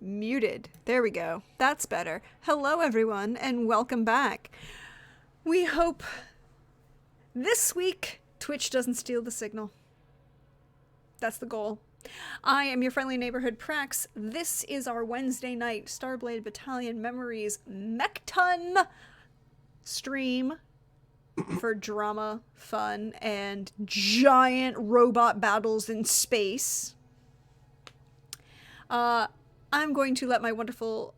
Muted. There we go. That's better. Hello, everyone, and welcome back. We hope this week Twitch doesn't steal the signal. That's the goal. I am your friendly neighborhood Prax. This is our Wednesday night Starblade Battalion Memories Mechton stream for drama, fun, and giant robot battles in space. I'm going to let my wonderful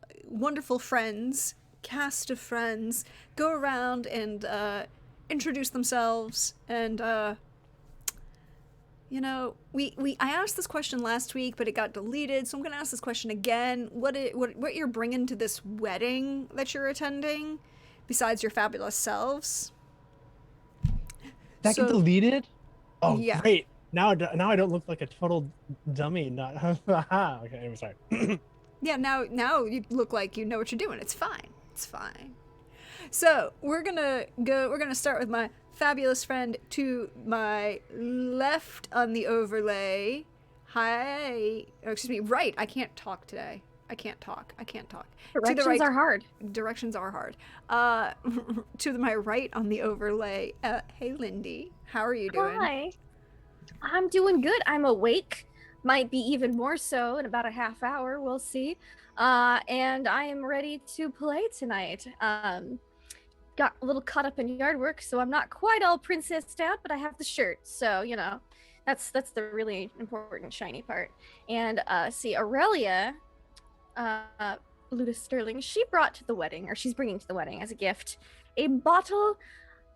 friends, cast of friends, go around and introduce themselves. And I asked this question last week, but it got deleted, so I'm going to ask this question again. What you're bringing to this wedding that you're attending, besides your fabulous selves? That get deleted? Oh, yeah. Great. Now I don't look like a total dummy. Not okay. I'm sorry. Yeah, now you look like you know what you're doing. It's fine. It's fine. So we're gonna start with my fabulous friend to my left on the overlay. Hi. Oh, excuse me. Right. I can't talk today. I can't talk. Directions are hard. Directions are hard. To my right on the overlay. Hey, Lindy. How are you doing? Hi. I'm doing good. I'm awake. Might be even more so in about a half hour. We'll see. And I am ready to play tonight. Got a little caught up in yard work, so I'm not quite all princessed out, but I have the shirt. So, that's the really important shiny part. And see, Aurelia, Luda Sterling, she brought to the wedding, or she's bringing to the wedding as a gift, a bottle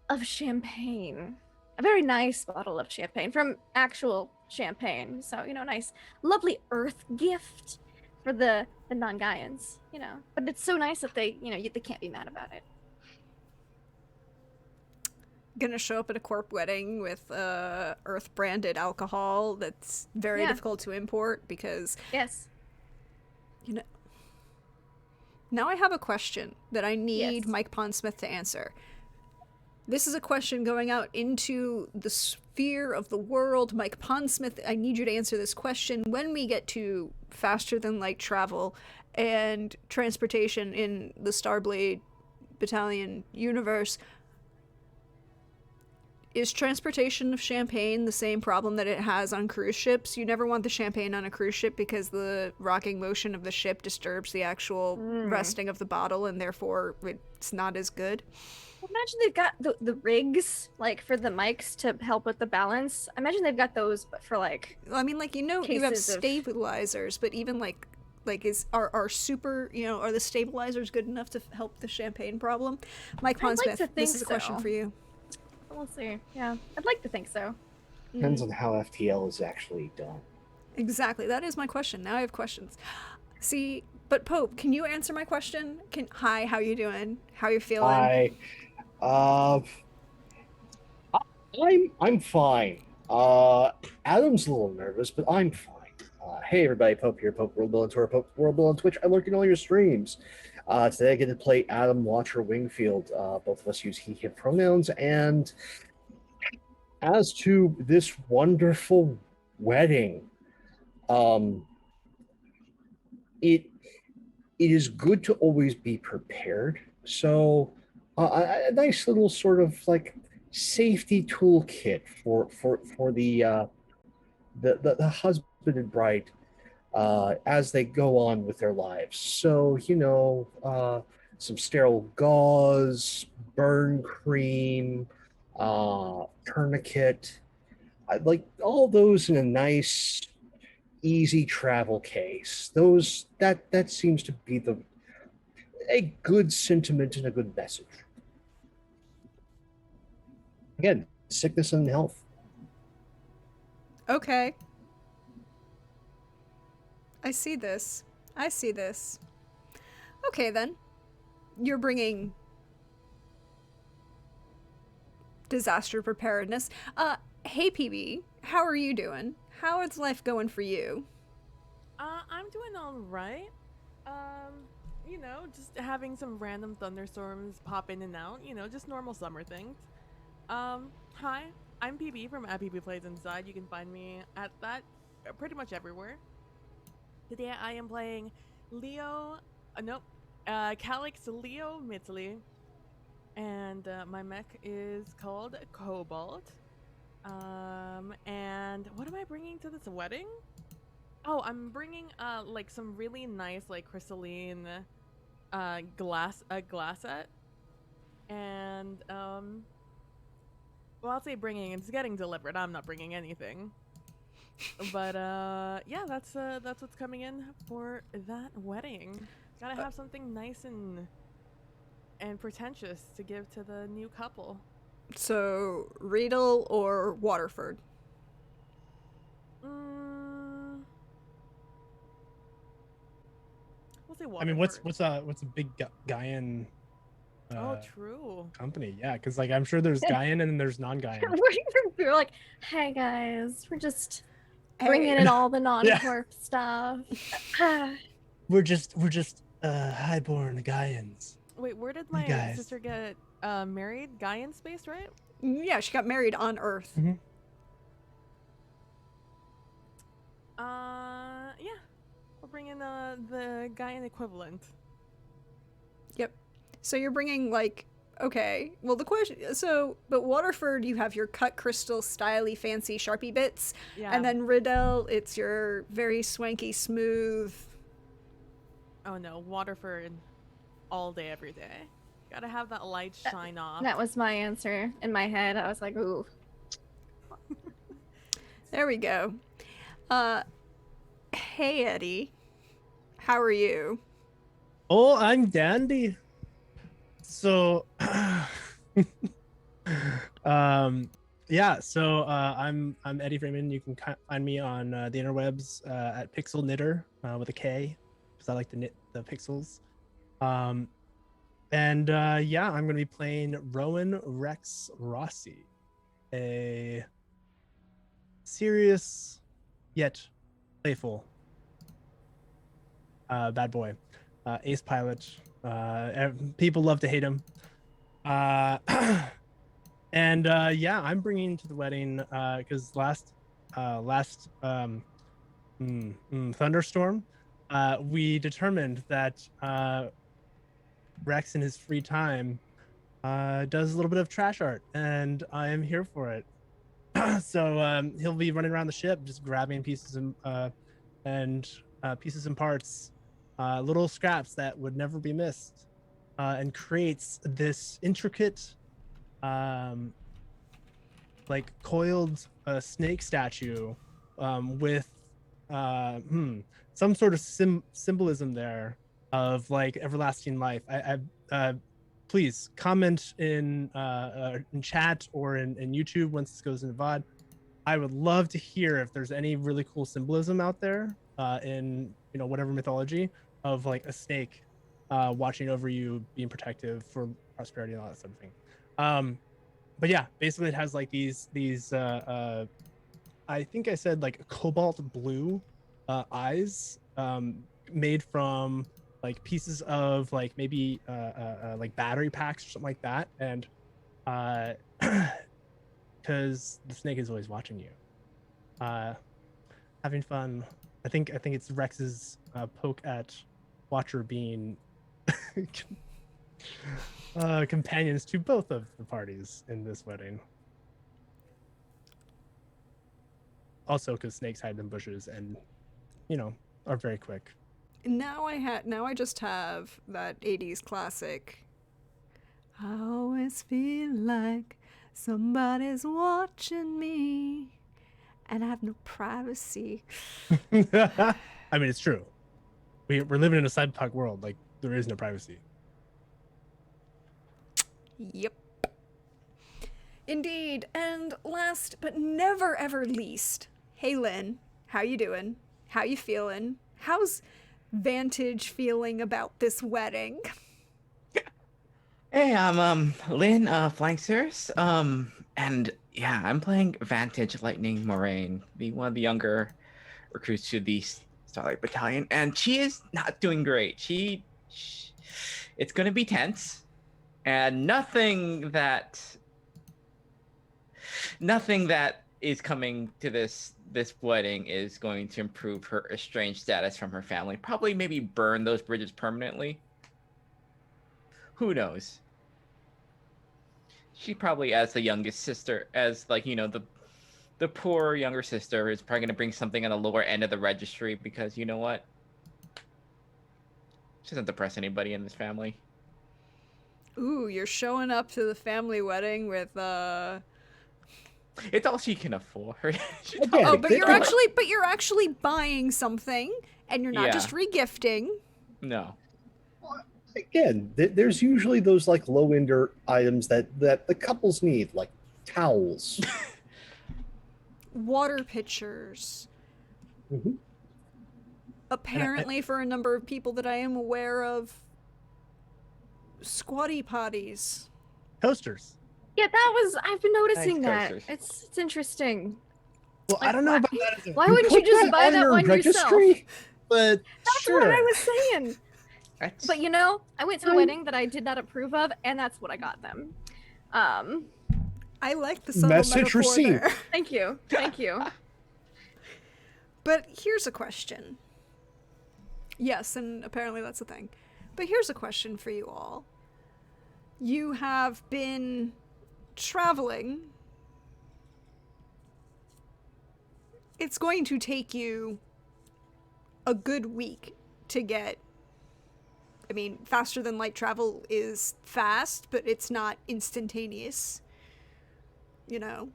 of champagne. A very nice bottle of champagne from actual champagne. So, nice, lovely earth gift for the non-Gaians, But it's so nice that they can't be mad about it. Gonna show up at a corp wedding with earth branded alcohol that's very difficult to import because yes, now I have a question that I need Mike Pondsmith to answer. This is a question going out into the sphere of the world. Mike Pondsmith, I need you to answer this question. When we get to faster than light travel and transportation in the Starblade Battalion universe, is transportation of champagne the same problem that it has on cruise ships? You never want the champagne on a cruise ship because the rocking motion of the ship disturbs the actual resting of the bottle, and therefore it's not as good. Imagine they've got the rigs, like, for the mics to help with the balance. I imagine they've got those, but for, like... Well, I mean, like, you have stabilizers, but even, are the stabilizers good enough to help the champagne problem? Mike Pondsmith, this is a question for you. We'll see. Yeah, I'd like to think so. Depends on how FTL is actually done. Exactly. That is my question. Now I have questions. See, but Pope, can you answer my question? Hi, how you doing? How you feeling? Hi. I'm fine. Adam's a little nervous, but I'm fine. Hey everybody, Pope here, Pope World Bill on Tour, Pope World Bill on Twitch. I lurk in all your streams. Today I get to play Adam Watcher Wingfield. Both of us use he, him pronouns. And as to this wonderful wedding, it is good to always be prepared. So a nice little sort of like safety toolkit for the husband and bride as they go on with their lives. So, some sterile gauze, burn cream, tourniquet. I'd like all those in a nice, easy travel case. That seems to be a good sentiment and a good message. Again, sickness and health. Okay. I see this. Okay, then. You're bringing disaster preparedness. Hey, PB. How are you doing? How is life going for you? I'm doing all right. Just having some random thunderstorms pop in and out. Just normal summer things. Hi, I'm PB from PB Plays Inside. You can find me at that pretty much everywhere. Today I am playing Leo, nope, Calix Leo Mitzli, and my mech is called Cobalt. And what am I bringing to this wedding? Oh, I'm bringing like some really nice like crystalline glass set, and well, I'll say bringing. It's getting delivered. I'm not bringing anything. But yeah, that's what's coming in for that wedding. Gotta have something nice and pretentious to give to the new couple. So, Riedel or Waterford? We'll say Waterford. I mean, what's a big Gaian oh, true. company? Yeah, because like I'm sure there's Gaian and then there's non-Gaian. We're like, hey guys, we're just bringing in all the non-corp stuff. we're just highborn Gaians. Wait, where did my sister get married? Guy in space, right? Yeah, she got married on Earth. Mm-hmm. Yeah. We'll bring in the guy in equivalent. Yep. So you're bringing like, okay, well the question, but Waterford, you have your cut crystal, styly, fancy Sharpie bits. Yeah. And then Riddell, it's your very swanky, smooth. Oh no, Waterford all day, every day. Gotta have that light shine off. That was my answer in my head. I was like, ooh. There we go. Hey Eddie, how are you? Oh, I'm dandy. So, yeah. So I'm Eddie Freeman. You can find me on the interwebs at Pixel Knitter with a K, because I like to knit the pixels. And yeah, I'm gonna be playing Rowan Rex Rossi, a serious yet playful bad boy, ace pilot. People love to hate him. And yeah, I'm bringing to the wedding because last thunderstorm, we determined that Rex in his free time does a little bit of trash art, and I am here for it. So he'll be running around the ship just grabbing pieces and pieces and parts, little scraps that would never be missed, and creates this intricate like coiled snake statue with some sort of symbolism there of like everlasting life. I please comment in chat or in YouTube once this goes into VOD. I would love to hear if there's any really cool symbolism out there in whatever mythology of like a snake watching over you, being protective for prosperity and all that sort of thing. But yeah, basically it has like these I think I said like cobalt blue eyes made from like pieces of like maybe like battery packs or something like that, and because the snake is always watching you, having fun. I think it's Rex's poke at Watcher being companions to both of the parties in this wedding. Also, because snakes hide in bushes and are very quick. Now I just have that 80s classic. I always feel like somebody's watching me and I have no privacy. I mean, it's true. We're living in a cyberpunk world. Like, there is no privacy. Yep. Indeed. And last but never ever least, hey Lynn, how you doing? How you feeling? How's Vantage feeling about this wedding? Hey, I'm Lynn, Flying Cirrus. And yeah, I'm playing Vantage Lightning Moraine, one of the younger recruits to the Starlight Battalion, and she is not doing great. It's gonna be tense, and nothing that is coming to this wedding is going to improve her estranged status from her family. Probably maybe burn those bridges permanently. Who knows? She probably, as the youngest sister, as like, you know, the poor younger sister is probably going to bring something on the lower end of the registry because you know what? She doesn't depress anybody in this family. Ooh, you're showing up to the family wedding with It's all she can afford. Again, Oh, but they- you're actually buying something, and you're not Yeah. just regifting. No. Again, there's usually those like low-ender items that the couples need, like towels. Water pitchers. Mhm. Apparently, for a number of people that I am aware of, squatty potties. Toasters. Yeah, I've been noticing Nice that. coasters. It's interesting. Well, I Like, don't know why- about that as a Why wouldn't you Put just buy that your one yourself? registry? but That's sure. what I was saying. That's, But you know, I went to a wedding that I did not approve of, and that's what I got them. I like the subtle Message metaphor received. there. Thank you. Thank you. But here's a question. Yes, and apparently that's a thing. But here's a question for you all. You have been traveling. It's going to take you a good week to get. I mean, faster than light travel is fast, but it's not instantaneous. You know?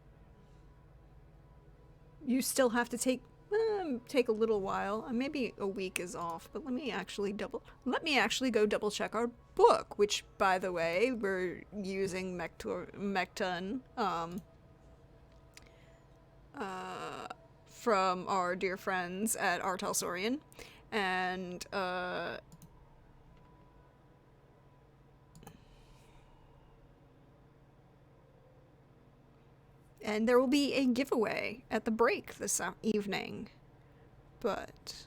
You still have to take a little while. Maybe a week is off, but let me actually go double check our book, which, by the way, we're using Mecton from our dear friends at Artel Saurian, and there will be a giveaway at the break this evening. But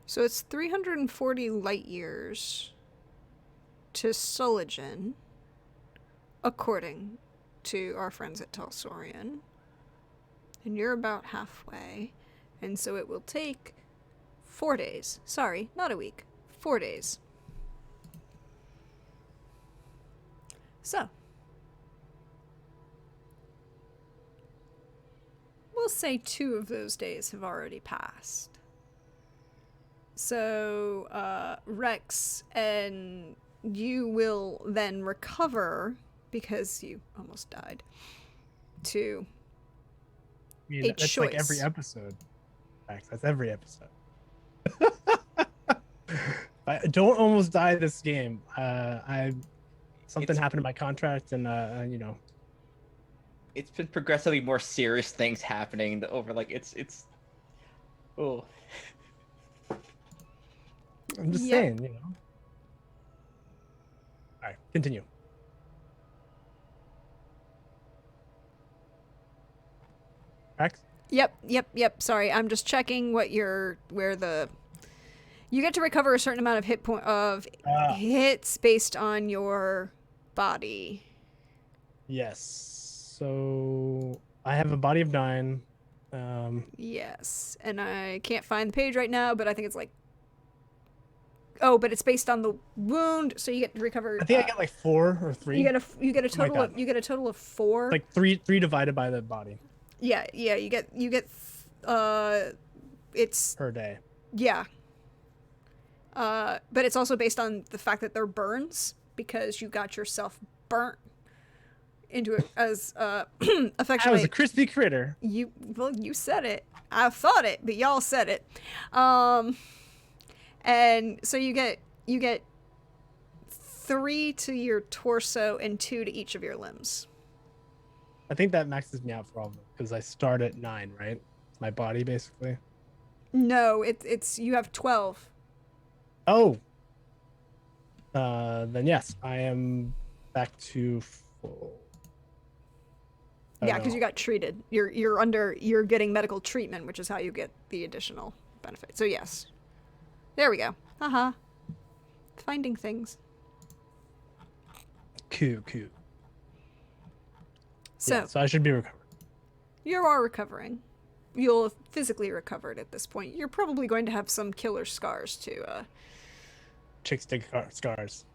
so it's 340 light years to Sullagen, according to our friends at Talsorian. And you're about halfway. And so it will take 4 days. Sorry, not a week. 4 days. So, we'll say 2 of those days have already passed. So, Rex and you will then recover, because you almost died, to I mean, a that's choice. like every episode. Max, that's every episode. I don't almost die this game. Something It's- happened to my contract, and you know. it's been progressively more serious things happening over like it's oh. I'm just Yep. saying, you know. All right, continue. Max? Yep. Sorry, I'm just checking you get to recover a certain amount of hits based on your body. Yes. So I have a body of 9. Yes, and I can't find the page right now, but I think it's like. Oh, but it's based on the wound, so you get to recover. I think I got like 4 or 3. You get a my total of God. you get a total of 4. Like 3 divided by the body Yeah. You get it's per day. yeah. But it's also based on the fact that they're burns, because you got yourself burnt into it as I affectionately. was a crispy critter. You said it. I thought it, but y'all said it. And so you get 3 to your torso and 2 to each of your limbs. I think that maxes me out for all of them because I start at 9, right? My body, basically. No, it's you have 12. Oh. Then yes, I am back to full. Oh, Yeah, because no. you got treated. You're getting medical treatment, which is how you get the additional benefit. So yes. There we go. Haha. Finding things. Cute. So, Yeah, so I should be recovered. you are recovering. You'll have physically recovered at this point. You're probably going to have some killer scars to, Chick stick scars.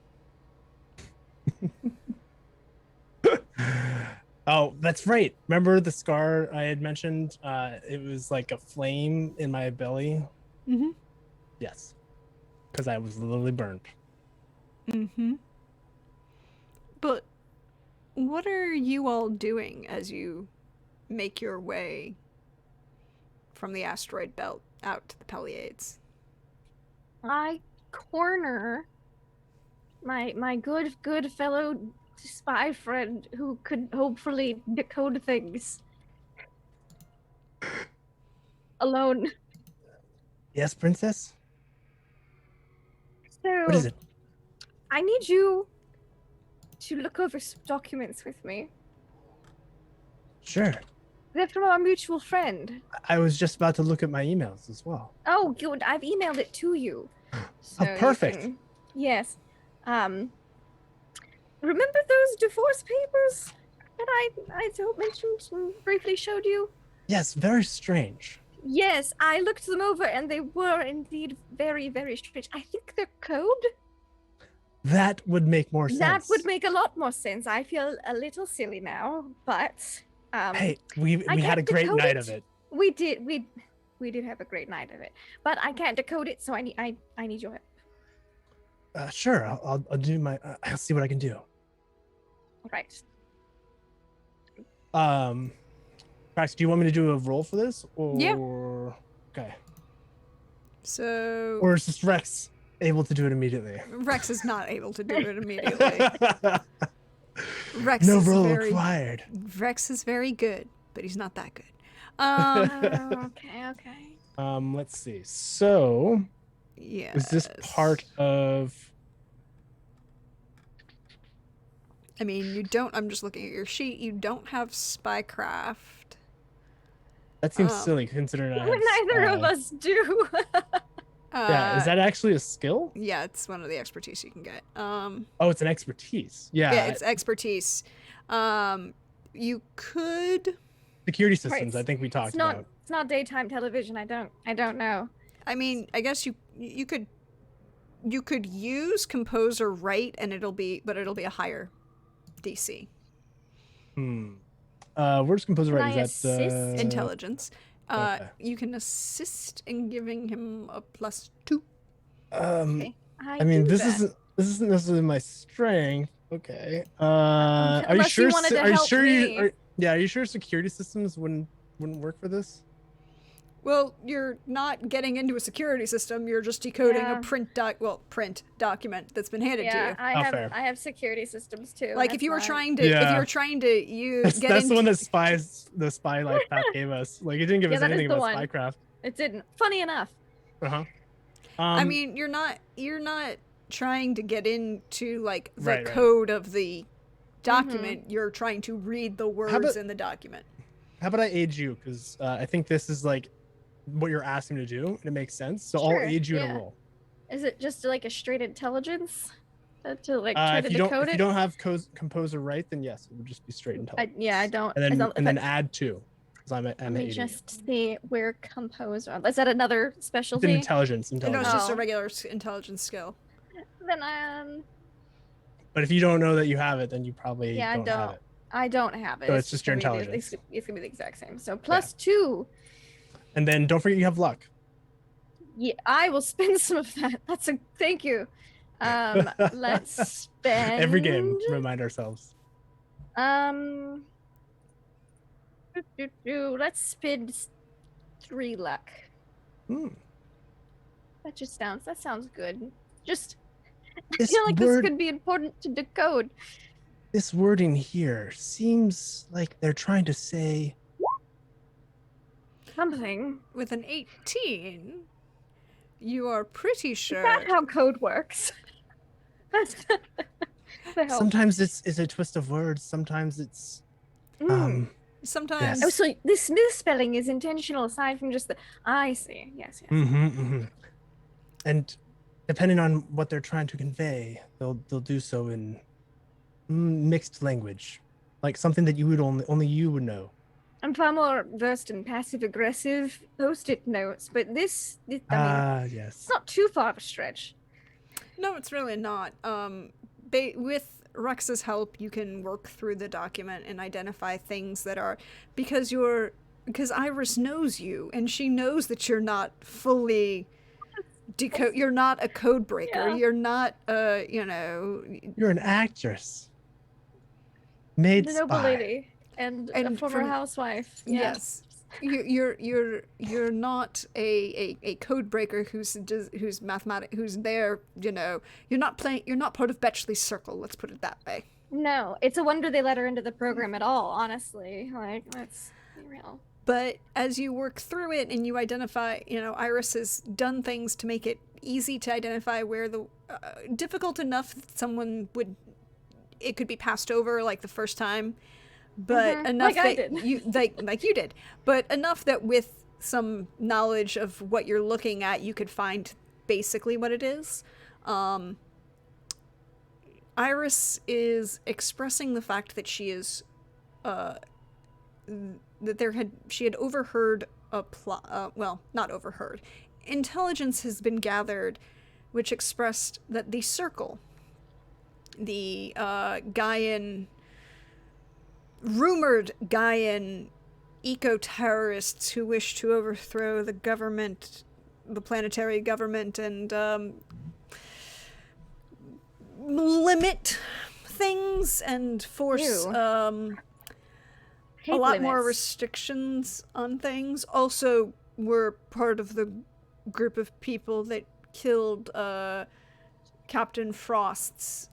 Oh, that's right. Remember the scar I had mentioned? It was like a flame in my belly. Mm-hmm. Yes, because I was literally burned. Mm-hmm. But what are you all doing as you make your way from the asteroid belt out to the Pleiades? I corner my good fellow spy friend who could hopefully decode things alone. Yes, princess. So What is it? I need you to look over some documents with me. Sure. They're from our mutual friend. I was just about to look at my emails as well. Oh, good. I've emailed it to you. So you Perfect. can- Yes. Remember those divorce papers that I mentioned and briefly showed you? Yes, very strange. Yes, I looked them over and they were indeed very, very strange. I think they're code. That would make more sense. That would make a lot more sense. I feel a little silly now, but Hey, we had can't a great decode night it. of it. we did have a great night of it. But I can't decode it, so I need your help. Sure, I'll do my. I'll see what I can do. Right. Prax, do you want me to do a roll for this, or Yeah. Okay, So or is just Rex able to do it immediately? Rex is not able to do it immediately. Rex No is roll very required. Rex is very good, but he's not that good. Okay. Let's see. So, Yeah. is this part of? I mean, you don't. I'm just looking at your sheet. You don't have spycraft. That seems Oh. silly considering I have, Neither of us do. Yeah, is that actually a skill? Yeah, it's one of the expertise you can get. Oh, it's an expertise. Yeah, Yeah, it's expertise. You could. security systems. I think we talked It's not about. it's not daytime television. I don't know. I mean, I guess you could use composer right, and it'll be a higher DC. Where's composer Can right? I Is that assist? Intelligence. okay. You can assist in giving him a +2. Okay. I mean, do this that. isn't necessarily my strength. Okay. Are you Unless you sure? wanted to Are you help sure? me. Yeah. Are you sure security systems wouldn't work for this? Well, you're not getting into a security system. You're just decoding Yeah. a print document that's been handed to Yeah, you. I fair. have security systems too. Like that's if you were not- trying to, if Yeah. you were trying to use That's the one that the spy life path gave us. Like it didn't give Yeah, us that is anything the about one. spycraft. It didn't. Funny enough. Uh-huh. I mean, you're not trying to get into like the Right. code of the document. You're trying to read the words about- in the document. how about I aid you? Because I think this is like what you're asking me to do, and it makes sense. So Sure, I'll aid you in yeah. a roll. Is it just like a straight intelligence to like try to If you decode if it? you don't have composer right, then yes, it would just be straight intelligence. I don't. And I then don't, and then if I- add 2, because I'm let me aiding you. just see where composer. Is that another It's an specialty? intelligence. No, Intelligence. it's just a Oh. regular intelligence skill. Then But if you don't know that you have it, then you probably Yeah, I don't have don't. it. I don't have it. So it's just your gonna be intelligence. it's gonna be the exact same. So +2. And then don't forget you have luck. Yeah, I will spend some of that. That's a thank you. Let's spend Every game, remind ourselves. Let's spend 3 luck. Hmm. That sounds good. Just I This feel like word- this could be important to decode. This wording here seems like they're trying to say Something. With an 18, you are pretty sure. Is that how code works? That's the help. sometimes it's a twist of words, sometimes it's Sometimes Yes. Oh, so this misspelling is intentional aside from just the I see. Yes, yes. mhm. and depending on what they're trying to convey, they'll do so in mixed language, like something that you would only you would know. I'm far more versed in passive-aggressive post-it notes, but this I mean, Yes. it's not too far of a stretch. No, it's really not. With Rex's help, you can work through the document and identify things that are because Iris knows you, and she knows that you're not fully you're not a code breaker. Yeah. You're not You're an actress. Made The noble spy. lady and a former housewife. Yeah. Yes. You're not a code breaker who's there, you're not part of Betchley's circle, let's put it that way. No, it's a wonder they let her into the program at all, honestly. Like, let's be real. But as you work through it and you identify, Iris has done things to make it easy to identify where the difficult enough that it could be passed over like the first time, but enough like that you did, but enough that with some knowledge of what you're looking at, you could find basically what it is. Iris is expressing the fact that she is she had overheard a plot. Well, not overheard. Intelligence has been gathered, which expressed that the Circle, the rumored Gaian eco-terrorists who wish to overthrow the government, the planetary government, and limit things and force a lot more restrictions on things. Also were part of the group of people that killed Captain Frost's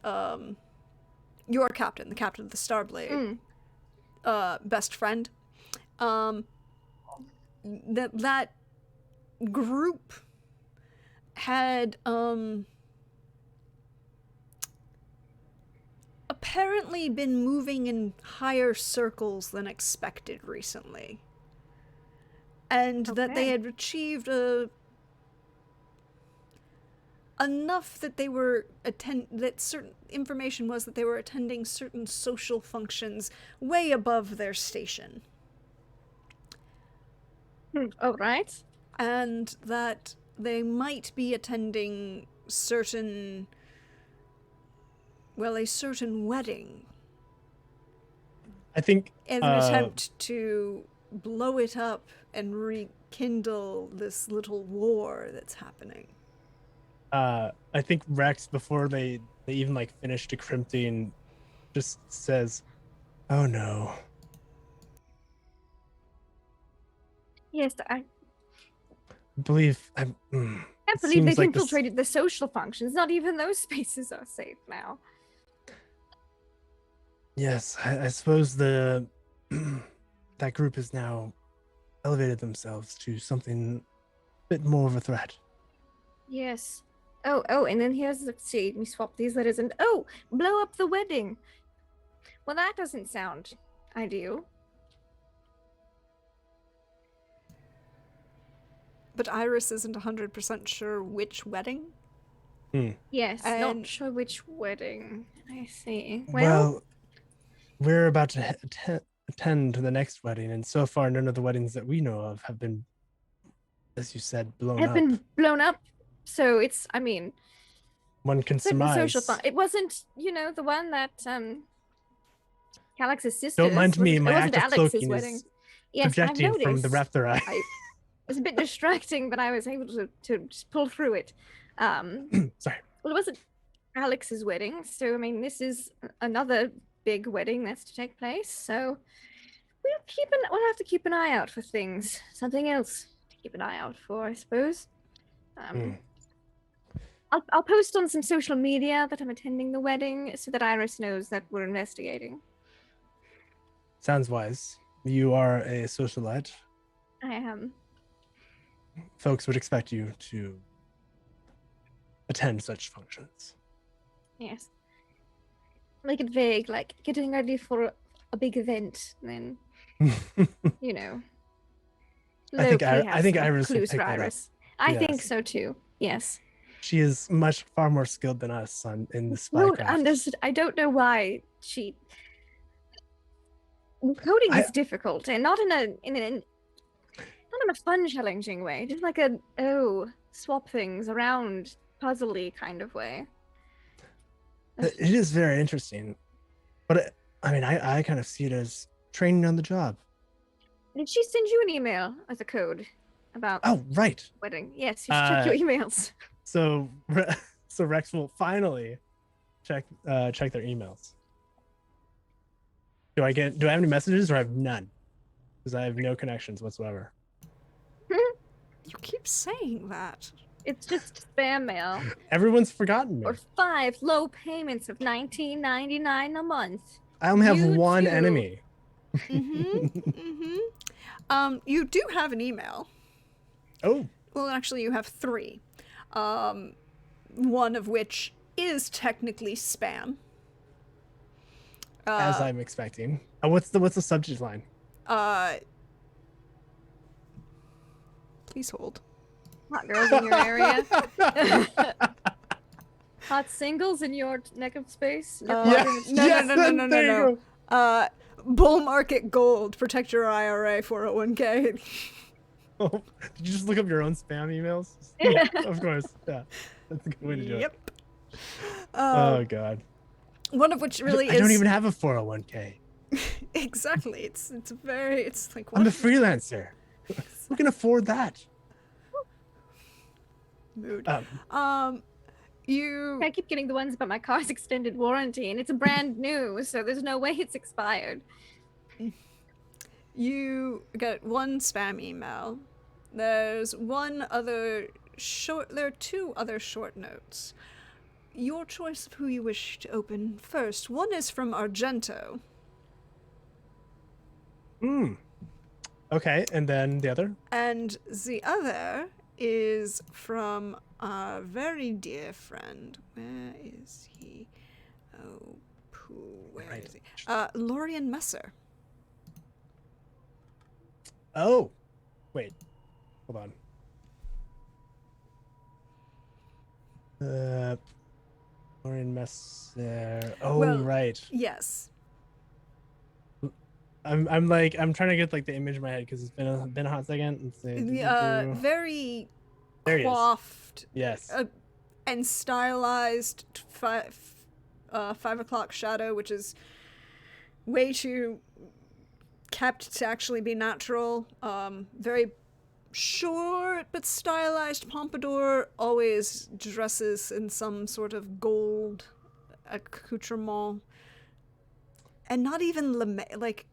your captain, the captain of the Starblade, best friend. That group had apparently been moving in higher circles than expected recently, and that they had achieved enough that they were that certain information was that they were attending certain social functions way above their station. Oh, right. And that they might be attending a certain wedding. I think in an attempt to blow it up and rekindle this little war that's happening. I think Rex, before they even finish decrypting, just says, "Oh no." Yes, I believe can't believe they've infiltrated the social functions. Not even those spaces are safe now. Yes, I suppose that group has now elevated themselves to something a bit more of a threat. Yes. Oh, and then let's see, we swap these letters and blow up the wedding. Well, that doesn't sound ideal. But Iris isn't 100% sure which wedding. Yes, not sure which wedding. I see. Well, we're about to attend to the next wedding, and so far none of the weddings that we know of have been, as you said, blown up. So it's, one can surmise. It wasn't, the one that Alex's sister. Don't mind me. My act of cloaking wedding. is Projecting from the raptor eye. It was a bit distracting, but I was able to just pull through it. Sorry. Well, it wasn't Alex's wedding, so this is another big wedding that's to take place. So we'll have to keep an eye out for things. Something else to keep an eye out for, I suppose. I'll post on some social media that I'm attending the wedding so that Iris knows that we're investigating. Sounds wise. You are a socialite. I am. Folks would expect you to attend such functions. Yes. Make it vague, like getting ready for a big event, then I think Iris will pick that up. I think so too. Yes. She is far more skilled than us in the Don't spycraft. understand. I don't know why she. Coding is I- difficult, and not in a fun, challenging way. Just like swap things around, puzzly kind of way. It is very interesting, but I kind of see it as training on the job. Did she send you an email as a code about Oh, right. wedding? Yes, you should check your emails. So Rex will finally check their emails. Do I have any messages or I have none? Because I have no connections whatsoever. You keep saying that. It's just spam mail. Everyone's forgotten me. Or 5 low payments of $19.99 a month. I only have You one too. enemy. You do have an email. Oh. Well, actually, you have 3. One of which is technically spam. As I'm expecting. What's the subject line? Please hold. Hot girls in your area. Hot singles in your neck of space. No. Bull market gold. Protect your IRA 401k. Oh, did you just look up your own spam emails? Of course. Yeah. That's a good way to do it. Oh god. One of which really is. I don't even have a 401k. Exactly. It's like I'm a freelancer. Who can afford that? Mood. I keep getting the ones about my car's extended warranty, and it's a brand new, so there's no way it's expired. You got one spam email. There's one other short. There are 2 other short notes. Your choice of who you wish to open first. One is from Argento. Okay, and then the other? And the other is from a very dear friend. Where is he? Oh, pooh, where is he? Lorian Messer. Oh, wait. Hold on. Lauren Messer. Oh, Well, right. Yes. I'm trying to get like the image in my head because it's been a hot second. Let's see. Very There he is. coiffed. Yes. And stylized 5 o'clock shadow, which is way too kept to actually be natural. Very short but stylized pompadour, always dresses in some sort of gold accoutrement, and not even like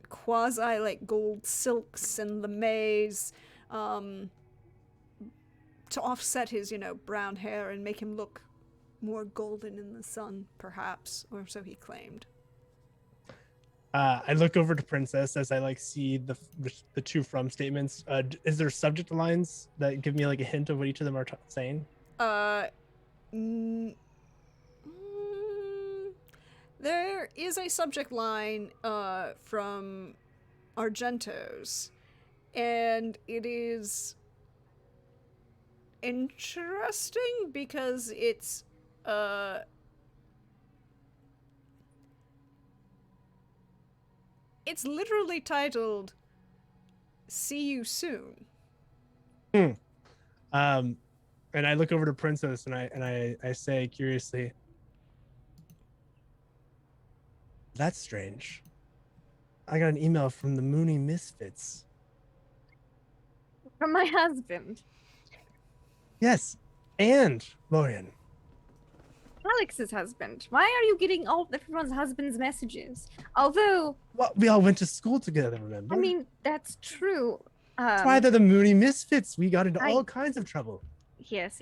quasi like gold silks and lames, to offset his brown hair and make him look more golden in the sun, perhaps, or so he claimed. I look over to Princess as I see the 2 from statements. Is there subject lines that give me like a hint of what each of them are saying? There is a subject line from Argento's, and it is interesting because it's literally titled "See You Soon." And I look over to Princess and I say curiously, "That's strange. I got an email from the Mooney Misfits." From my husband. Yes, and Lorian. Alex's husband. Why are you getting all everyone's husband's messages? Although, Well, we all went to school together, remember? I mean, that's true. That's why they're the Mooney Misfits. We got into all kinds of trouble. Yes,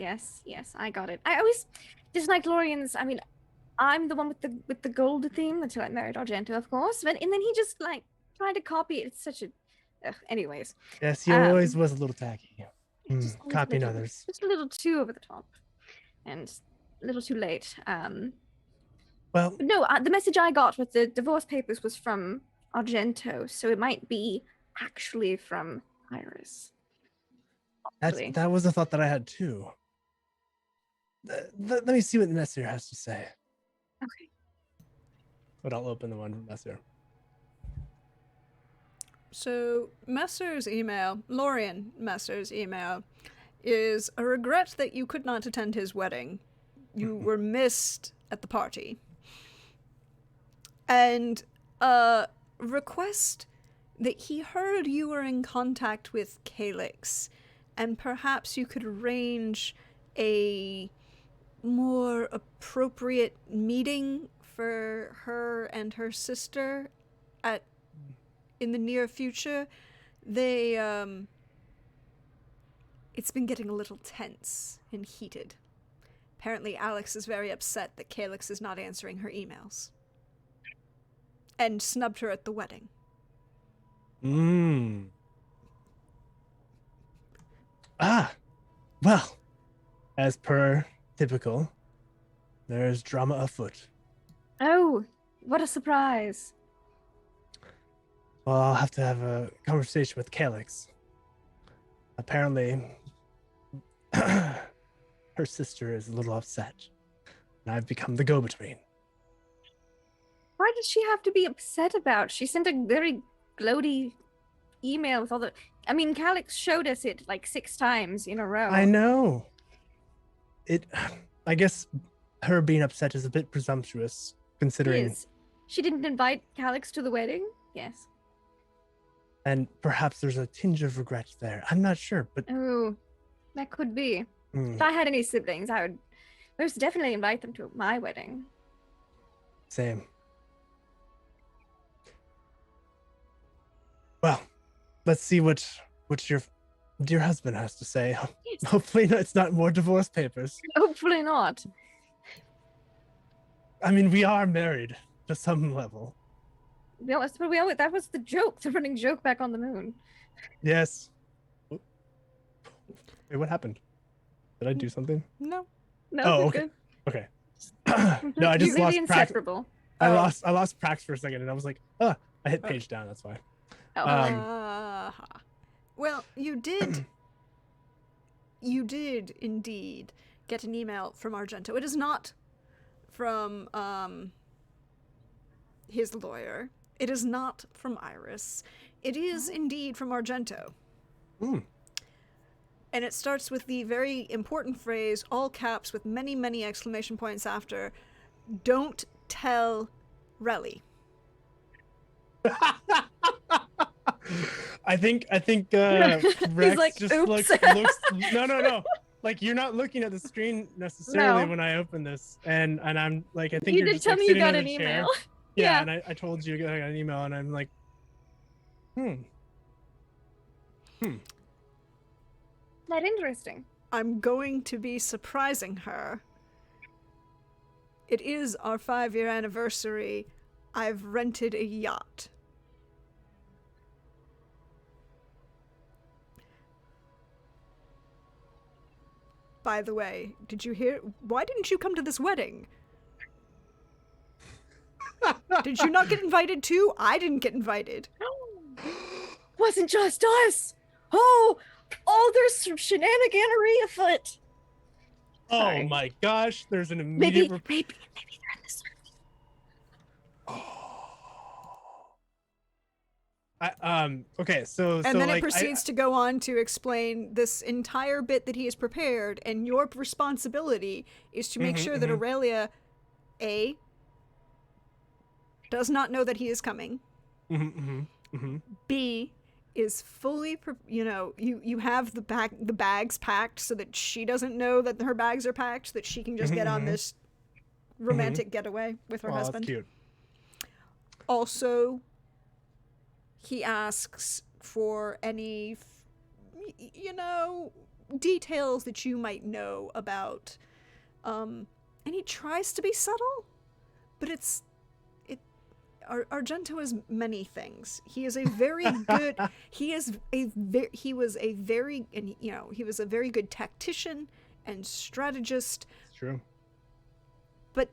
I got it. I always disliked Lorian's. I mean, I'm the one with the gold theme until I married Argento, of course. And then he just tried to copy it. It's such a. Anyways. Yes, he always was a little tacky. Just always Copying little- others. Just a little too over the top, and a little too late. Well, But no, the message I got with the divorce papers was from Argento, so it might be actually from Iris. actually. That was a thought that I had too. Let me see what Messir has to say. Okay. But I'll open the one from Messir. So Messer's email, Lorian Messer's email, is a regret that you could not attend his wedding. You were missed at the party. And a request that he heard you were in contact with Calyx, and perhaps you could arrange a more appropriate meeting for her and her sister in the near future. They it's been getting a little tense and heated. Apparently Alex is very upset that Calyx is not answering her emails and snubbed her at the wedding. Well, as per typical, there's drama afoot. Oh, what a surprise. Well, I'll have to have a conversation with Calyx. Apparently, her sister is a little upset, and I've become the go-between. Why did she have to be upset about? She sent a very gloaty email with all the... I mean, Calyx showed us it like 6 times in a row. I know. I guess her being upset is a bit presumptuous, considering... Yes. She didn't invite Calyx to the wedding? Yes. And perhaps there's a tinge of regret there. I'm not sure, but... Oh, that could be. If I had any siblings, I would most definitely invite them to my wedding. Same. Well, let's see what your dear husband has to say. Yes. Hopefully it's not more divorce papers. Hopefully not. I mean, we are married to some level. That was the joke, the running joke back on the moon. Yes. Wait, what happened? Did I do something? No. No, Oh, you're okay. good. Okay. No, I just You're lost really Prax. inseparable. I lost Prax for a second, and I was like, I hit page down. That's why. Oh. Well, you did indeed get an email from Argento. It is not from his lawyer. It is not from Iris. It is indeed from Argento. And it starts with the very important phrase, all caps with many, many exclamation points after, "Don't tell Relly." I think Rex like, just "Oops." looks no. Like, you're not looking at the screen necessarily No. when I open this, and I'm like, I think You you're did just tell like, me you sitting got in an a chair. email. Yeah, Yeah. and I told you I got an email, and I'm like, That interesting. I'm going to be surprising her. It is our 5-year anniversary. I've rented a yacht. By the way, did you hear? Why didn't you come to this wedding? Did you not get invited too? I didn't get invited. Wasn't just us. There's some shenaniganery afoot. oh Sorry. my gosh, there's an Maybe immediate. they're in the circle. Okay, so And then like, it proceeds to go on to explain this entire bit that he has prepared, and your responsibility is to make sure that Aurelia, A, does not know that he is coming, B, is fully, you have the bags packed so that she doesn't know that her bags are packed, so that she can just get on this romantic getaway with her husband. That's cute. Also, he asks for any, details that you might know about, and he tries to be subtle, but Argento is many things. He is a very good, he was a very good tactician and strategist. It's true. But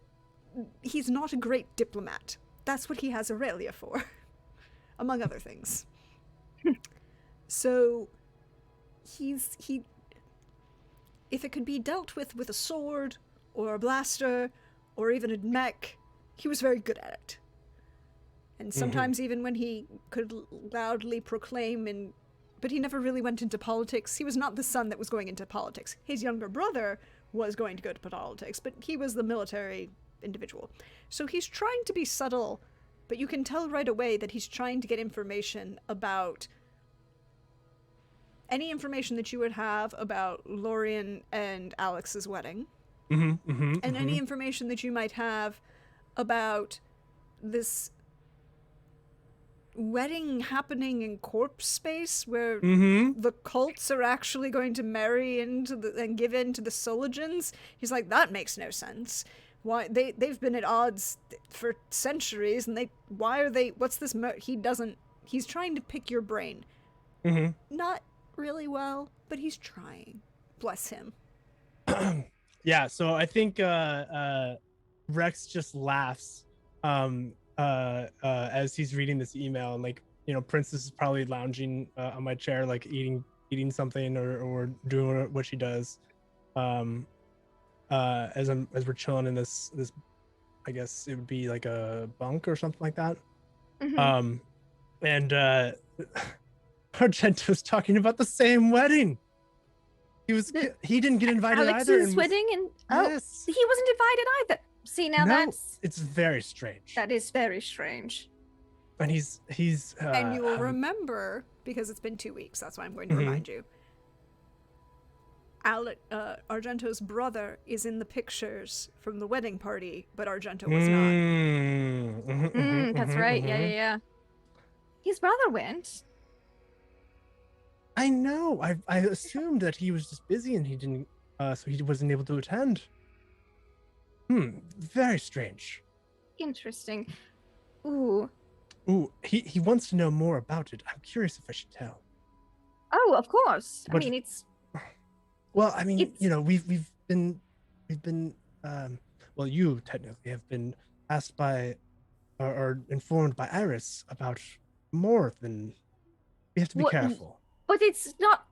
he's not a great diplomat. That's what he has Aurelia for, among other things. So he if it could be dealt with a sword, or a blaster, or even a mech, he was very good at it. And sometimes even when he could loudly proclaim but he never really went into politics. He was not the son that was going into politics. His younger brother was going to go to politics, but he was the military individual. So he's trying to be subtle, but you can tell right away that he's trying to get information about any information that you would have about Lorien and Alex's wedding. And any information that you might have about this wedding happening in corpse space where the cults are actually going to marry and give in to the Soligens. He's like, that makes no sense. Why they've been at odds for centuries, and why are they? What's this? He's trying to pick your brain. Not really well, but he's trying. Bless him. Yeah, so I think Rex just laughs as he's reading this email, and like, you know, Princess is probably lounging on my chair, like eating something or doing what she does. As we're chilling in this, I guess it would be like a bunk or something like that. And Argento's talking about the same wedding. He didn't get invited either. Alex's wedding, and yes. He wasn't invited either. See, now it's very strange. That is very strange. And he's and you will remember, because it's been 2 weeks, that's why I'm going to remind you. Argento's brother is in the pictures from the wedding party, but Argento was not. That's right. Yeah. His brother went. I know. I assumed that he was just busy and he didn't, so he wasn't able to attend. Very strange. Interesting. Ooh, he wants to know more about it. I'm curious if I should tell. Oh, of course. But, well, I mean, you know, we've been well, you technically have been asked by or informed by Iris about more than we have to be careful. But it's not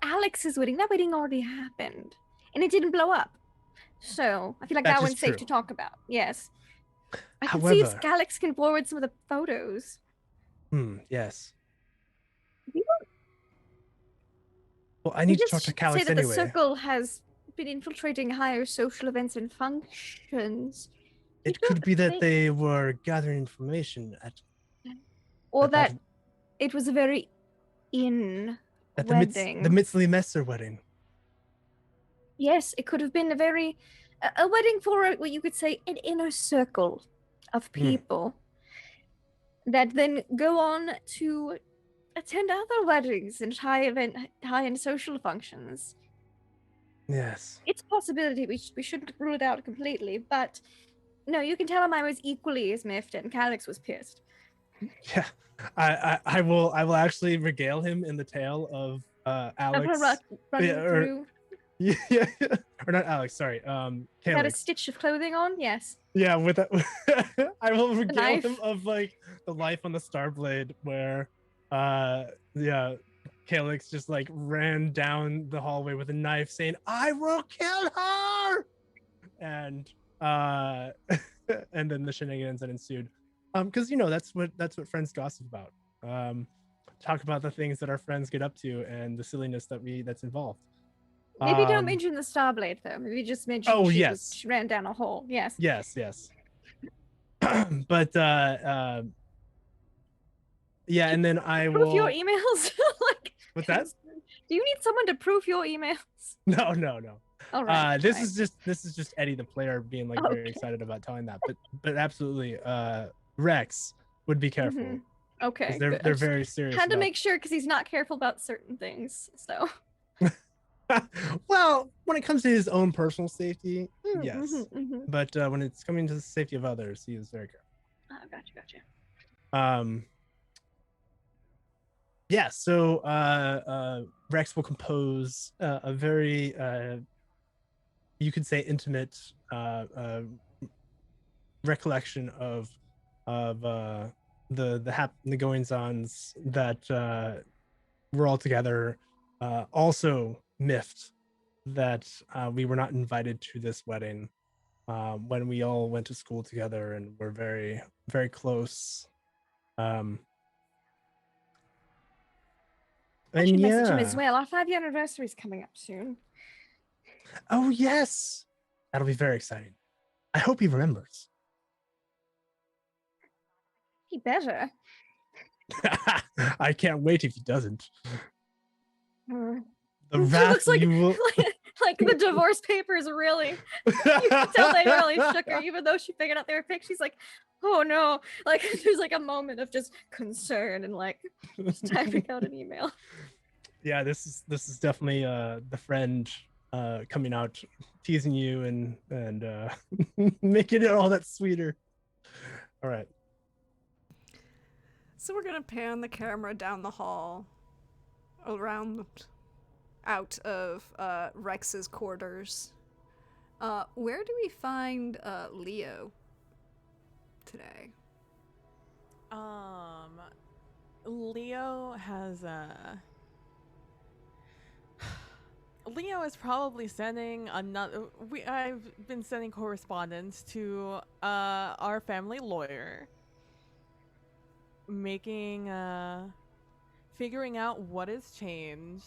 Alex's wedding. That wedding already happened, and it didn't blow up. So I feel like that one's safe to talk about. Yes. I can see if Alex can forward some of the photos. Yes. Well, I need to talk to Calix say that anyway. The circle has been infiltrating higher social events and functions. It could be that they were gathering information or that it was a very wedding. The Mitzli Messer wedding. Yes, it could have been a wedding for what you could say an inner circle of people that then go on to attend other weddings and high-end social functions. Yes. It's a possibility. We shouldn't rule it out completely, but no, you can tell him I was equally as miffed and Calix was pissed. Yeah. I will actually regale him in the tale of Alex. Running through. Yeah. Or not Alex, sorry. Calix. Got a stitch of clothing on? Yes. Yeah, with that I will regale him of like the life on the Starblade where Calix just like ran down the hallway with a knife saying, "I will kill her!" And and then the shenanigans that ensued. Because you know that's what friends gossip about. Talk about the things that our friends get up to and the silliness that's involved. Maybe don't mention the Starblade though. Maybe just mention she ran down a hole. Yes. Yes. But yeah, and then I will proof your emails. Like, what's that? Do you need someone to proof your emails? No. All right. This is just Eddie the player being like very excited about telling that. But absolutely, Rex would be careful. Okay. They're very serious. Had to make sure because he's not careful about certain things. So. Well, when it comes to his own personal safety, yes. But when it's coming to the safety of others, he is very careful. Oh, gotcha. Yeah, so Rex will compose a very you could say intimate recollection of the goings-ons that were all together, also miffed that we were not invited to this wedding when we all went to school together and were very, very close. I And should message him as yeah. well. Our 5-year anniversary is coming up soon. Oh, yes. That'll be very exciting. I hope he remembers. He better. I can't wait if he doesn't. Uh, The She wrath looks like, you will. like the divorce papers really. You can tell they really shook her, even though she figured out they were fake. She's like, oh no. Like there's like a moment of just concern and like just typing out an email. Yeah, this is definitely the friend coming out, teasing you and making it all that sweeter. All right. So we're gonna pan the camera down the hall, around, out of Rex's quarters. Where do we find Leo today? Leo has Leo is probably sending another. I've been sending correspondence to our family lawyer, making figuring out what has changed.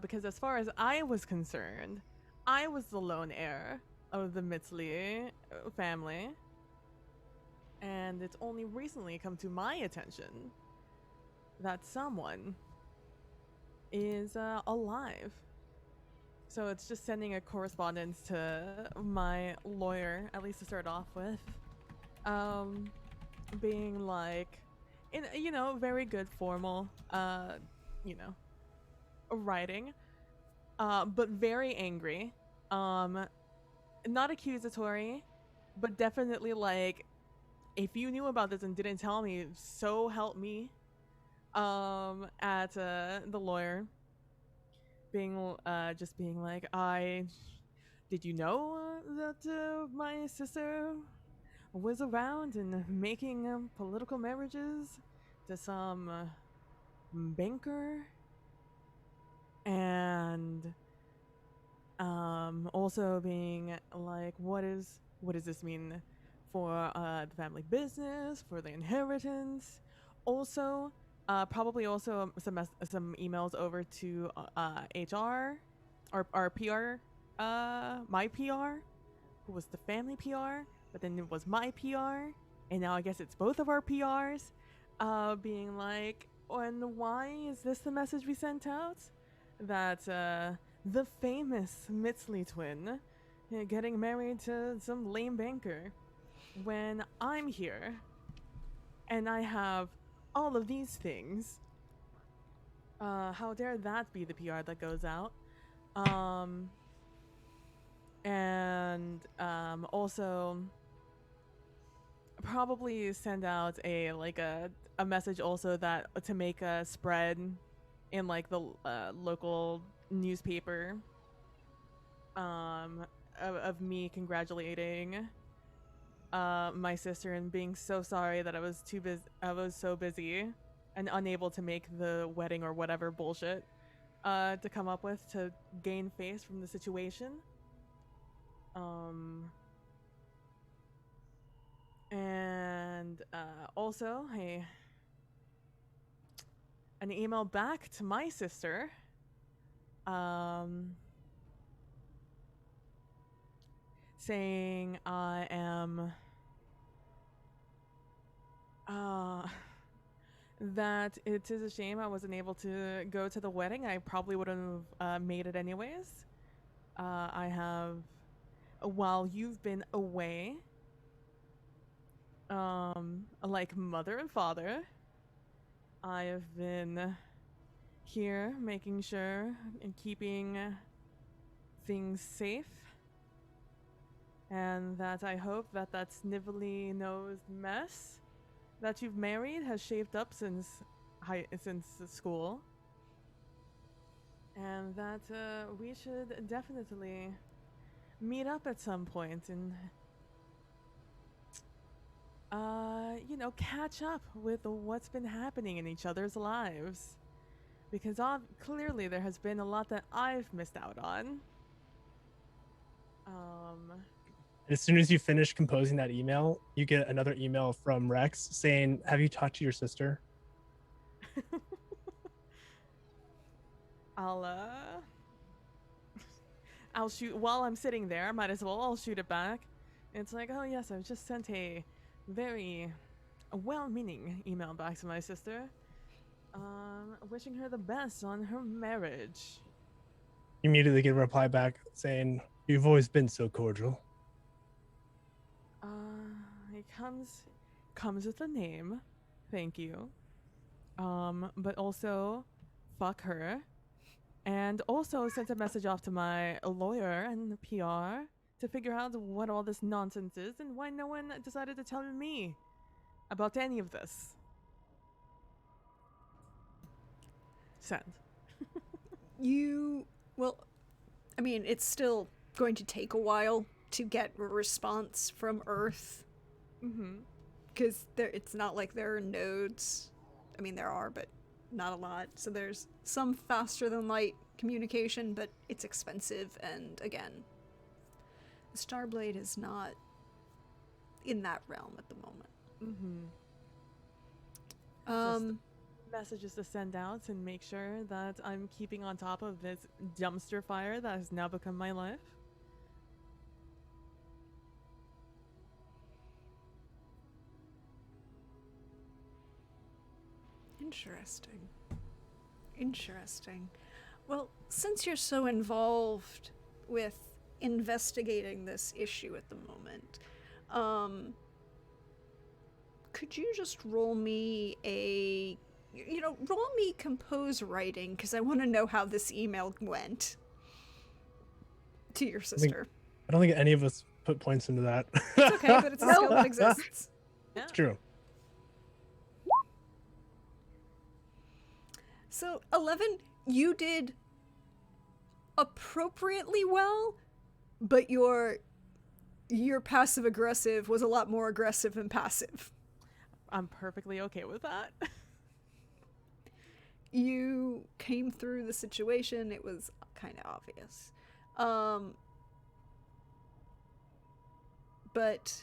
Because as far as I was concerned, I was the lone heir of the Mitzli family, and it's only recently come to my attention that someone is alive. So it's just sending a correspondence to my lawyer, at least to start off with, being like, in very good formal, writing, but very angry, not accusatory, but definitely like, if you knew about this and didn't tell me, so help me. At the lawyer being just being like, did you know that my sister was around and making political marriages to some banker, and also being like, what does this mean for the family business, for the inheritance? Also, probably also some emails over to HR, or our PR, my PR, who was the family PR, but then it was my PR, and now I guess it's both of our PRs, being like, and why is this the message we sent out? That the famous Mitzli twin getting married to some lame banker, when I'm here and I have all of these things. How dare that be the PR that goes out? And also probably send out a message also that to make a spread in like the local newspaper, of me congratulating my sister and being so sorry that I was so busy and unable to make the wedding or whatever bullshit to come up with to gain face from the situation. And also an email back to my sister, saying I am that it is a shame I wasn't able to go to the wedding. I probably would have made it anyways. I have, while you've been away, like mother and father, I have been here making sure and keeping things safe, and that I hope that snivelly-nosed mess that you've married has shaped up since school, and that we should definitely meet up at some point and catch up with what's been happening in each other's lives, because clearly there has been a lot that I've missed out on. As soon as you finish composing that email, you get another email from Rex saying, "Have you talked to your sister?" I'll shoot while I'm sitting there. Might as well. I'll shoot it back. It's like, oh yes, I've just sent a very well-meaning email back to my sister, wishing her the best on her marriage. You immediately get a reply back saying, "You've always been so cordial." It comes with a name, thank you. But also, fuck her. And also sent a message off to my lawyer and PR to figure out what all this nonsense is and why no one decided to tell me about any of this. Send. Well, I mean, it's still going to take a while to get a response from Earth. Mm-hmm. Because it's not like there are nodes. I mean, there are, but not a lot. So there's some faster than light communication, but it's expensive. And again, Starblade is not in that realm at the moment. Mm-hmm. Just messages to send out and make sure that I'm keeping on top of this dumpster fire that has now become my life. Interesting. Well, since you're so involved with investigating this issue at the moment, could you just roll me compose writing, because I want to know how this email went to your sister. I don't think any of us put points into that. It's okay, but it's a skill that exists. Yeah. It's true. So, 11, you did appropriately well, but your passive aggressive was a lot more aggressive than passive. I'm perfectly okay with that. You came through the situation. It was kind of obvious. But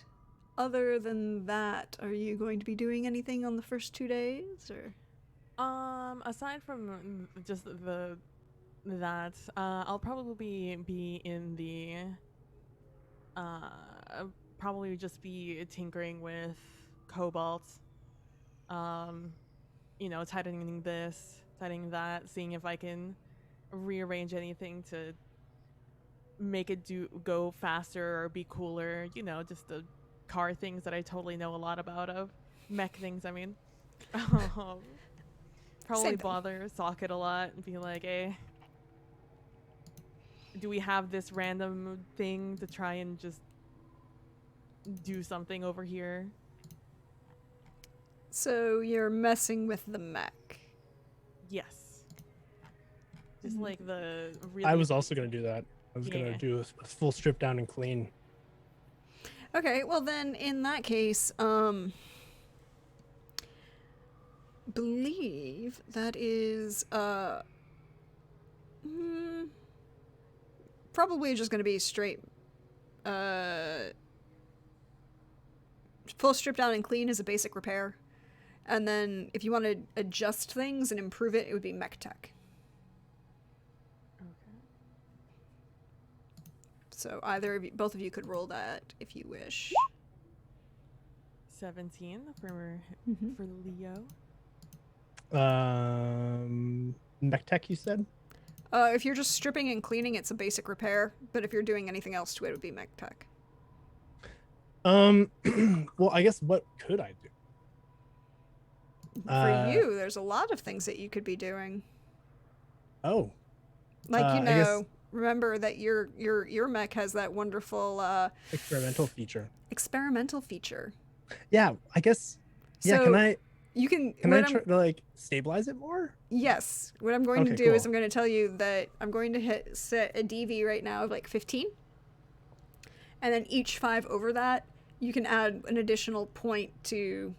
other than that, are you going to be doing anything on the first 2 days, or? Aside from just that, I'll probably be in the, probably just be tinkering with Cobalt, tightening this, tightening that, seeing if I can rearrange anything to make it go faster or be cooler, just the car things that I totally know a lot about of. Mech things, I mean. Probably bother Socket a lot and be like, hey, do we have this random thing to try and just do something over here? So you're messing with the mech. Yes. Just like the really... I was also going to do that. I was going to do a full strip down and clean. Okay, well then, in that case, believe that is, probably just going to be straight, full strip down and clean is a basic repair. And then if you want to adjust things and improve it, it would be mech tech. Okay. So both of you could roll that if you wish. 17 for Leo. Mech tech, you said? If you're just stripping and cleaning, it's a basic repair. But if you're doing anything else to it, it would be mech tech. Well, I guess what could I do? For you, there's a lot of things that you could be doing. Oh. Like, remember that your mech has that wonderful Experimental feature. Yeah, I guess. Yeah, So can I try to stabilize it more? Yes. What I'm going to do cool. is I'm going to tell you that I'm going to set a DV right now of 15. And then each 5 over that, you can add an additional point to...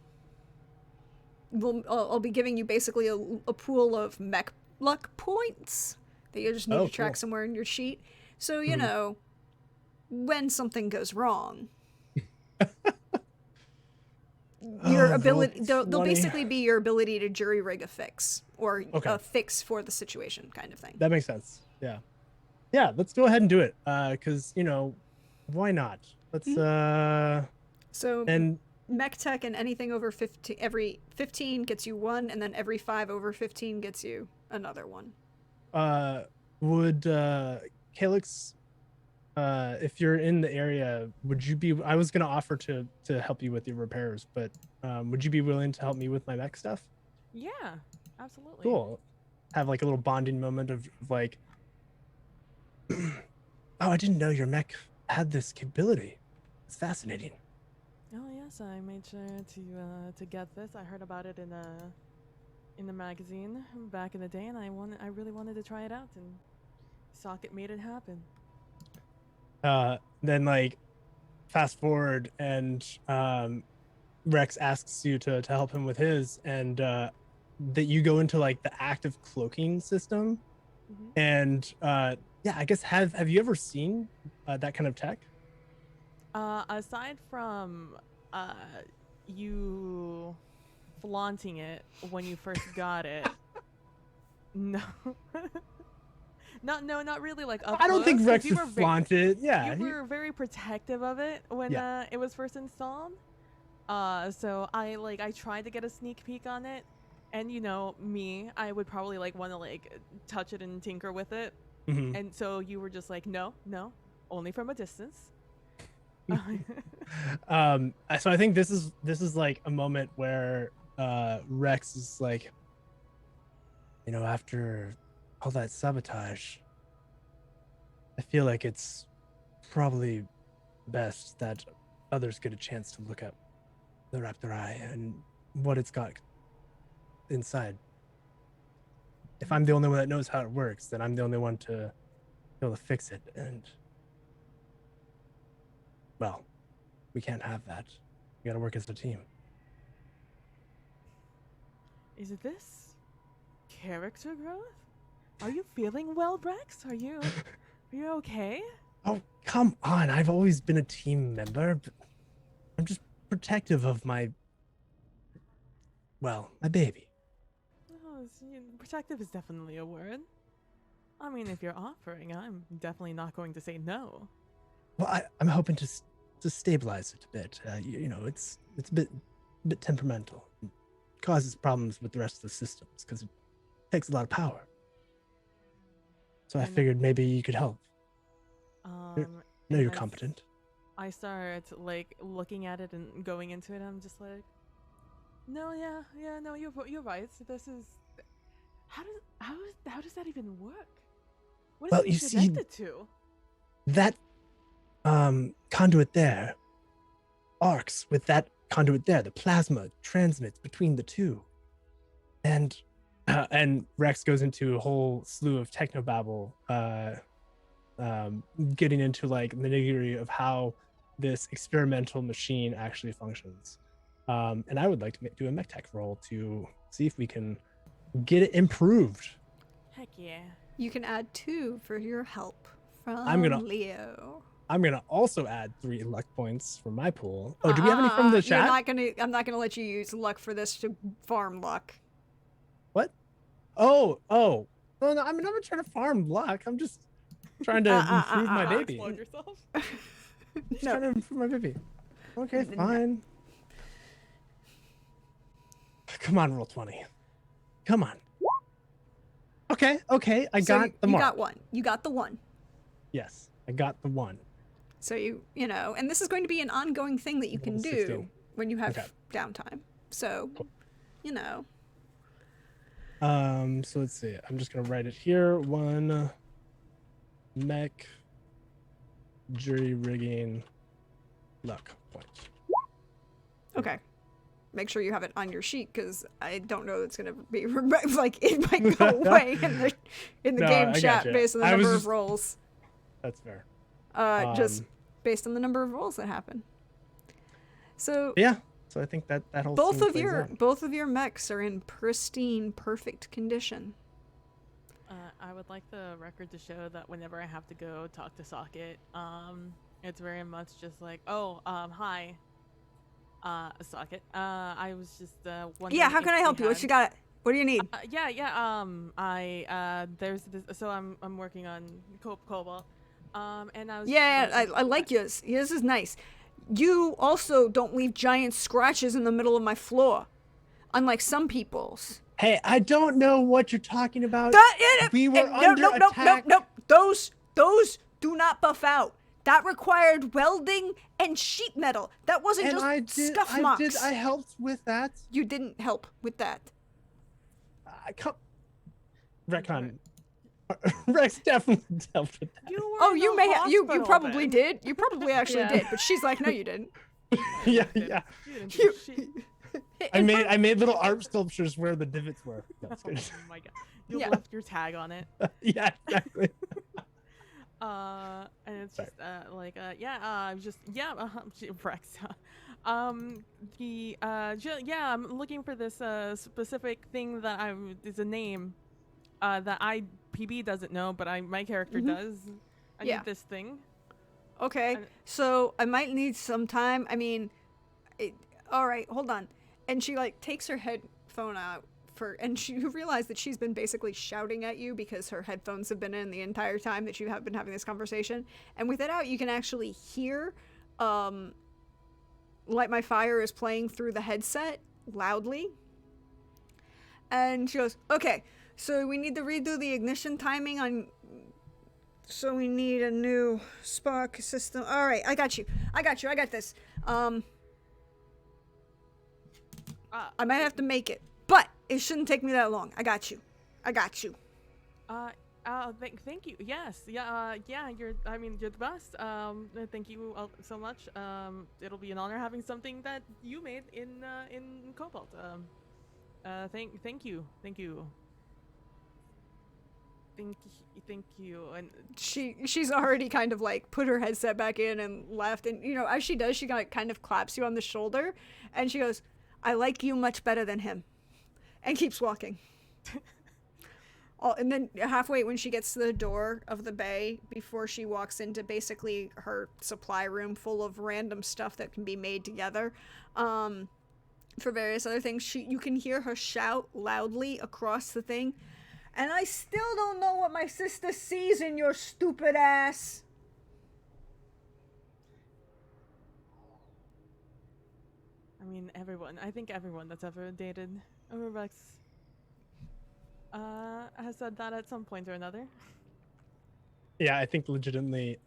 I'll be giving you basically a pool of mech luck points that you just need Oh, to track cool. somewhere in your sheet. So, you Mhm. know, when something goes wrong, your Oh, ability, roll they'll 20. basically be your ability to jury rig a fix or Okay. a fix for the situation kind of thing. That makes sense. Yeah. Yeah, let's go ahead and do it. Cause you know, why not? Let's So and mech tech and anything over 15, every 15 gets you one, and then every 5 over 15 gets you another one. would Calyx, if you're in the area, would you be, I was gonna offer to help you with your repairs, but would you be willing to help me with my mech stuff? Yeah, absolutely. Cool. Have like a little bonding moment of like, oh, I didn't know your mech had this capability. It's fascinating. Oh yes, I made sure to get this. I heard about it in the magazine back in the day, and I really wanted to try it out, and Socket made it happen. Then like fast forward and Rex asks you to help him with his, and that you go into like the active cloaking system. Mm-hmm. And yeah, I guess have you ever seen that kind of tech? Aside from you flaunting it when you first got it, no. Not really like up I don't think close, 'cause Rex you would were flaunt it. Yeah, you were very protective of it when Yeah. it was first installed. So I tried to get a sneak peek on it, and you know me, I would probably like want to like touch it and tinker with it, Mhm. and so you were just like, no, only from a distance. So I think this is like a moment where Rex is like, you know, after all that sabotage, I feel like it's probably best that others get a chance to look at the Raptor Eye and what it's got inside. If I'm the only one that knows how it works, then I'm the only one to be able to fix it. And well, we can't have that. We gotta work as a team. Is this character growth? Are you feeling well, Rex? Are you okay? Oh, come on. I've always been a team member, but I'm just protective of my baby. Oh, protective is definitely a word. I mean, if you're offering, I'm definitely not going to say no. Well, I'm hoping to stabilize it a bit. You know, it's a bit temperamental. It causes problems with the rest of the systems because it takes a lot of power. So I And- figured maybe you could help. No, and you're as competent. I start like looking at it and going into it. I'm just like, no, yeah, no, you're right. This is how does that even work? What is Well, it you see- connected to? That conduit there arcs with that conduit there. The plasma transmits between the two. And Rex goes into a whole slew of technobabble, getting into like the nitty-gritty of how this experimental machine actually functions. And I would like to do a mech tech roll to see if we can get it improved. Heck yeah. You can add 2 for your help from Leo. I'm gonna also add 3 luck points from my pool. Oh, do we have any from the chat? I'm not gonna let you use luck for this to farm luck. What? Oh. No, I'm not trying to farm luck. I'm just trying to improve my baby. Explode yourself. Just trying to improve my baby. Okay, fine. Come on, roll 20. Come on. Okay. I got the you mark. got 1. You got the 1. Yes, I got the 1. So you know, and this is going to be an ongoing thing that you can Level do 16. when you have Okay. downtime. So, Cool. you know. So let's see. I'm just gonna write it here. 1 mech jury rigging luck point. Okay. Make sure you have it on your sheet because I don't know it's gonna be like it might go away in the No, game I chat gotcha. based on the I was number just- of rolls. That's fair. Just based on the number of rolls that happen. So Yeah. So I think that whole both scene of plays out. your mechs are in pristine, perfect condition. I would like the record to show that whenever I have to go talk to Socket, it's very much just like, oh, hi, Socket. I was just wondering. Yeah, how if can I help you? What you got? What do you need? Yeah. There's this. So I'm working on Cobalt. And I was. Yeah, I like yours. Yours is nice. You also don't leave giant scratches in the middle of my floor, unlike some people's. Hey, I don't know what you're talking about. We were no, under no, attack. no. Those do not buff out. That required welding and sheet metal. That wasn't And just scuff marks. I helped with that. You didn't help with that. Retcon. Rex definitely helped with that. Oh, you may have. You probably then. did. You probably actually Yeah. did. But she's like, no, you didn't. Yeah. You didn't do You- shit. I made little art sculptures where the divots were. That's Oh good. my god. You Yeah. left your tag on it. Yeah, exactly. And it's just Rex. I'm looking for this specific thing that is a name that PB doesn't know, but my character does. I Yeah. need this thing. Okay, And- so I might need some time. I mean, all right, hold on. And she like takes her headphone out and you realize that she's been basically shouting at you because her headphones have been in the entire time that you have been having this conversation. And with it out, you can actually hear, Light My Fire is playing through the headset loudly. And she goes, okay, so we need to redo the ignition timing on. So we need a new spark system. All right, I got you. I got this. I might have to make it, but it shouldn't take me that long. I got you. Thank you. Yes. Yeah. You're the best. Thank you so much. It'll be an honor having something that you made in Cobalt. Thank you. Thank you. And She's already kind of like put her headset back in and left, and you know, as she does, she kind of claps you on the shoulder, and she goes, "I like you much better than him," and keeps walking. And then halfway when she gets to the door of the bay, before she walks into basically her supply room full of random stuff that can be made together, for various other things, you can hear her shout loudly across the thing, "And I still don't know what my sister sees in your stupid ass." I mean, I think everyone that's ever dated Rex has said that at some point or another. Yeah, I think legitimately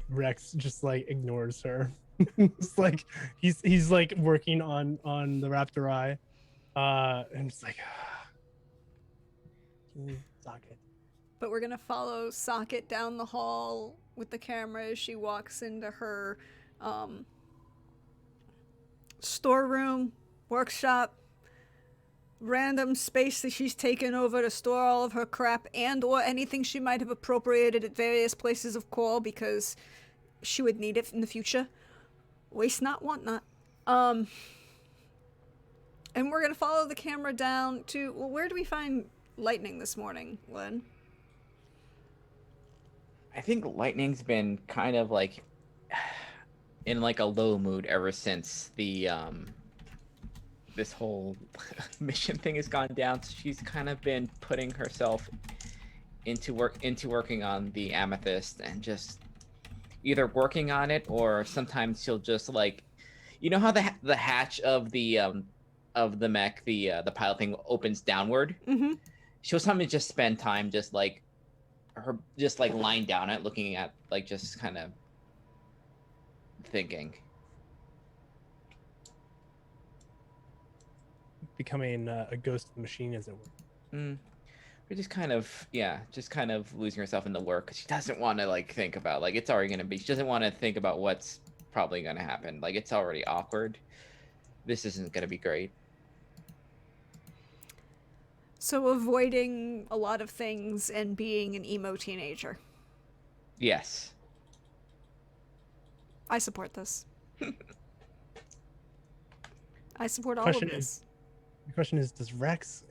Rex just like ignores her. It's like he's like working on the Raptor Eye. And it's like Socket. But we're gonna follow Socket down the hall with the camera as she walks into her storeroom, workshop, random space that she's taken over to store all of her crap and or anything she might have appropriated at various places of call because she would need it in the future. Waste not, want not. And we're gonna follow the camera down to, well, where do we find Lightning this morning, Lynn? I think Lightning's been kind of like in like a low mood ever since the this whole mission thing has gone down. So she's kind of been putting herself into working on the amethyst and just either working on it, or sometimes she'll just like, you know how the hatch of the mech, the pilot thing opens downward. Mm-hmm. She'll sometimes just spend time just like lying down it, looking at like just kind of thinking. Becoming a ghost of the machine, as it were. Or just kind of losing herself in the work, because she doesn't want to like think about like it's already gonna be. She doesn't want to think about what's probably gonna happen. Like it's already awkward. This isn't gonna be great. So avoiding a lot of things and being an emo teenager. Yes. I support this. I support all Question of this. The question is, does Rex,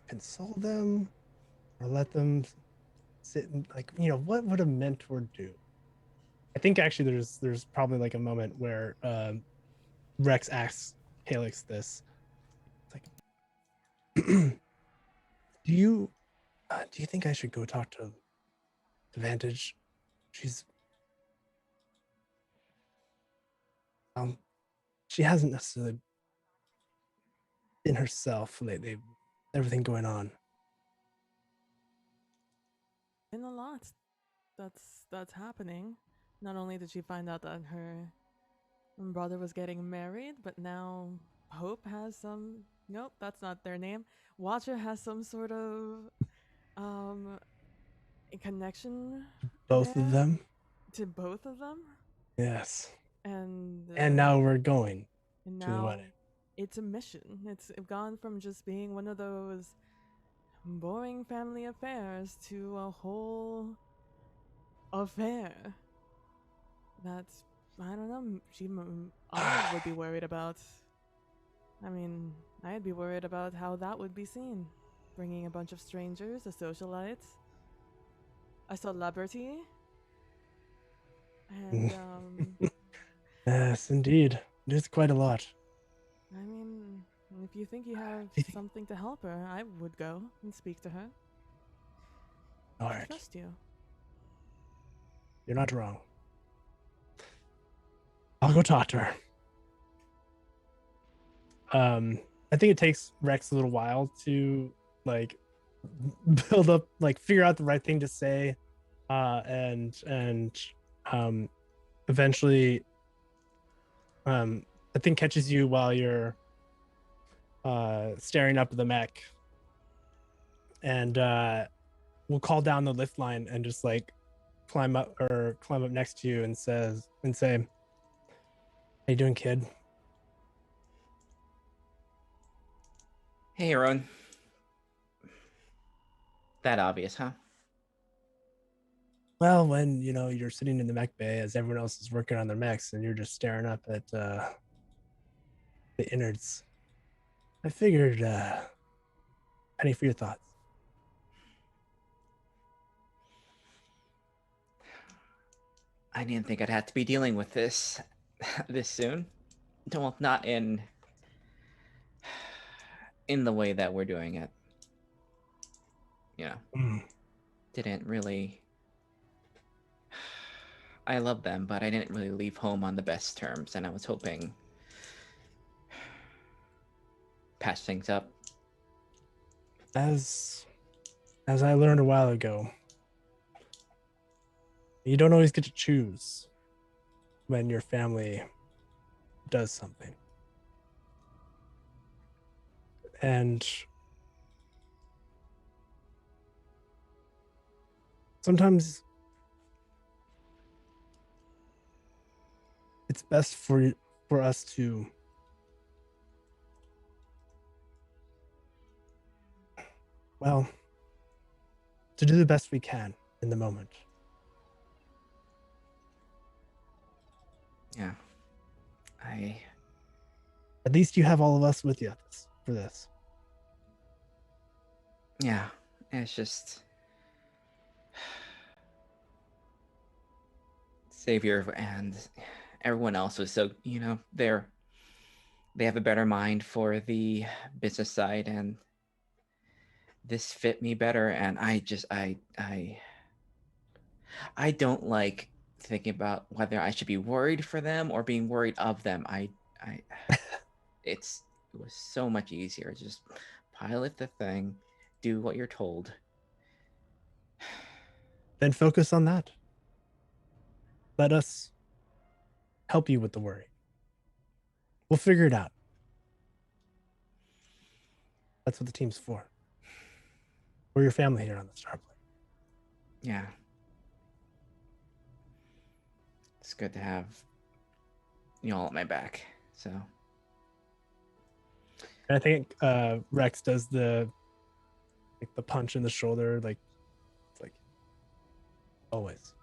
console them? or let them sit and like, what would a mentor do? I think actually there's probably like a moment where Rex asks Halix this. It's like, do you think I should go talk to Vantage? She's she hasn't necessarily been herself lately. Everything going on. Been a lot that's happening. Not only did she find out that her brother was getting married, but now Hope has some. Nope, that's not their name. Watcher has some sort of um a connection Both of there them. to both of them, Yes. and And now we're going and to the now wedding. it's a mission. It's gone from just being one of those boring family affairs to a whole affair. That's I don't know. Olive would be worried about. I mean, I'd be worried about how that would be seen. Bringing a bunch of strangers, a socialite, a celebrity, and Yes, indeed. It is quite a lot. I mean, if you think you have Do you think- something to help her, I would go and speak to her. All I right. trust you. You're not wrong. I'll go talk to her. I think it takes Rex a little while to like build up, like figure out the right thing to say, and eventually, I think catches you while you're staring up at the mech, and we'll call down the lift line and just like climb up next to you and say, "How you doing, kid?" Hey, Aaron. That obvious, huh? Well, when you're sitting in the mech bay as everyone else is working on their mechs and you're just staring up at the innards, I figured, penny for your thoughts. I didn't think I'd have to be dealing with this this soon. Well, not in the way that we're doing it. Didn't really. I love them, but I didn't really leave home on the best terms, and I was hoping patch things up. As I learned a while ago, you don't always get to choose when your family does something. And sometimes it's best for us to do the best we can in the moment. Yeah. At least you have all of us with you for this. Yeah. It's just Savior and everyone else was so, they have a better mind for the business side, and this fit me better. And I don't like thinking about whether I should be worried for them or being worried of them. It was so much easier. Just pilot the thing, do what you're told. Then focus on that. Let us help you with the worry. We'll figure it out. That's what the team's for. We're your family here on the Starblade. Yeah. It's good to have you all at my back. So. And I think Rex does the punch in the shoulder, like always.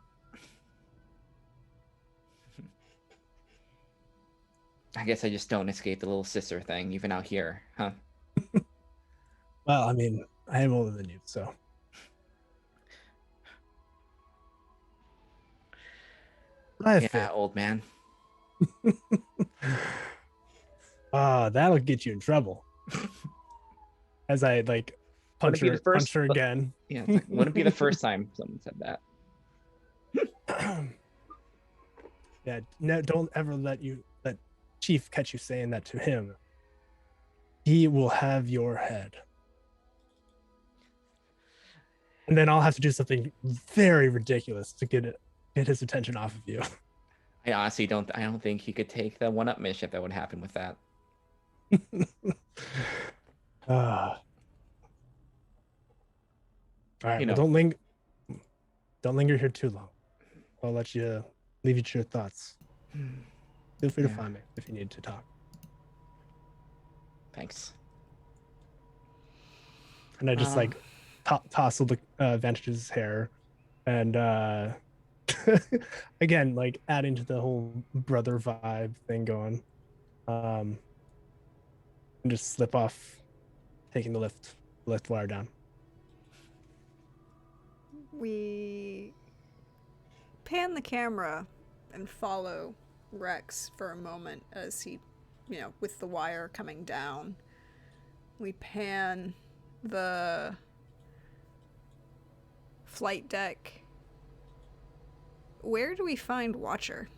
I guess I just don't escape the little sister thing, even out here, huh? Well, I mean, I am older than you, so Yeah, old man. That'll get you in trouble. As I like punch her again. Yeah, it's like, wouldn't be the first time someone said that. Yeah, no, don't ever let Chief catch you saying that to him. He will have your head. And then I'll have to do something very ridiculous to get his attention off of you. I honestly don't think he could take the one-up mission that would happen with that. All right, You know. well, don't linger here too long. I'll let you leave you to your thoughts. Feel free to find me if you need to talk. Thanks. And I just tousle the Vantage's hair, and again, like adding to the whole brother vibe thing going. And just slip off, taking the lift wire down. We pan the camera and follow Rex for a moment as he, with the wire coming down. We pan the flight deck. Where do we find Watcher?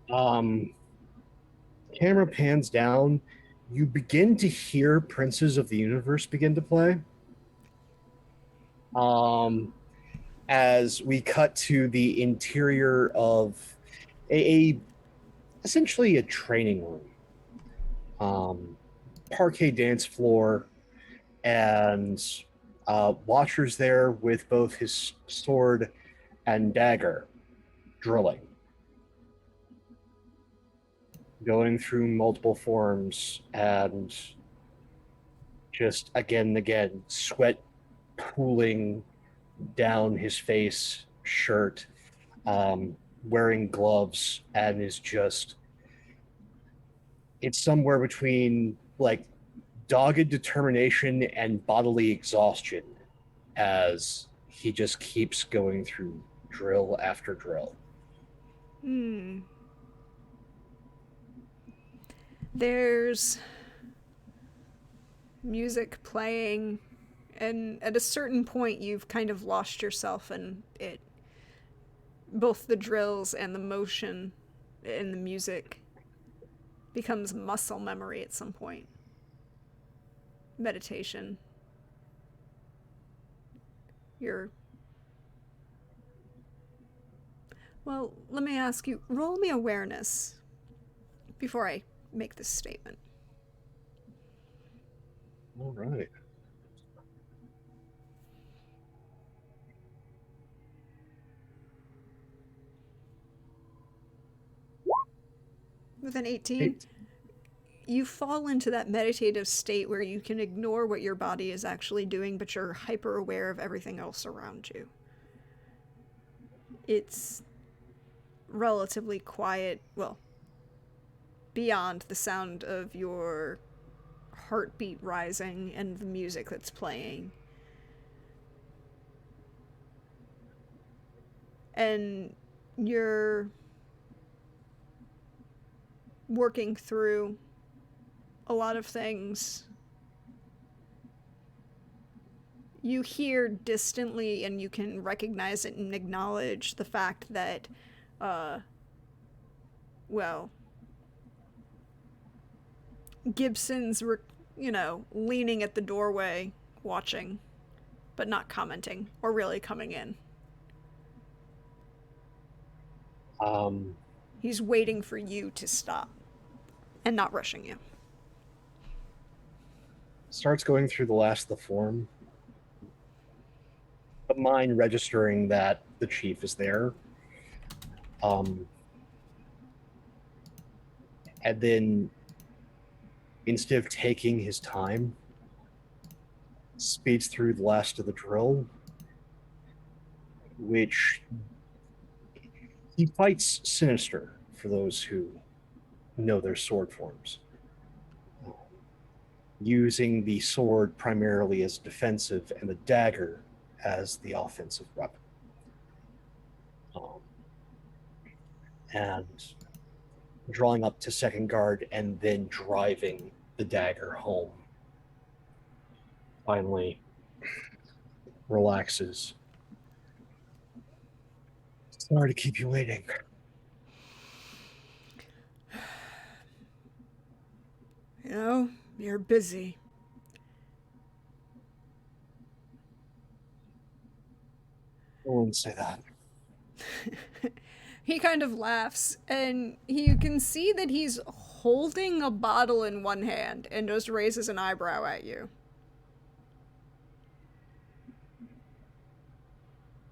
Camera pans down. You begin to hear Princes of the Universe begin to play. As we cut to the interior of essentially a training room. Parquet dance floor, and Watcher's there with both his sword and dagger, drilling. Going through multiple forms and just again and again, sweat pooling down his face, shirt, wearing gloves, and is just, it's somewhere between like dogged determination and bodily exhaustion as he just keeps going through drill after drill. There's music playing, and at a certain point you've kind of lost yourself in it. Both the drills and the motion in the music becomes muscle memory at some point. Meditation. Well, let me ask you, roll me awareness before I make this statement. All right. With an 18, you fall into that meditative state where you can ignore what your body is actually doing, but you're hyper aware of everything else around you. It's relatively quiet, well, beyond the sound of your heartbeat rising and the music that's playing. And you're working through a lot of things. You hear distantly, and you can recognize it and acknowledge the fact that, Gibson's, leaning at the doorway, watching, but not commenting, or really coming in. He's waiting for you to stop, and not rushing you. Starts going through the last of the form, but mind registering that the chief is there. And then, instead of taking his time, speeds through the last of the drill, which he fights sinister for those who know their sword forms, using the sword primarily as defensive and the dagger as the offensive weapon. um, and drawing up to second guard and then driving the dagger home. Finally relaxes. Sorry to keep you waiting. You know, you're busy. I wouldn't say that. He kind of laughs, and you can see that he's holding a bottle in one hand and just raises an eyebrow at you.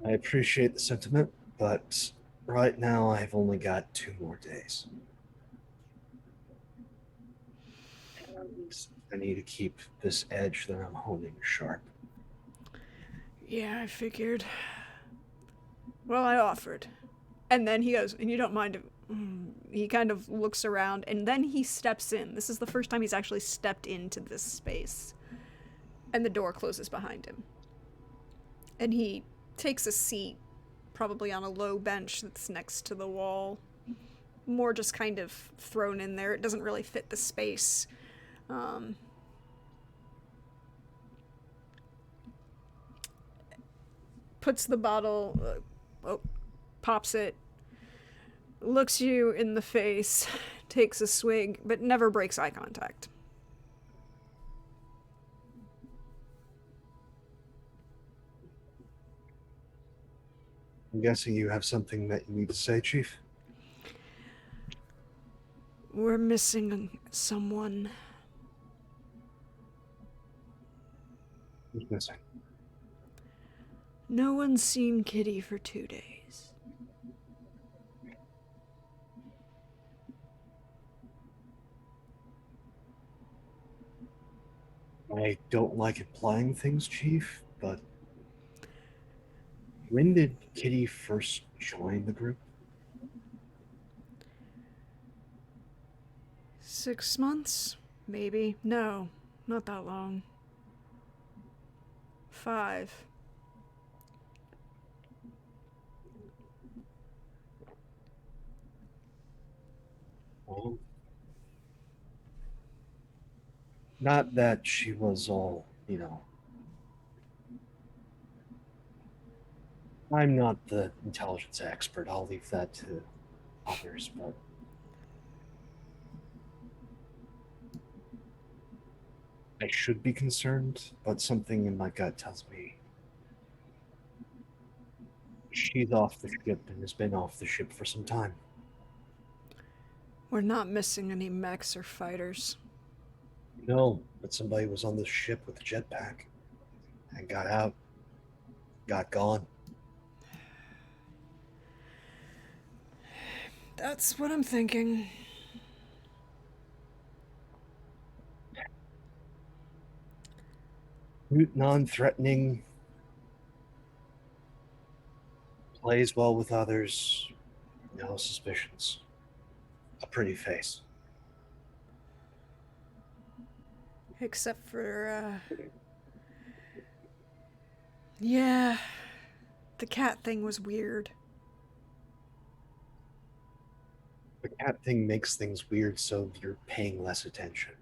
I appreciate the sentiment, but right now I've only got 2 more days. And I need to keep this edge that I'm holding sharp. Yeah, I figured. Well, I offered. And then he goes, and you don't mind if... He kind of looks around, and then he steps in. This is the first time he's actually stepped into this space. And the door closes behind him. And he takes a seat, probably on a low bench that's next to the wall. More just kind of thrown in there. It doesn't really fit the space. Puts the bottle... pops it, looks you in the face, takes a swig, but never breaks eye contact. I'm guessing you have something that you need to say, Chief? We're missing someone. Who's missing? No one's seen Kitty for 2 days. I don't like implying things, Chief, but when did Kitty first join the group? 6 months? Maybe. No, not that long. 5. Well, not that she was all, I'm not the intelligence expert. I'll leave that to others, but I should be concerned, but something in my gut tells me she's off the ship and has been off the ship for some time. We're not missing any mechs or fighters. No, but somebody was on the ship with a jetpack and got out, got gone. That's what I'm thinking. Non-threatening, plays well with others, no suspicions. A pretty face. Except for, yeah, the cat thing was weird. The cat thing makes things weird, so you're paying less attention.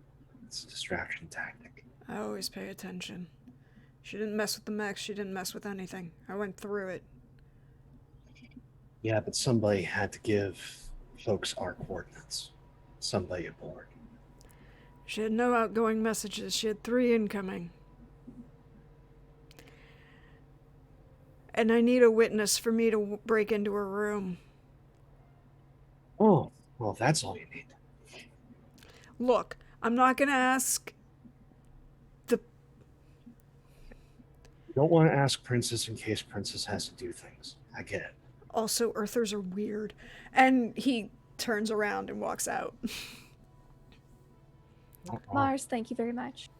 It's a distraction tactic. I always pay attention. She didn't mess with the mechs, she didn't mess with anything. I went through it. Yeah, but somebody had to give folks our coordinates. Somebody aboard. She had no outgoing messages, she had 3 incoming. And I need a witness for me to break into her room. Oh, well, if that's all you need. Look, I'm not gonna ask the... You don't want to ask Princess in case Princess has to do things. I get it. Also, Earthers are weird. And he turns around and walks out. Mars, thank you very much.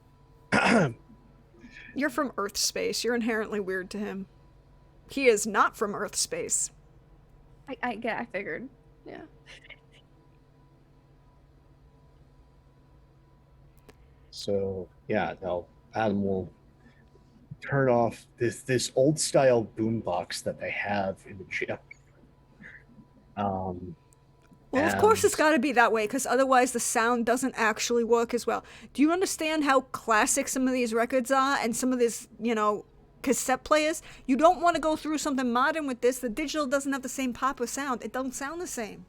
You're from Earth space. You're inherently weird to him. He is not from Earth space. I figured. Yeah. So yeah, no, Adam will turn off this old style boombox that they have in the gym, Um, Well, of course it's and got to be that way, because otherwise the sound doesn't actually work as well. Do you understand how classic some of these records are and some of these, cassette players? You don't want to go through something modern with this. The digital doesn't have the same pop or sound. It don't sound the same.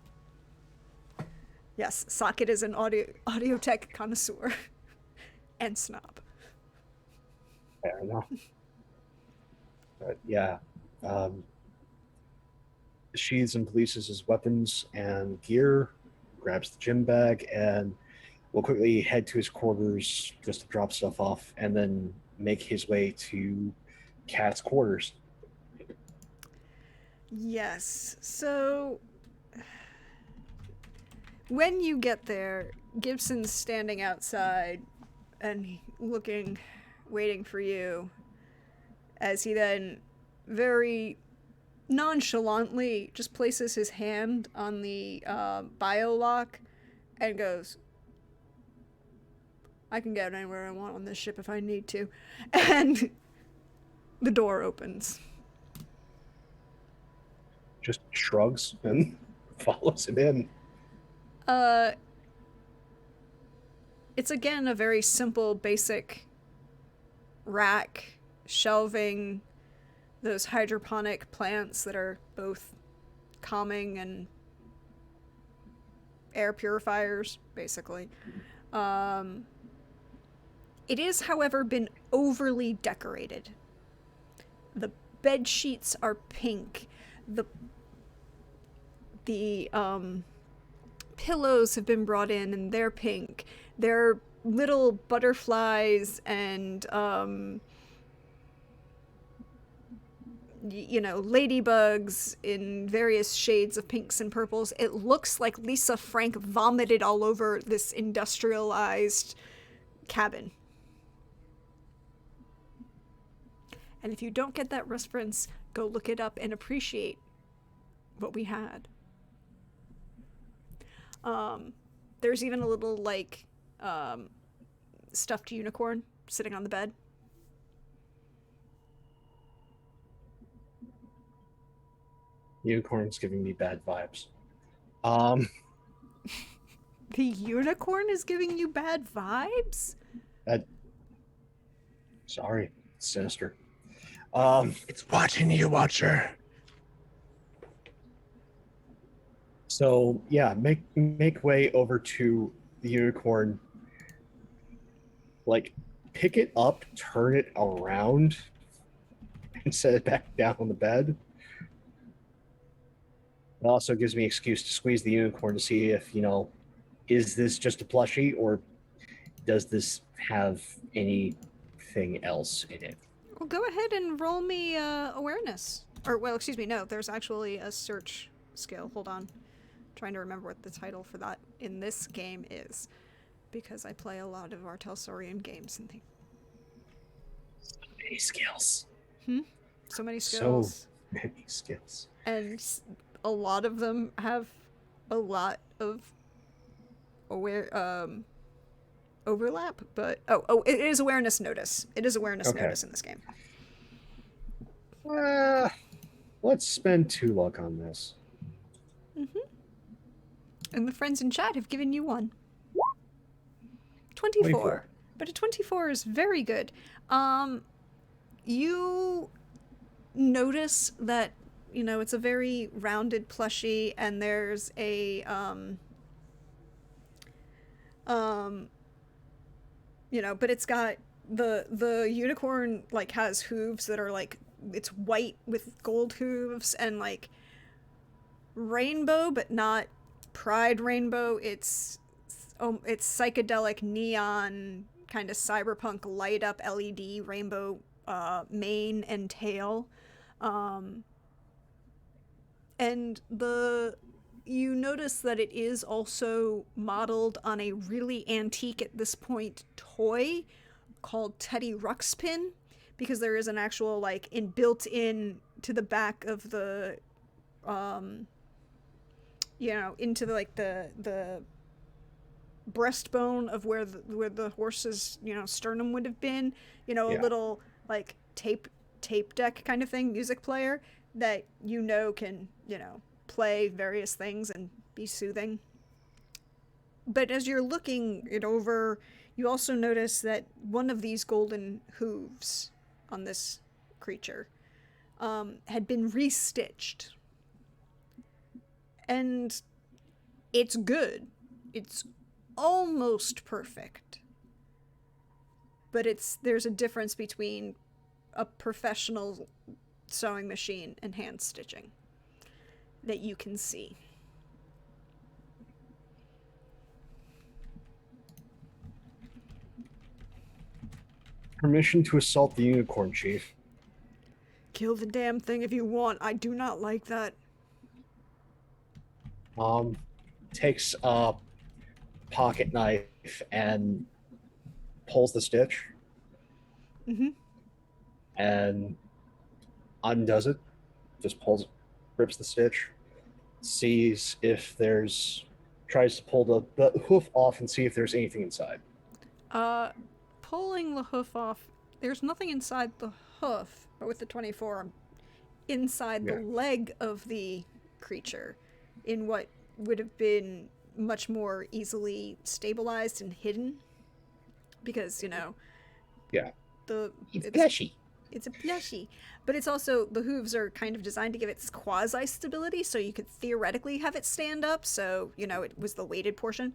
Yes, Socket is an audio tech connoisseur and snob. fair enough. But yeah, sheathes and polices his weapons and gear, grabs the gym bag, and will quickly head to his quarters just to drop stuff off, and then make his way to Cat's quarters. Yes, so when you get there, Gibson's standing outside and waiting for you, as he then very nonchalantly just places his hand on the bio lock and goes, I can get anywhere I want on this ship if I need to. And the door opens. Just shrugs and follows him in. It's again a very simple, basic rack, shelving, those hydroponic plants that are both calming and air purifiers, basically. It is, however, been overly decorated. The bed sheets are pink. The pillows have been brought in and they're pink. They're little butterflies and ladybugs in various shades of pinks and purples. It looks like Lisa Frank vomited all over this industrialized cabin. And if you don't get that reference, go look it up and appreciate what we had. There's even a little, stuffed unicorn sitting on the bed. Unicorn's giving me bad vibes. The unicorn is giving you bad vibes? Sorry, it's sinister. It's watching you, Watcher. So yeah, make way over to the unicorn. Like, pick it up, turn it around, and set it back down on the bed. It also gives me an excuse to squeeze the unicorn to see if, is this just a plushie or does this have anything else in it? Well, go ahead and roll me awareness. No, there's actually a search skill. Hold on. Trying to remember what the title for that in this game is, because I play a lot of Artelsorian games and things. So many skills. So many skills. So many skills. And a lot of them have a lot of overlap, but it is awareness notice. It is awareness notice in this game. Let's spend 2 luck on this. And the friends in chat have given you 1. 24. But a 24 is very good. You notice that, it's a very rounded plushie, and there's a, but it's got the unicorn, has hooves that are, it's white with gold hooves and, rainbow, but not Pride rainbow. It's psychedelic neon kind of cyberpunk light up LED rainbow mane and tail, and you notice that it is also modeled on a really antique at this point toy called Teddy Ruxpin, because there is an actual built in to the back of the into the breastbone of where the horse's sternum would have been, a little tape deck kind of thing, music player that can play various things and be soothing. But as you're looking it over, you also notice that one of these golden hooves on this creature had been restitched. And it's good. It's almost perfect. But there's a difference between a professional sewing machine and hand stitching that you can see. Permission to assault the unicorn, Chief. Kill the damn thing if you want. I do not like that. Takes a pocket knife and pulls the stitch. Mm-hmm. And undoes it. Just rips the stitch. Sees if tries to pull the hoof off and see if there's anything inside. Pulling the hoof off, there's nothing inside the hoof, but with the 24, inside the leg of the creature, in what would have been much more easily stabilized and hidden, because It's fleshy. It's a plushie, but it's also, the hooves are kind of designed to give it quasi stability, so you could theoretically have it stand up. So it was the weighted portion.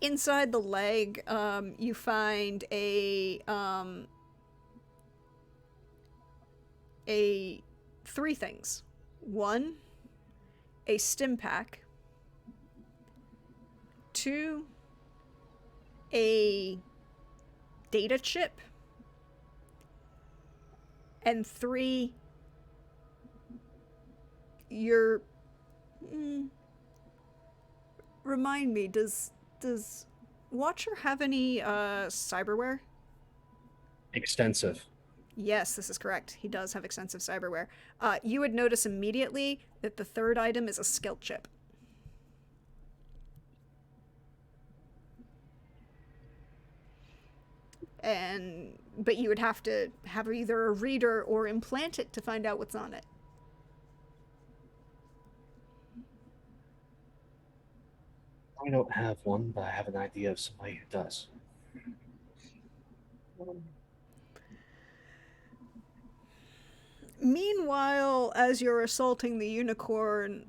Inside the leg, you find three things. One, a stim pack. Two, a data chip. And three, remind me, does Watcher have any cyberware? Extensive. Yes, this is correct. He does have extensive cyberware. You would notice immediately that the third item is a skill chip. But you would have to have either a reader or implant it to find out what's on it. I don't have one, but I have an idea of somebody who does. Meanwhile, as you're assaulting the unicorn,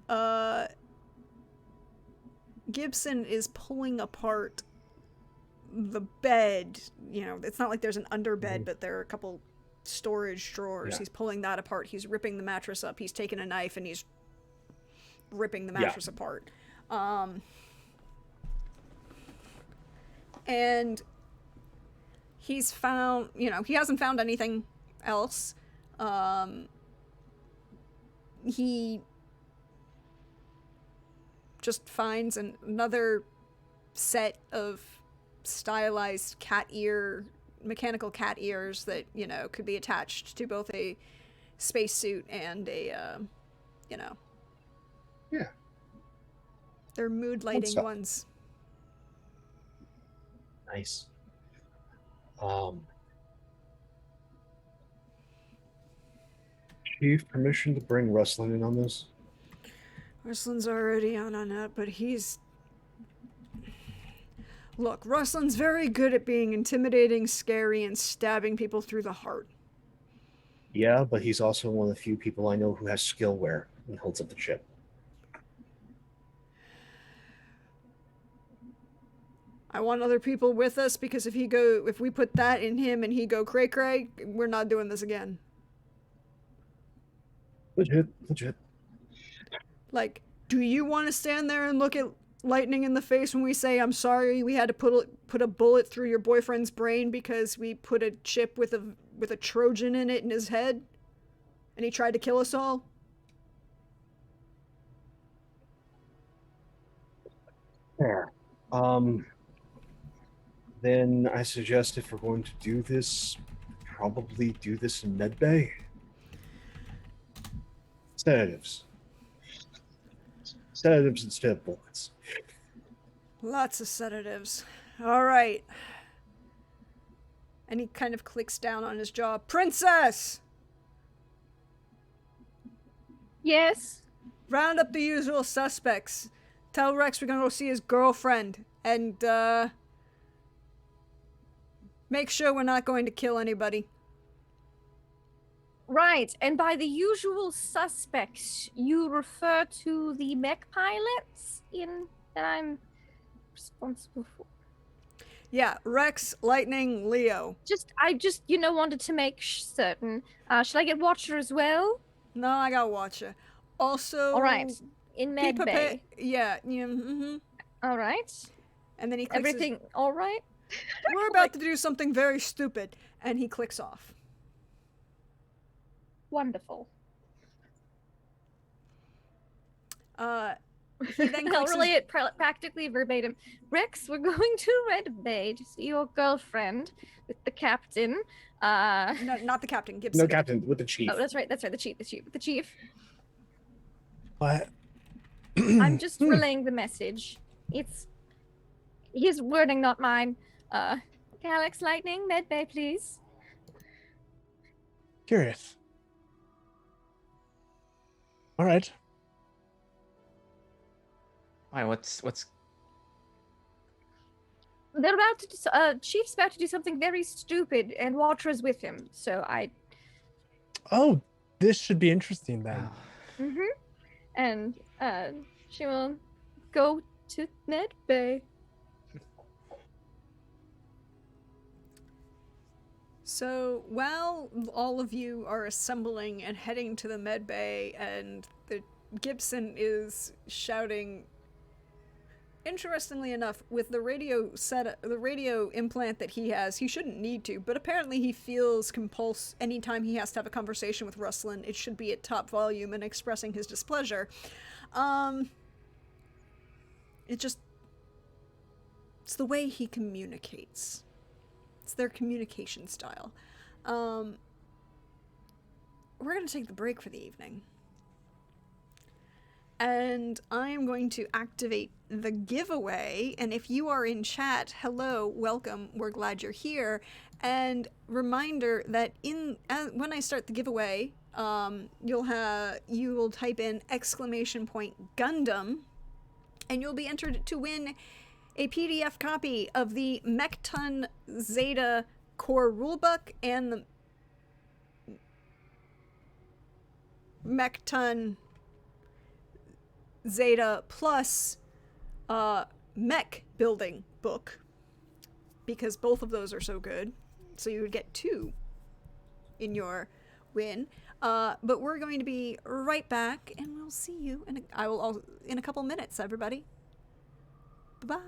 Gibson is pulling apart the bed. It's not like there's an underbed, but there are a couple storage drawers. Yeah. He's pulling that apart. He's ripping the mattress up. He's taking a knife and he's ripping the mattress apart. And he's found, he hasn't found anything else. He just finds another set of stylized mechanical cat ears that, could be attached to both a spacesuit and a, Yeah. They're mood lighting ones. Nice. Chief, permission to bring Rustlin in on this? Rustlin's already on that, but Look, Rustlin's very good at being intimidating, scary, and stabbing people through the heart. Yeah, but he's also one of the few people I know who has skillware and holds up the chip. I want other people with us, because if we put that in him and he go cray-cray, we're not doing this again. Legit. Like, do you want to stand there and look at Lightning in the face when we say, I'm sorry, we had to put a bullet through your boyfriend's brain because we put a chip with a Trojan in it in his head, and he tried to kill us all? Fair. Then I suggest, if we're going to do this, probably do this in medbay. Sedatives instead of bullets. Lots of sedatives. All right. And he kind of clicks down on his jaw. Princess! Yes? round up the usual suspects. Tell Rex we're gonna go see his girlfriend, and make sure we're not going to kill anybody. Right, and by the usual suspects, you refer to the mech pilots that I'm responsible for. Yeah, Rex, Lightning, Leo. I just wanted to make certain. Should I get Watcher as well? No, I got Watcher. Also, All right, in be med prepared. bay. Yeah, mm-hmm. All right. And then he clicks his- Everything all right? We're about to do something very stupid, and he clicks off. Wonderful. He then I'll clicks relay his- it practically verbatim. Rex, we're going to Red Bay to see your girlfriend with the captain. No, not the captain. Gibson. No, Captain, with the chief. Oh, that's right. The chief. What? I'm just relaying the message. It's his wording, not mine. Galax Lightning, Med Bay, please. Curious. All right. Why? What's? They're about to. Chief's about to do something very stupid, and Watcher's with him. So Oh, this should be interesting then. And she will go to Med Bay. So while all of you are assembling and heading to the med bay, and the Gibson is shouting, interestingly enough, with the radio implant that he has, he shouldn't need to, but apparently he feels compulsed anytime he has to have a conversation with Rustlin. It should be at top volume and expressing his displeasure. It's the way he communicates. It's their communication style. We're going to take the break for the evening. And I am going to activate the giveaway. And if you are in chat, hello, welcome. We're glad you're here. And reminder that when I start the giveaway, you will type in !Gundam, and you'll be entered to win a PDF copy of the Mechton Zeta core rulebook and the Mechton Zeta Plus mech building book, because both of those are so good. So you would get 2 in your win. But we're going to be right back, and we'll see you in a couple minutes, everybody. Bye.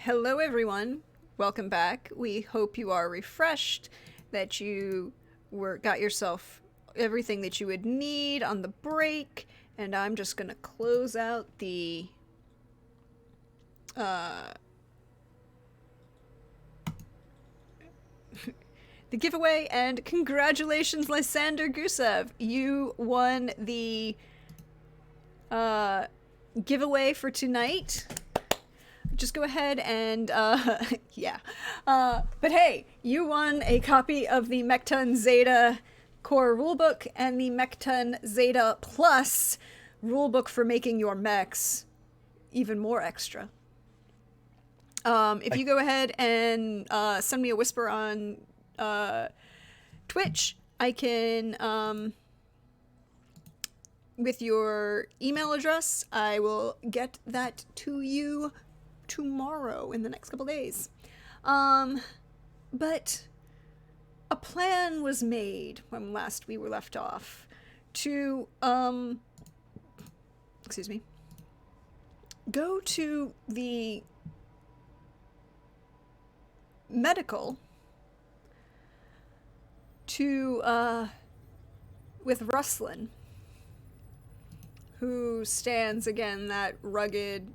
Hello, everyone. Welcome back. We hope you are refreshed, that you got yourself everything that you would need on the break, and I'm just gonna close out the the giveaway, and congratulations, Lysander Gusev. You won the giveaway for tonight. Just go ahead and, yeah. But hey, you won a copy of the Mechton Zeta core rulebook and the Mechton Zeta Plus rulebook for making your mechs even more extra. If you go ahead and send me a whisper on Twitch, I can, with your email address, I will get that to you tomorrow, in the next couple days. But a plan was made when last we were left off to, excuse me, go to the medical to, with Ruslan, who stands, again, that rugged,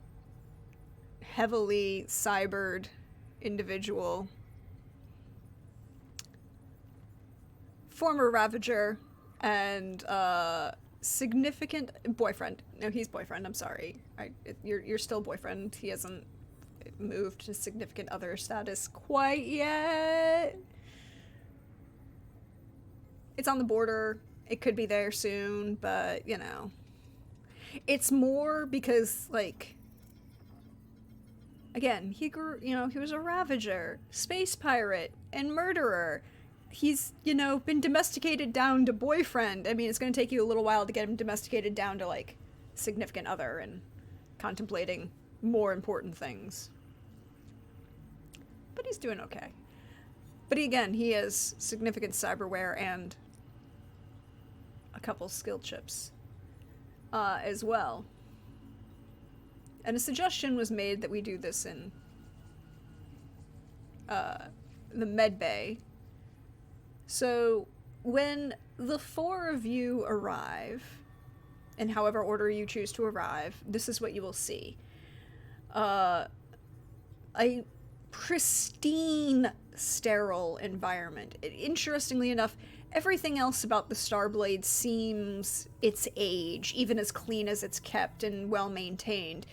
heavily cybered individual, former Ravager, and significant boyfriend. No, he's boyfriend. I'm sorry. You're still boyfriend. He hasn't moved to significant other status quite yet. It's on the border. It could be there soon, but you know, it's more because, like, again, he grew, you know, he was a Ravager, space pirate, and murderer. He's, you know, been domesticated down to boyfriend. I mean, it's going to take you a little while to get him domesticated down to, like, significant other and contemplating more important things. But he's doing okay. But again, he has significant cyberware and a couple skill chips as well. And a suggestion was made that we do this in the med bay. So when the four of you arrive, in however order you choose to arrive, this is what you will see. A pristine, sterile environment. Interestingly enough, everything else about the Starblade seems its age, even as clean as it's kept and well maintained.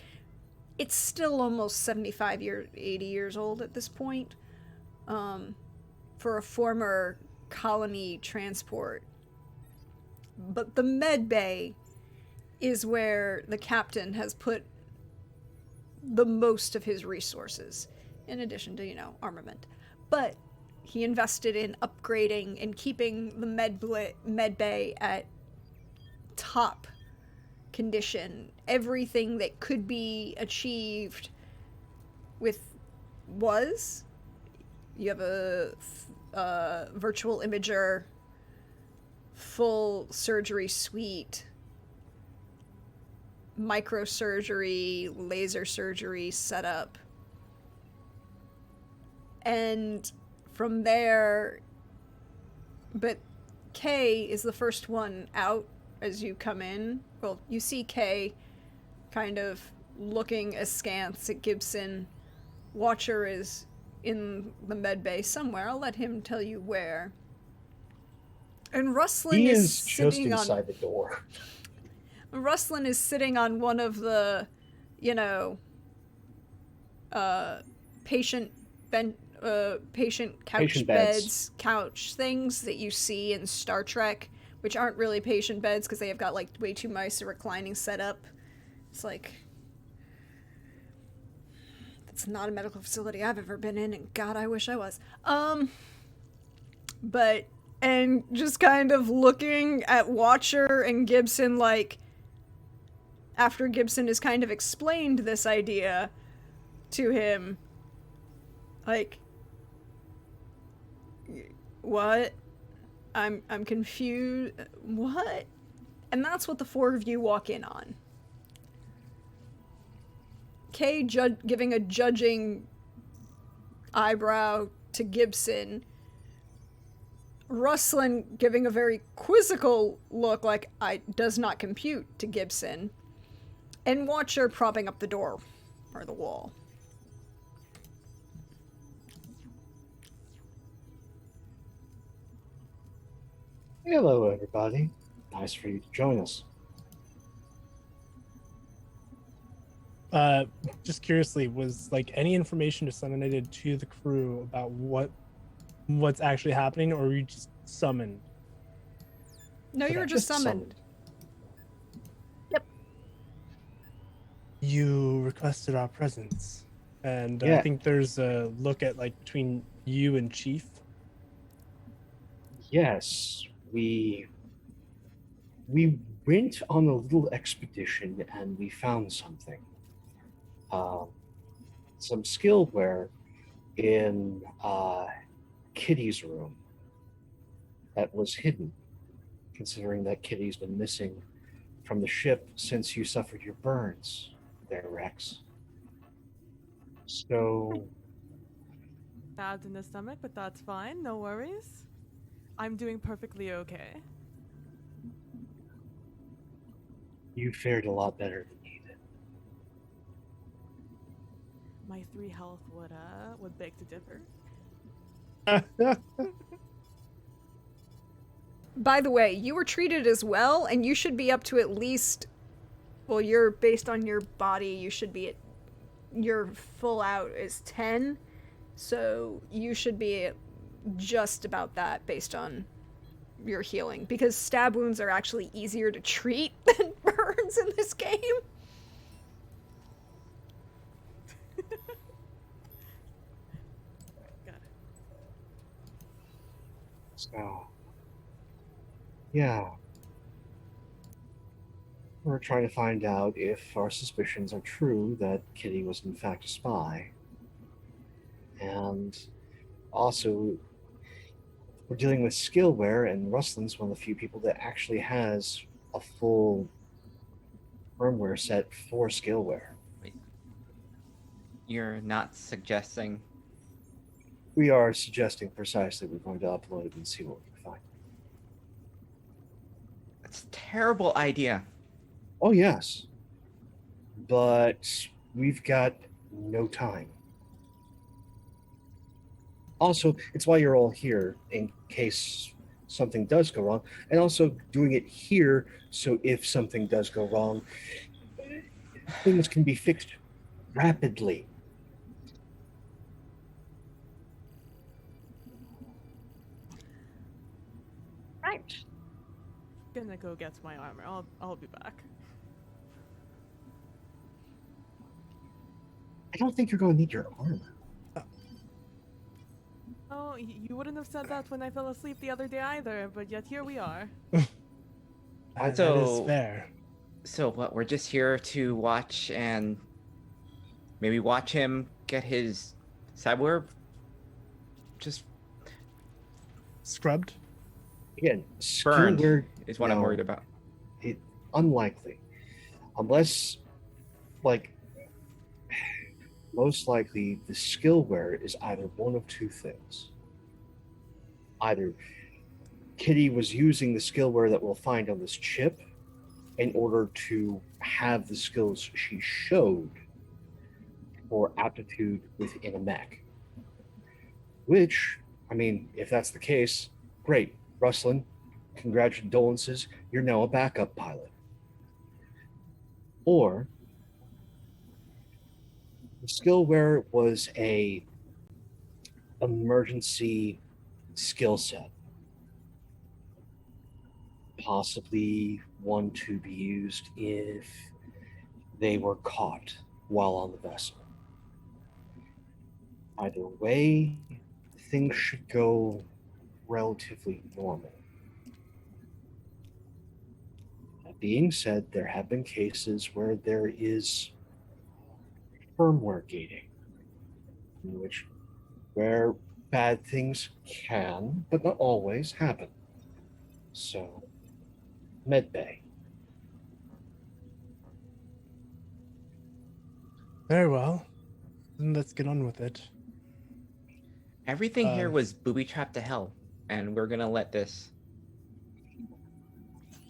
It's still almost 75 years, 80 years old at this point, for a former colony transport. But the med bay is where the captain has put the most of his resources, in addition to, you know, armament. But he invested in upgrading and keeping the med bay at top condition. Everything that could be achieved with you have a virtual imager, full surgery suite, microsurgery, laser surgery setup. And from there, but Kay is the first one out as you come in. Well, you see Kay kind of looking askance at Gibson. Watcher is in the med bay somewhere. I'll let him tell you where. And Ruslan is just sitting inside the door. Ruslan is sitting on one of the, you know, patient couch beds, couch things that you see in Star Trek, which aren't really patient beds because they have got like way too nice a reclining setup. It's like, that's not a medical facility I've ever been in, and God, I wish I was. But, and just kind of looking at Watcher and Gibson, like, after Gibson has kind of explained this idea to him, like, what? I'm confused. What? And that's what the four of you walk in on. Kay giving a judging eyebrow to Gibson. Rustlin giving a very quizzical look like I does not compute to Gibson. And Watcher propping up the door or the wall. Hello, everybody. Nice for you to join us. Just curiously, was like any information disseminated to the crew about what's actually happening, or were you just summoned? No, you were just summoned. You requested our presence, and Yeah. I think there's a look at like between you and Chief. Yes, we went on a little expedition and we found something. Some skillware in Kitty's room that was hidden, considering that Kitty's been missing from the ship since you suffered your burns there, Rex. So, Bad in the stomach, but that's fine. No worries. I'm doing perfectly okay. you fared a lot better than me did. My 3 health would beg to differ. By the way, you were treated as well, and you should be up to at least. Well, you're based on your body, you should be at. Your full out is 10, so you should be just about that based on your healing. Because stab wounds are actually easier to treat than burns in this game. Got it. So, yeah. We're trying to find out if our suspicions are true that Kitty was in fact a spy. And also, we're dealing with skillware, and Rustlin's one of the few people that actually has a full firmware set for skillware. You're not suggesting. We are suggesting precisely we're going to upload it and see what we can find. It's a terrible idea. Oh, yes. But we've got no time. Also, it's why you're all here, in case something does go wrong, and also doing it here so if something does go wrong, things can be fixed rapidly. Right. Gonna go get my armor. I'll be back. I don't think you're going to need your armor. Oh, you wouldn't have said that when I fell asleep the other day either, but yet here we are. That is So- fair. So what? We're just here to watch and maybe watch him get his cyber just Scrubbed. Again, burned skillware is what I'm no. worried about. Unlikely. Unless, like, most likely the skillware is either one of two things. Either Kitty was using the skillware that we'll find on this chip in order to have the skills she showed for aptitude within a mech. Which, I mean, if that's the case, great. Rustlin, congratulations, you're now a backup pilot. Or the skillware was a emergency skill set, possibly one to be used if they were caught while on the vessel. Either way, things should go relatively normal. That being said, there have been cases where there is firmware gating, where bad things can, but not always, happen. So, medbay. Very well. Then let's get on with it. Everything here was booby trapped to hell, and we're gonna let this.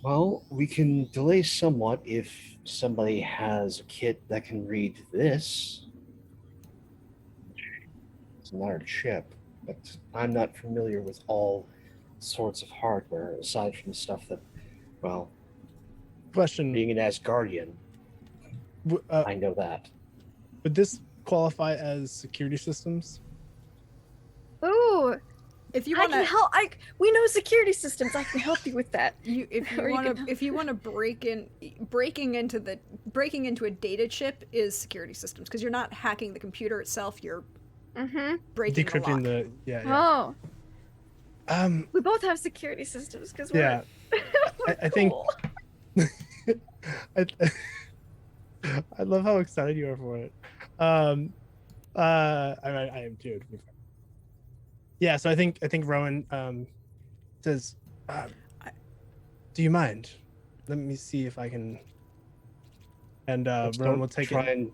Well, we can delay somewhat if somebody has a kit that can read this. It's a large ship, but I'm not familiar with all sorts of hardware aside from the stuff that, well, Question: being an Asgardian, I know that. Would this qualify as security systems? Ooh, If you I want can to, help. We know security systems. I can help you with that. if you want to breaking into a data chip is security systems, because you're not hacking the computer itself. You're breaking Decrypting the lock. yeah. Oh, we both have security systems because we're. Yeah. we're I think. cool. I love how excited you are for it. I am too. To be fair. Yeah, so I think Rowan says, "Do you mind? Let me see if I can." And Let's Rowan don't will take try it. and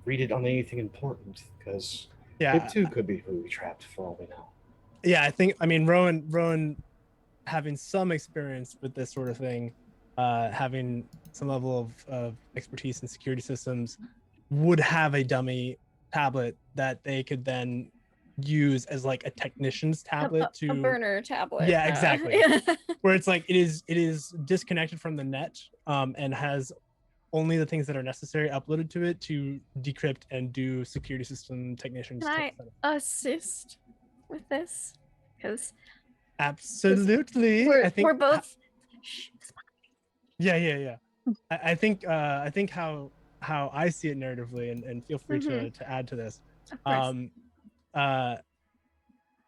read it on anything important, because Yeah, it too could be booby trapped for all we know. yeah. I mean, Rowan, having some experience with this sort of thing, having some level of expertise in security systems, would have a dummy tablet that they could then use as like a technician's tablet a burner tablet. Yeah, exactly. Where it's like it is disconnected from the net, and has only the things that are necessary uploaded to it to decrypt and do security system technicians. Can I assist with this? Because absolutely, I think we're both. Yeah. I think how I see it narratively, and feel free to add to this. Of course.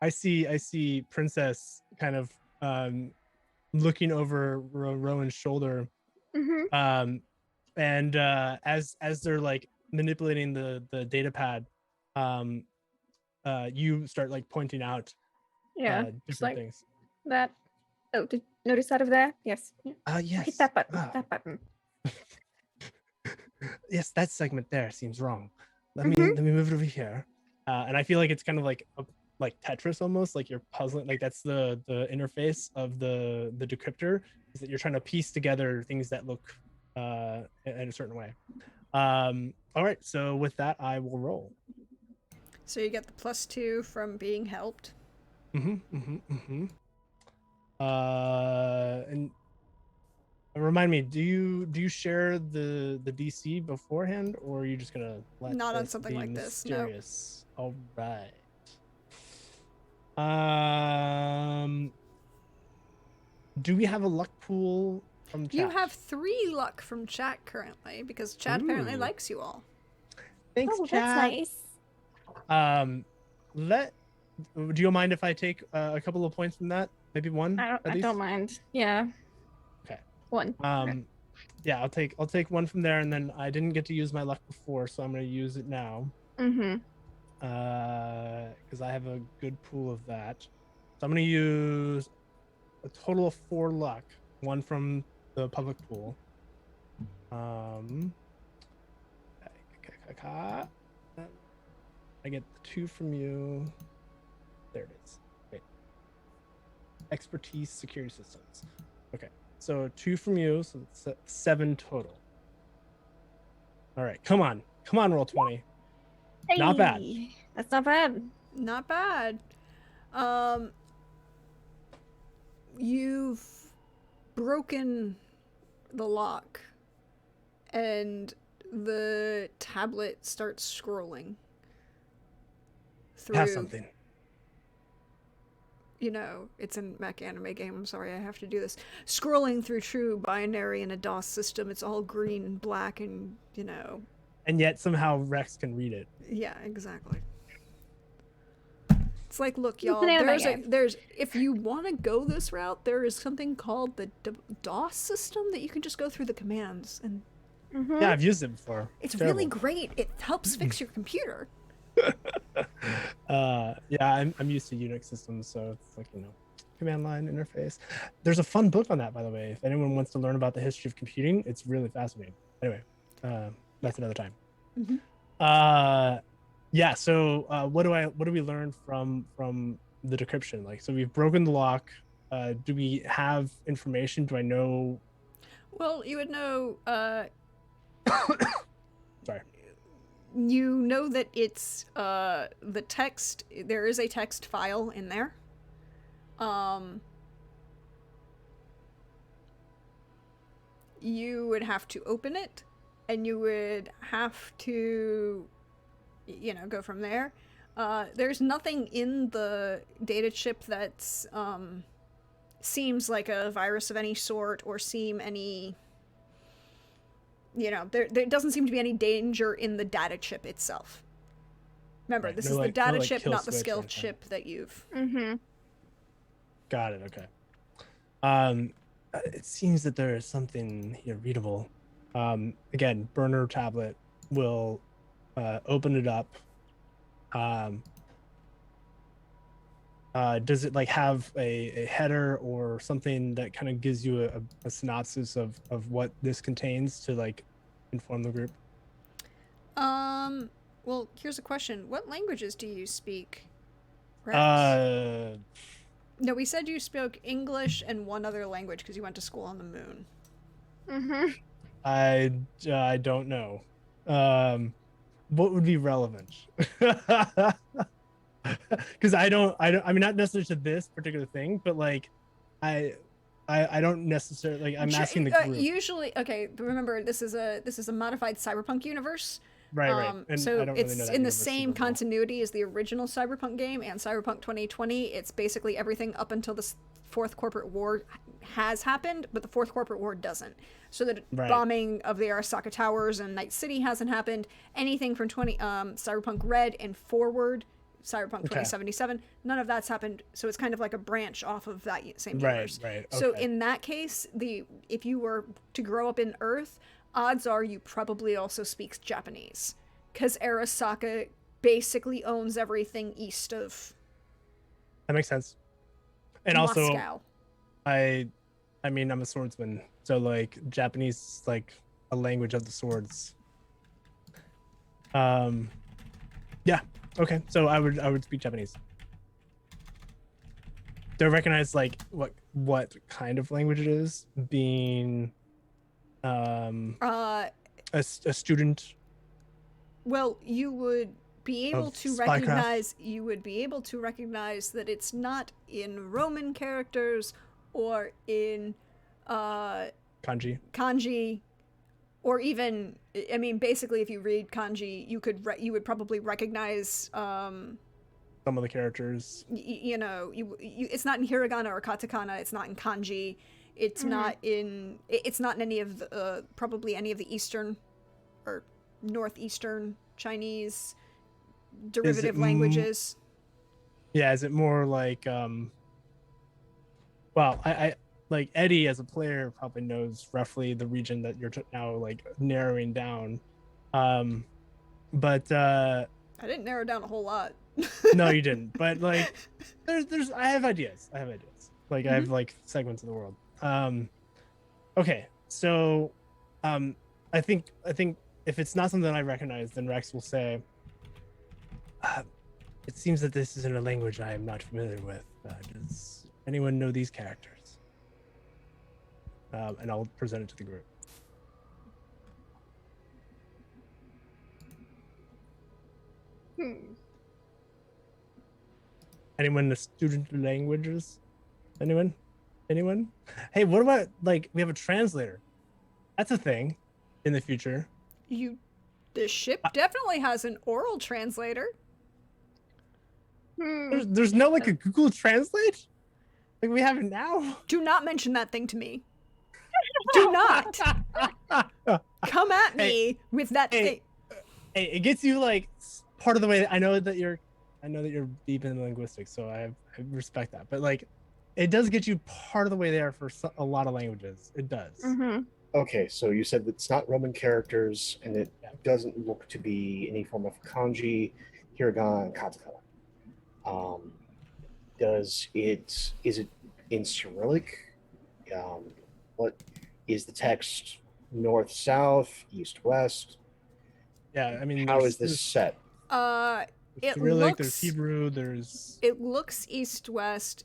I see Princess kind of looking over Rowan's shoulder, and as they're like manipulating the data pad, you start like pointing out different like things. That. Oh, did you notice that over there? Yes. Yes. Hit that button. That button. Yes, that segment there seems wrong. Let me move it over here. And I feel like it's kind of like Tetris almost, like you're puzzling, like that's the interface of the decryptor, is that you're trying to piece together things that look in a certain way. All right, so with that I will roll. So you get the +2 from being helped. And remind me, do you share the DC beforehand, or are you just gonna let Not on this something be like mysterious? this, no. All right. Do we have a luck pool from chat? You have 3 luck from chat currently, because chat apparently likes you all. Thanks, chat. That's nice. Do you mind if I take a couple of points from that? Maybe one. I don't mind. Yeah. Okay. 1. Yeah, I'll take 1 from there, and then I didn't get to use my luck before, so I'm gonna use it now. Because I have a good pool of that. So I'm gonna use a total of 4 luck, 1 from the public pool. I get 2 from you. There it is. Wait. Expertise, security systems. Okay, so 2 from you, so it's 7 total. All right, come on, roll 20. Hey, not bad. That's not bad. Not bad. You've broken the lock, and the tablet starts scrolling through. Have something. You know, it's a mech anime game. I'm sorry, I have to do this. Scrolling through true binary in a DOS system. It's all green and black, and you know. And yet somehow Rex can read it. Yeah, exactly. It's like, look, y'all. There's if you want to go this route, there is something called the DOS system that you can just go through the commands, and yeah, I've used it before. It's really great. It helps fix your computer. Yeah, I'm used to Unix systems, so it's like, you know, command line interface. There's a fun book on that, by the way. If anyone wants to learn about the history of computing, it's really fascinating. Anyway, that's another time. Yeah. So what do we learn from the decryption? Like, so we've broken the lock. Do we have information? Do I know? Well, you would know. Sorry. You know that it's the text. There is a text file in there. You would have to open it, and you would have to, go from there. There's nothing in the data chip that's seems like a virus of any sort, or seem any. There doesn't seem to be any danger in the data chip itself. Remember, Right, this no, is the like- data no, like, chip, kill not the switch or skill anything. chip that you've. Mm-hmm. Got it. Okay. It seems that there is something here readable. Again, burner tablet will open it up. Does it like have a header or something that kind of gives you a synopsis of what this contains to like inform the group? Well, here's a question. What languages do you speak, Rex? No, we said you spoke English and one other language because you went to school on the moon. Mm-hmm. I don't know. What would be relevant? Because I mean, not necessarily to this particular thing, but like I don't necessarily like. I'm asking the group. Usually, okay. But remember, this is a modified cyberpunk universe. Right. And So I don't it's really know that in the universe same super well. continuity as the original Cyberpunk game and Cyberpunk 2020. It's basically everything up until the Fourth Corporate War has happened, but the Fourth Corporate War doesn't. So the Right. bombing of the Arasaka Towers and Night City hasn't happened. Anything from Cyberpunk Red and forward, Cyberpunk 2077, none of that's happened. So it's kind of like a branch off of that same universe. Right. So Okay. in that case, if you were to grow up in Earth, odds are you probably also speaks Japanese, because Arasaka basically owns everything east of That makes sense. And also, Moscow. I mean, I'm a swordsman, so like Japanese is like a language of the swords. Yeah. Okay. So I would speak Japanese. Do I recognize like what kind of language it is? Being a student. Well, you would be able Of to spycraft. recognize that it's not in Roman characters or in Kanji. or even, I mean, basically if you read kanji, you would probably recognize Some of the characters. it's not in hiragana or katakana, it's not in kanji, it's Mhm. not in any of the probably any of the eastern or northeastern Chinese derivative languages. Yeah, is it more like well, I like Eddie as a player probably knows roughly the region that you're now like narrowing down. But I didn't narrow down a whole lot. no, you didn't. But like there's I have ideas. Like I have like segments of the world. Okay. So I think if it's not something I recognize, then Rex will say, it seems that this isn't a language I am not familiar with. Does anyone know these characters? And I'll present it to the group. Anyone a student of languages? Anyone? Hey, what about like we have a translator? That's a thing in the future. The ship definitely has an oral translator. There's no like a Google Translate? Like we have it now. Do not mention that thing to me. Do not come at me with that thing. Hey, it gets you like part of the way. I know that you're deep in linguistics, so I respect that. But like, it does get you part of the way there for a lot of languages. It does. Mm-hmm. Okay, so you said that it's not Roman characters, and it doesn't look to be any form of kanji, hiragana, and katakana. Is it in Cyrillic? What is the text? North, south, east, west? Yeah, I mean, How is this set? It Cyrillic, there's looks Hebrew, there's it looks east-west.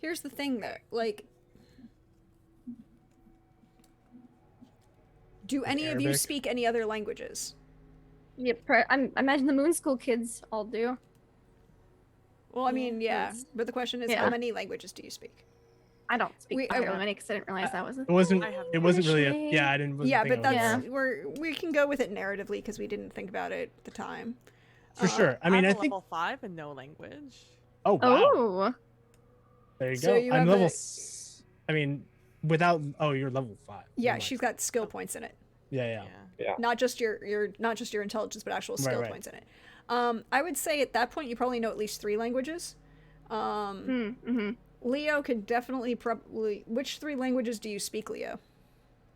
Here's the thing, though. Like, do any of you Arabic. speak any other languages? Yeah, I imagine the Moon School kids all do. Well, I mean, yeah. Yes. But the question is, Yeah. how many languages do you speak? I don't speak We- very many because I didn't realize that was a it wasn't I have it wasn't really a Actually- yeah I didn't wasn't Yeah, thinking but of it. that's Yeah. we can go with it narratively because we didn't think about it at the time. For sure. I mean, I'm I a think. level 5 and no language. Oh wow. Oh, There you So go. you I'm have level. a- I mean, without. Oh, you're level 5. Yeah, Never mind. she's got skill points in it. Yeah. Not just your not just your intelligence, but actual skill Right. points in it. I would say at that point you probably know at least 3 languages. Leo could definitely probably. Which 3 languages do you speak, Leo?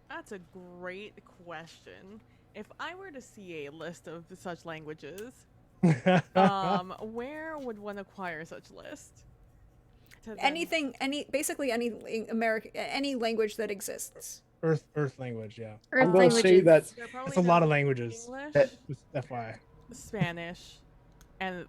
That's a great question. If I were to see a list of such languages, where would one acquire such list? To then- Anything, basically any any language that exists. Earth language. Yeah. Earth I'm going to say languages. that There are probably That's a lot no of languages. English, Just FYI. Spanish, and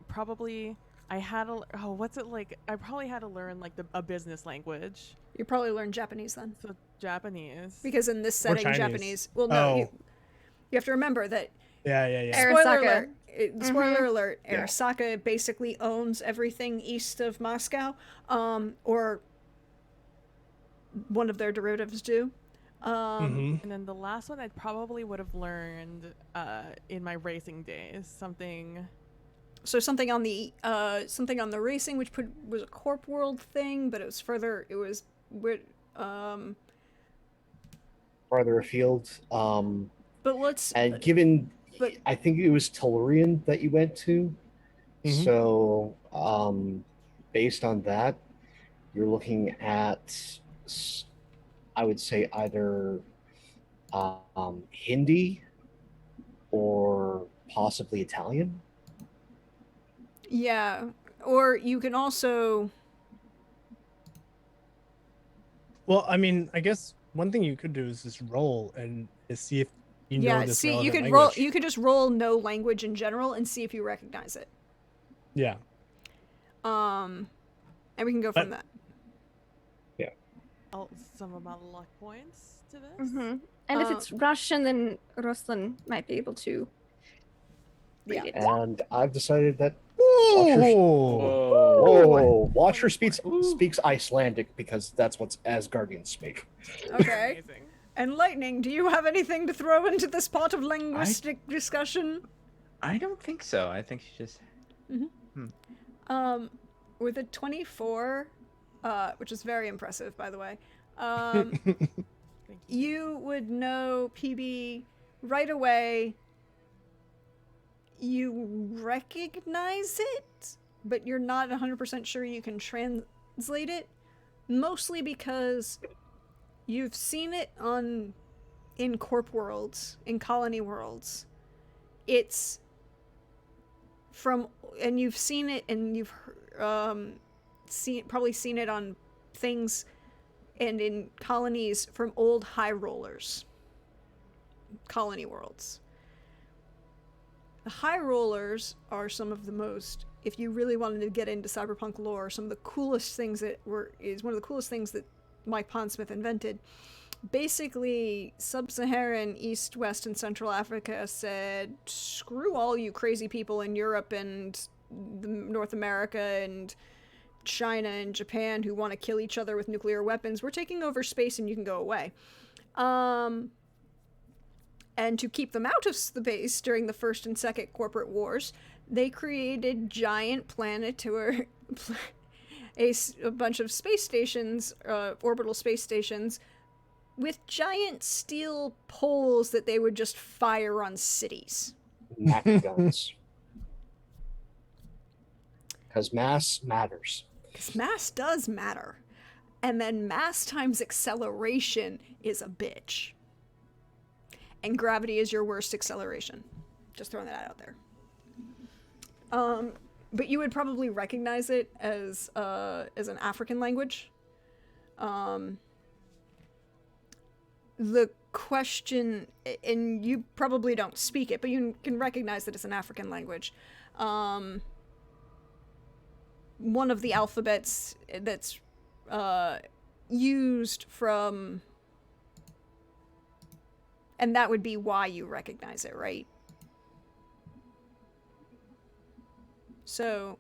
probably I had a what's it like? I probably had to learn like a business language, You probably learn Japanese then, so Japanese. because in this setting, Chinese. Japanese. Well, no, Oh. you have to remember that. Yeah. Spoiler Arasaka. alert! Spoiler alert! Yeah. Arasaka basically owns everything east of Moscow, or one of their derivatives do. Mhm. And then the last one I probably would have learned in my racing days. Something. So something on the racing, which was a corp world thing, but it was further. It was farther afield. But let's. And given, But I think it was Tellurian that you went to. Mhm. So, based on that, you're looking at, I would say, either Hindi or possibly Italian. yeah, or you can also. Well, I mean, I guess one thing you could do is just roll and see if you know Yeah, this see, you relevant could language. roll. You could just roll no language in general and see if you recognize it. Yeah. And we can go from that. Some amount of luck points to this. And if it's Russian, then Ruslan might be able to read Yeah. it. And I've decided that Whoa. Watcher speaks Icelandic because that's what Asgardians speak. Okay. Amazing. And Lightning, do you have anything to throw into this pot of linguistic discussion? I don't think so. I think she just. With a 24, which is very impressive, by the way, Thank you. you would know PB right away. You recognize it, but you're not 100% sure you can translate it, mostly because you've seen it in corp worlds, in colony worlds. It's from, and you've seen it, and you've probably seen it on things and in colonies from old high rollers, colony worlds. The High Rollers are some of the most, if you really wanted to get into cyberpunk lore, some of the coolest things is one of the coolest things that Mike Pondsmith invented. Basically, Sub-Saharan, East, West, and Central Africa said, screw all you crazy people in Europe and North America and China and Japan who want to kill each other with nuclear weapons. We're taking over space and you can go away. And to keep them out of the base during the First and Second Corporate Wars, they created giant planetary, a bunch of space stations, orbital space stations, with giant steel poles that they would just fire on cities. Mac guns. Because mass matters. Because mass does matter. And then mass times acceleration is a bitch. And gravity is your worst acceleration. Just throwing that out there. But you would probably recognize it as an African language. The question, and you probably don't speak it, but you can recognize that it's an African language. One of the alphabets that's used from, and that would be why you recognize it, right? So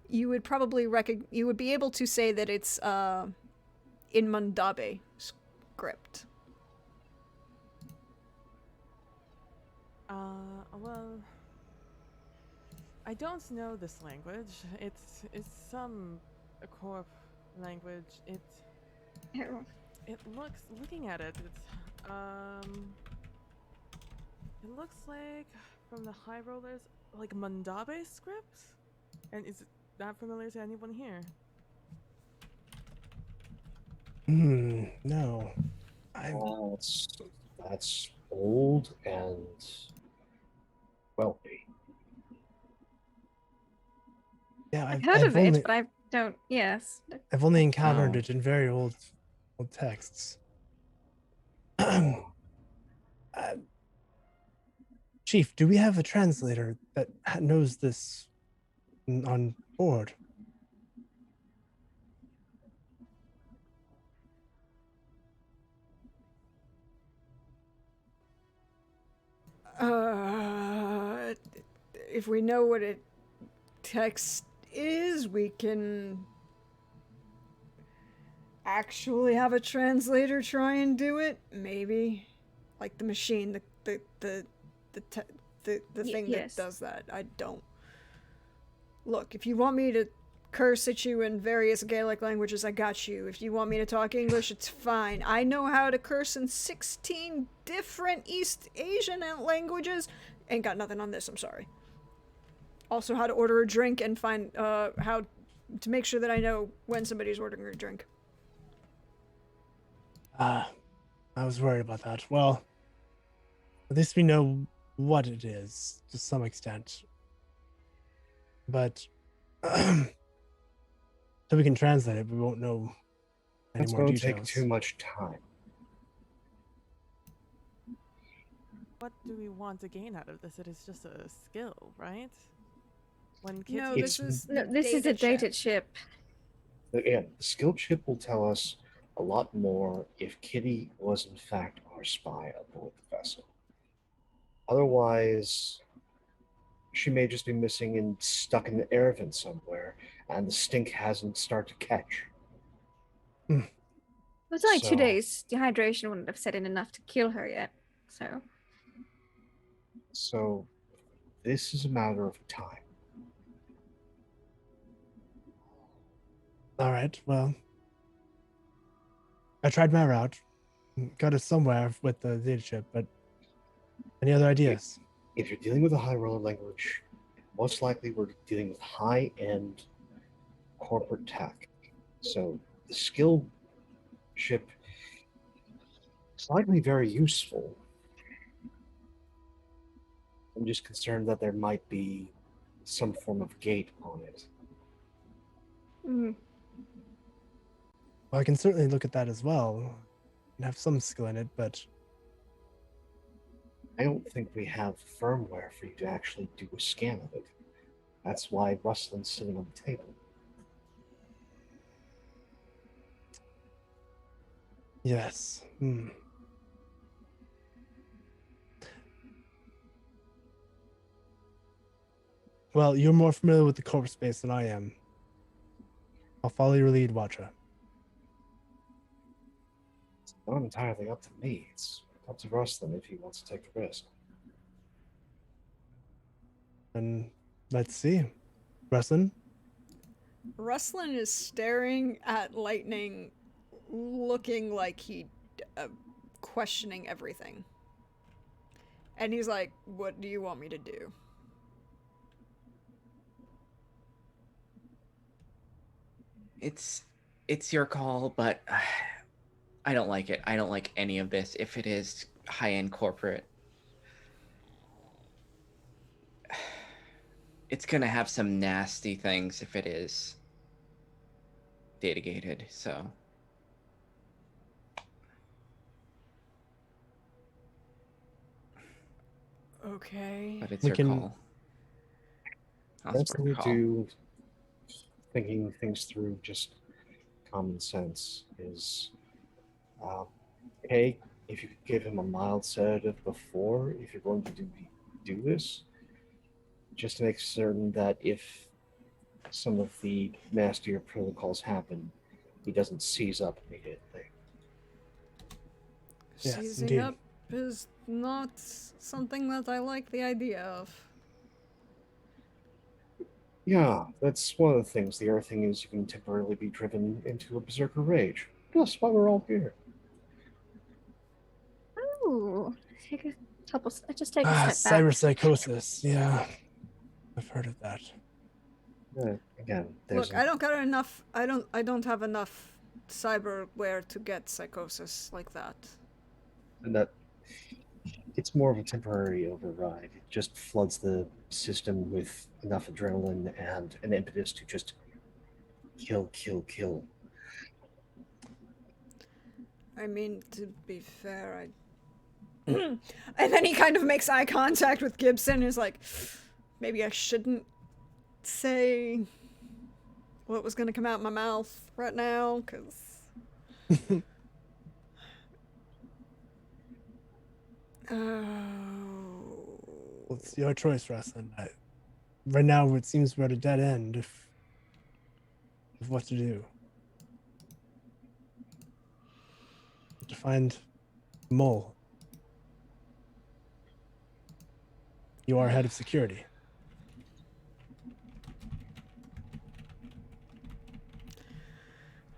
you would probably you would be able to say that it's in Mundabe script. Well, I don't know this language. It's some corp language. It looks, looking at it, it looks like from the High Rollers, like Mundabe script? And is that familiar to anyone here? No. That's old and wealthy. Yeah, I've heard of it, but I don't. Yes. I've only encountered Oh. it in very old texts. Chief, do we have a translator that knows this on board? If we know what a text is, we can actually have a translator try and do it. Maybe, like the machine, the thing yes. that does that. I don't. Look, if you want me to curse at you in various Gaelic languages, I got you. If you want me to talk English, it's fine. I know how to curse in 16 different East Asian languages. Ain't got nothing on this, I'm sorry. Also, how to order a drink and find how to make sure that I know when somebody's ordering a drink. I was worried about that. Well, at least we know what it is to some extent. But so we can translate it, we won't know any That's more going to details. take too much time. What do we want to gain out of this? It is just a skill, right? When kids No, It's- This is a data chip. Yeah, the skill chip will tell us a lot more if Kitty was in fact our spy aboard the vessel. Otherwise, she may just be missing and stuck in the air vent somewhere, and the stink hasn't started to catch. It was only 2 So- days. Dehydration wouldn't have set in enough to kill her yet. So, this is a matter of time. All right, well, I tried my route, got us somewhere with the data chip, but any other ideas? If you're dealing with a high roller language, most likely we're dealing with high-end corporate tech. So the skill chip is likely very useful. I'm just concerned that there might be some form of gate on it. Mm. Well, I can certainly look at that as well and have some skill in it, but I don't think we have firmware for you to actually do a scan of it. That's why Rustlin's sitting on the table. yes. Well, you're more familiar with the corp space than I am. I'll follow your lead, Watcha. It's not entirely up to me. It's up to Rustlin if he wants to take the risk. And let's see. Rustlin? Rustlin is staring at Lightning, looking like he questioning everything. And he's like, "What do you want me to do?" It's your call, but I don't like it. I don't like any of this. If it is high-end corporate, it's gonna have some nasty things if it is data gated. So Okay. But it's We your can- call. I'll Best support thing your to call. do, thinking things through, just common sense, is hey, if you could give him a mild sedative before, if you're going to do this, just to make certain that if some of the nastier protocols happen, he doesn't seize up immediately. Yes, Seizing indeed. up is not something that I like the idea of. Yeah, that's one of the things. The other thing is you can temporarily be driven into a berserker rage. That's why we're all here. Ooh, take a couple. Just take a Ah, step back. cyberpsychosis. Yeah, I've heard of that. Again, there's Look, I don't got enough. I don't have enough cyberware to get psychosis like that. and that it's more of a temporary override. It just floods the system with enough adrenaline and an impetus to just kill, kill, kill. I mean, to be fair, and then he kind of makes eye contact with Gibson and is like, maybe I shouldn't say what was gonna come out my mouth right now, because... Oh... Well, it's your choice, Rustin. Right now, it seems we're at a dead end of what to do. To find Mole. You are head of security.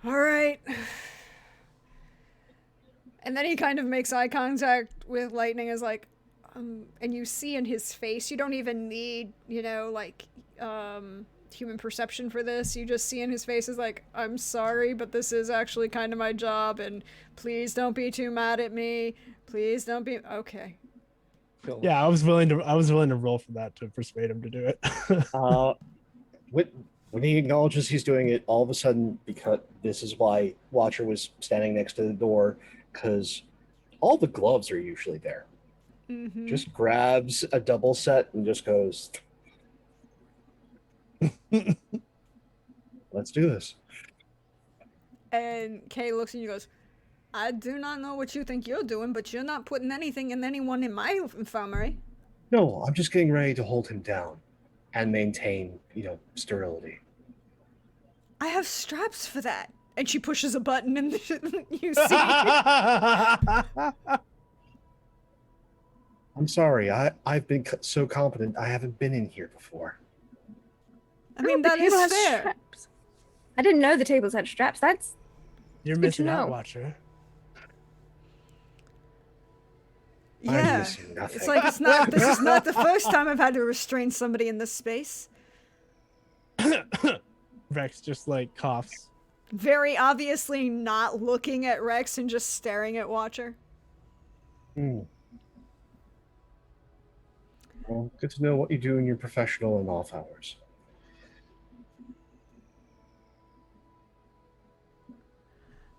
All right. And then he kind of makes eye contact with Lightning as like, and you see in his face, you don't even need, human perception for this. You just see in his face is like, I'm sorry, but this is actually kind of my job, and please don't be too mad at me. Please don't be okay. Yeah, I was willing to roll for that to persuade him to do it. When he acknowledges he's doing it, all of a sudden, because this is why Watcher was standing next to the door, because all the gloves are usually there. Mm-hmm. Just grabs a double set and just goes, let's do this. And Kay looks at you and goes, I do not know what you think you're doing, but you're not putting anything in anyone in my infirmary. No, I'm just getting ready to hold him down and maintain, sterility. I have straps for that. And she pushes a button and you see. I'm sorry, I've been so competent, I haven't been in here before. I mean, the that is table has fair. straps. I didn't know the tables had straps. That's You're good to missing out, know. Watcher. I'm Yeah. missing nothing. It's like this is not the first time I've had to restrain somebody in this space. Rex just like coughs. Very obviously not looking at Rex and just staring at Watcher. Well, good to know what you do in your professional and off hours.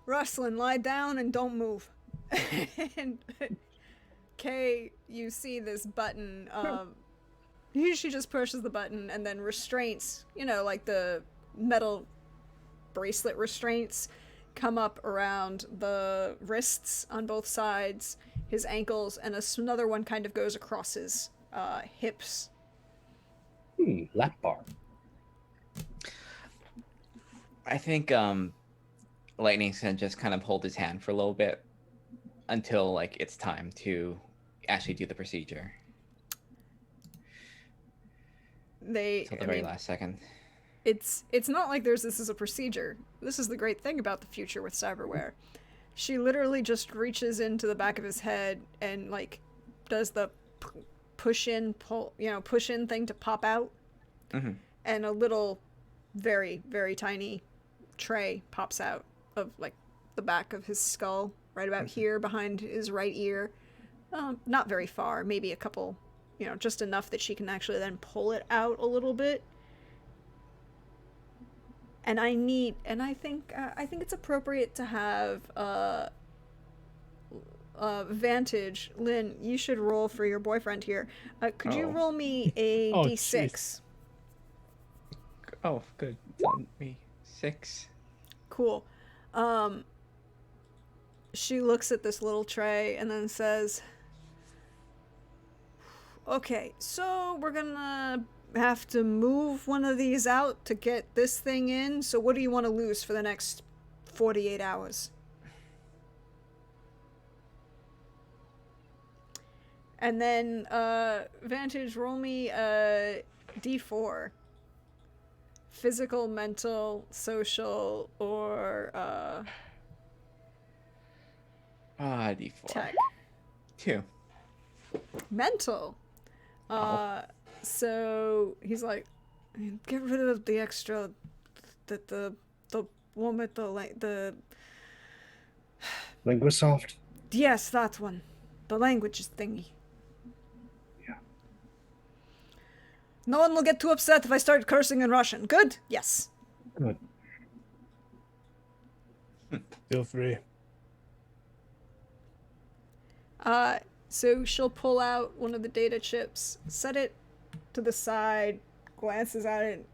Rustlin, lie down and don't move. And Kay, you see this button. She just pushes the button and then restraints, like the metal bracelet restraints, come up around the wrists on both sides, his ankles, and another one kind of goes across his hips. Lap bar. I think Lightning's gonna just kind of hold his hand for a little bit until it's time to actually do the procedure. Till the very last second. It's not like this is a procedure. This is the great thing about the future with cyberware. She literally just reaches into the back of his head and does the push in thing to pop out. Mm-hmm. And a little very, very tiny tray pops out of the back of his skull, right about here behind his right ear. Not very far, maybe a couple, just enough that she can actually then pull it out a little bit. And I think it's appropriate to have Vantage, Lynn, you should roll for your boyfriend here. Could you Oh. roll me a Oh, d6? Oh, good. It's on me. 6. Cool. She looks at this little tray and then says, okay, so we're gonna have to move one of these out to get this thing in. So what do you want to lose for the next 48 hours? And then, Vantage, roll me a d4. Physical, mental, social, or, D4. tech. 2. Mental. So he's like, get rid of the extra, the one with the Linguisoft. yes, that one, the languages thingy. Yeah. No one will get too upset if I start cursing in Russian. Good? Yes. Good. Feel free. So she'll pull out one of the data chips, set it to the side, glances at it,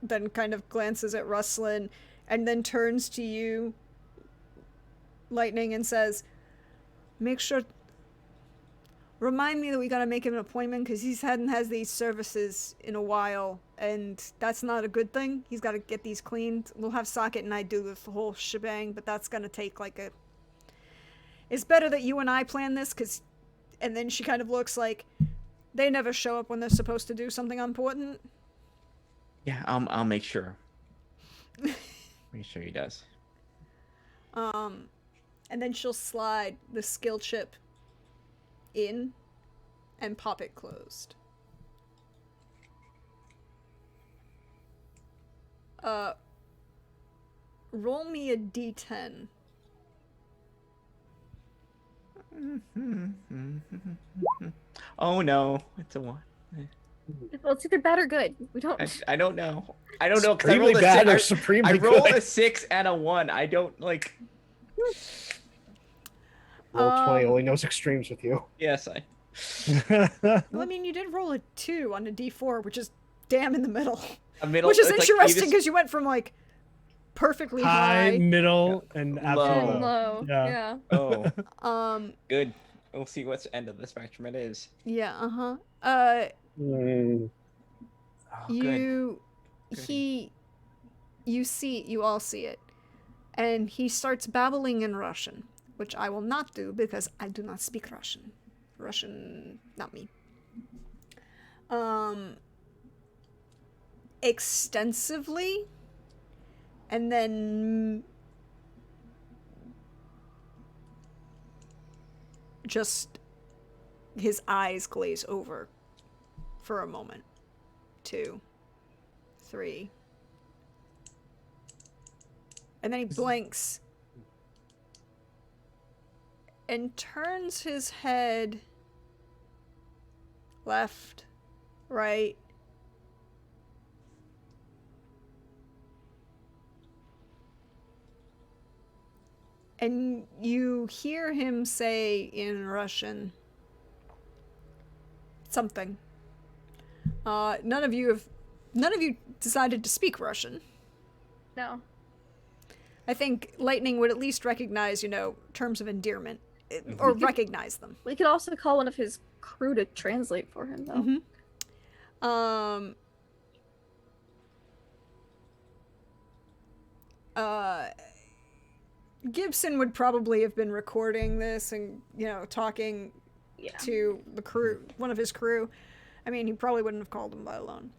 then kind of glances at Rustlin, and then turns to you, Lightning, and says, make sure, remind me that we gotta make him an appointment, because he hadn't has these services in a while, and that's not a good thing. He's gotta get these cleaned. We'll have Socket and I do the whole shebang, but that's gonna take like a... It's better that you and I plan this, because... And then she kind of looks like they never show up when they're supposed to do something important. Yeah, I'll make sure. Make sure he does. And then she'll slide the skill chip in and pop it closed. Roll me a d10. Oh no, it's a 1. Well, it's either bad or good. We don't. I don't know. I don't know because I Supremely rolled a bad or 6. supremely I rolled good. a 6 and a 1. I don't like. Roll 20 only knows extremes with you. Yes, Well, I mean, you did roll a 2 on a d4, which is damn in the middle. a middle. Which is it's like interesting because you went from, like, perfectly High, high. middle, and Low. absolute And low. low. Yeah. Yeah. Oh, good. We'll see what's end of the spectrum it is. Yeah, uh-huh. Mm, Oh, good. You all see it. And he starts babbling in Russian, which I will not do because I do not speak Russian. Russian, not me. Extensively, and then just his eyes glaze over for a moment. 2, 3. And then he blinks and turns his head left, right, and you hear him say in Russian something. None of you decided to speak Russian. No. I think Lightning would at least recognize, terms of endearment, or recognize them. We could also call one of his crew to translate for him, though. Gibson would probably have been recording this and, talking to the crew, one of his crew. I mean, he probably wouldn't have called them by alone.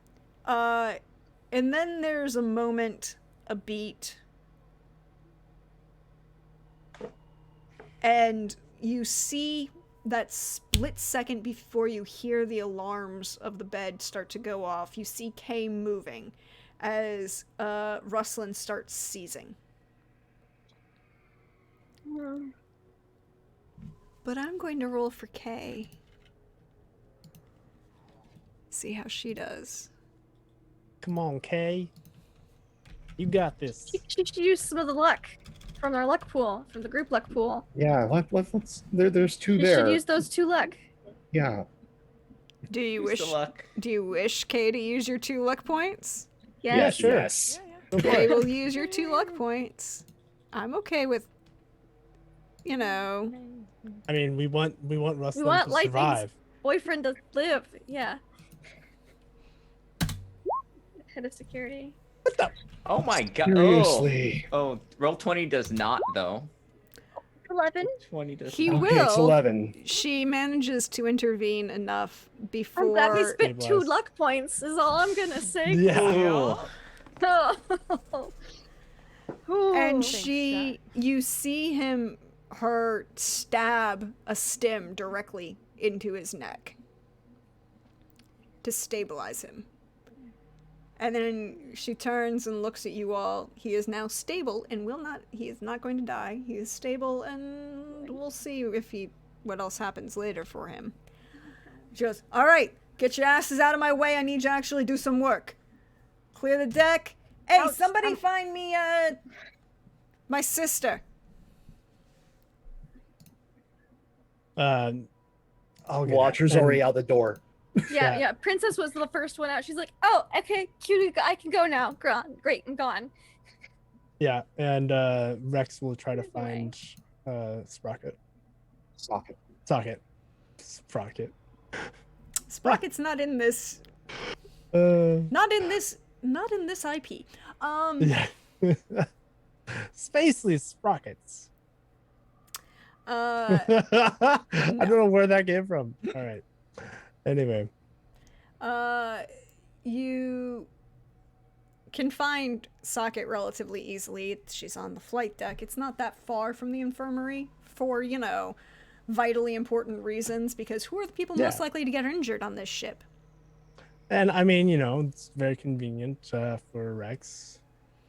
And then there's a moment, a beat, and you see that split second before you hear the alarms of the bed start to go off. You see Kay moving as Rustlin starts seizing. But I'm going to roll for Kay. See how she does. Come on, Kay. You got this. She should use some of the luck. From our luck pool, from the group luck pool. Yeah, let's there's two You there. should use those 2 luck. Yeah. Do you Use the wish? luck. Do you wish Kay to use your 2 luck points? Yes. Yeah, sure. Yes. Yeah, yeah. Go for Kay it. will use your 2 luck points. I'm okay with, you know. I mean, we want Ruslan want to Lightning's- survive. Boyfriend to live. Yeah. Head of security. Oh my god. Seriously. Oh, roll 20 does not though. 11. 20 does He not. will. Okay, it's 11. She manages to intervene enough I'm before. glad we spent 2 Stabilize. luck points. Is all I'm gonna say. Yeah. Oh. Ooh. And Thanks, you see her stab a stim directly into his neck to stabilize him. And then she turns and looks at you all. He is now stable and he is not going to die. He is stable, and we'll see what else happens later for him. She goes, all right, get your asses out of my way. I need you to actually do some work. Clear the deck. Hey, Ouch, somebody I'm- find me, my sister. I'll get Watcher's it. And- already out the door. Yeah, Yeah. Princess was the first one out. She's like, oh, okay, cute. I can go now. Great, I'm gone. Yeah, and Rex will try to Either way. find Sprocket. Socket. Sprocket. Sprocket's not in this. Uh, Not in this IP. yeah. Spacely Sprockets. Uh, I don't know where that came from. All right. Anyway. You can find Socket relatively easily. She's on the flight deck. It's not that far from the infirmary for, vitally important reasons, because who are the people most Yeah. likely to get injured on this ship? And I mean, it's very convenient for Rex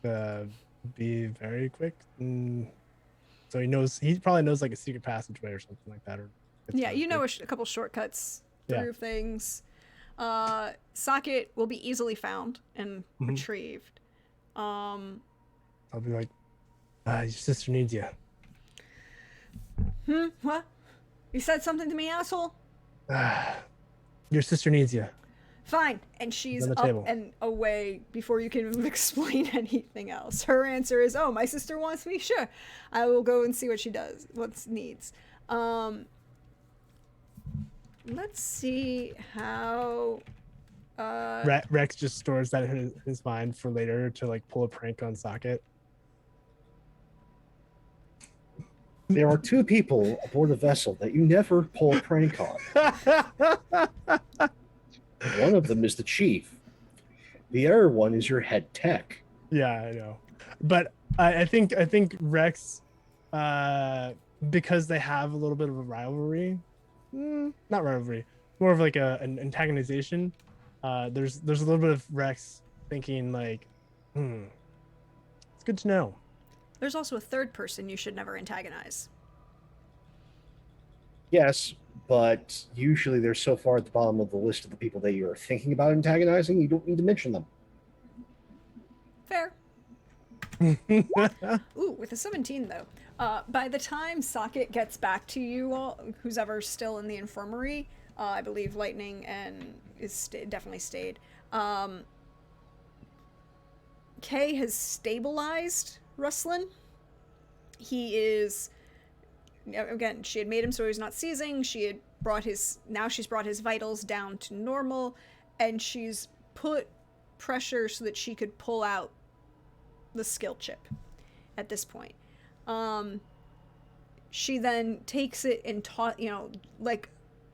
to be very quick. So he probably knows like a secret passageway or something like that. Or it's Yeah, really you know quick. a couple shortcuts Yeah. through things. Socket will be easily found and Mhm. retrieved. I'll be like, your sister needs you. What? You said something to me, asshole? Your sister needs you. Fine. And she's On the up table. and away before you can explain anything else. Her answer is, oh, my sister wants me? Sure. I will go and see what she does, what needs. Let's see how... Rex just stores that in his mind for later to like pull a prank on Socket. There are 2 people aboard a vessel that you never pull a prank on. One of them is the chief. The other one is your head tech. Yeah, I know, but I think Rex, because they have a little bit of a rivalry, not rivalry, more of like an antagonization. There's a little bit of Rex thinking like, it's good to know. There's also a third person you should never antagonize. Yes, but usually they're so far at the bottom of the list of the people that you're thinking about antagonizing, you don't need to mention them. Fair. Ooh, with a 17 though. By the time Socket gets back to you all, who's ever still in the infirmary, I believe Lightning and is definitely stayed. Kay has stabilized Ruslan. He is, again, she had made him so he's not seizing. She's brought his vitals down to normal, and she's put pressure so that she could pull out the skill chip at this point. She then takes it and like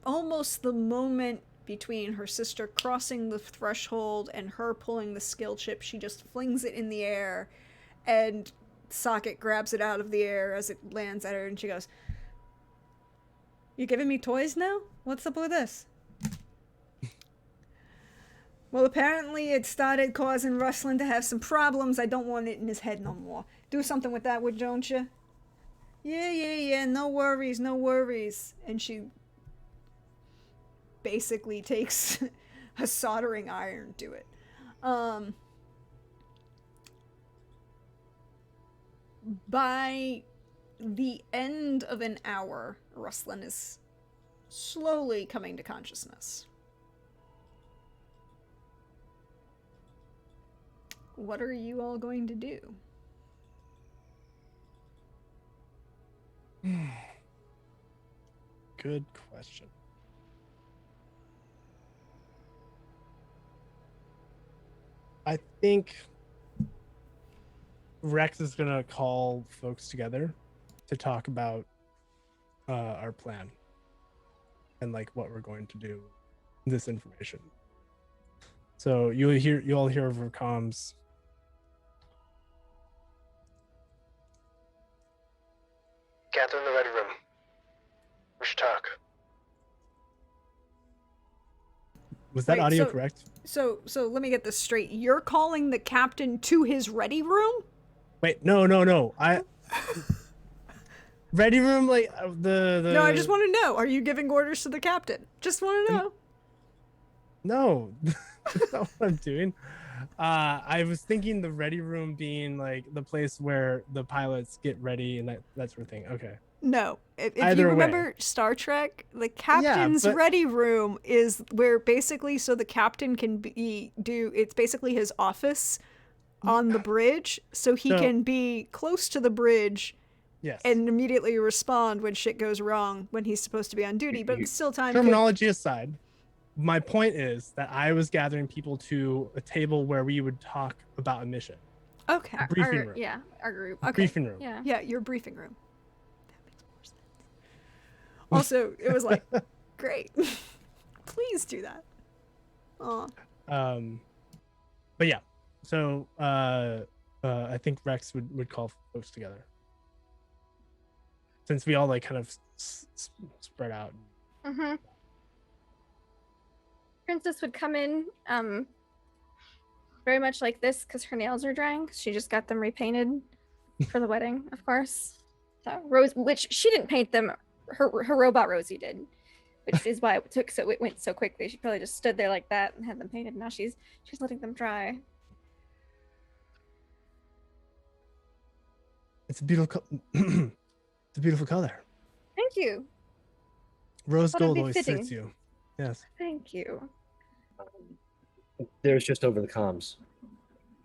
almost the moment between her sister crossing the threshold and her pulling the skill chip, she just flings it in the air, and Socket grabs it out of the air as it lands at her, and she goes, "You giving me toys now? What's up with this?" Well, apparently it started causing Ruslan to have some problems. I don't want it in his head no more. Do something with that, don't you? Yeah, no worries. And she basically takes a soldering iron to it. by the end of an hour, Ruslan is slowly coming to consciousness. What are you all going to do? Good question. I think Rex is gonna call folks together to talk about our plan and like what we're going to do with this information. So you all hear over comms. Gather in the ready room. We should talk. Was that Wait, audio so- correct? So let me get this straight. You're calling the captain to his ready room? Wait, no. Ready room, like the. No, I just want to know. Are you giving orders to the captain? Just want to know. No, that's not what I'm doing. I was thinking the ready room being like the place where the pilots get ready and that sort of thing. Okay. No. If Either you way. remember Star Trek, the captain's but- ready room is where basically so the captain can it's basically his office on the bridge so he So- can be close to the bridge Yes. and immediately respond when shit goes wrong when he's supposed to be on duty, but still time could- Terminology aside, my point is that I was gathering people to a table where we would talk about a mission. Okay. Briefing our, room. yeah, our group. Okay. Briefing room. Yeah. Yeah, your briefing room. That makes more sense. Also, it was like, great. Please do that. Aw. But yeah, so I think Rex would call folks together since we all like kind of spread out. Mm-hmm. Princess would come in, very much like this because her nails are drying. She just got them repainted for the wedding, of course. So Rose, which she didn't paint them, her robot Rosie did, which is why it went so quickly. She probably just stood there like that and had them painted. Now she's letting them dry. It's a beautiful, it's a beautiful color. Thank you. Rose Thought it'd gold be always fitting. suits you. Yes. Thank you. There's just over the comms.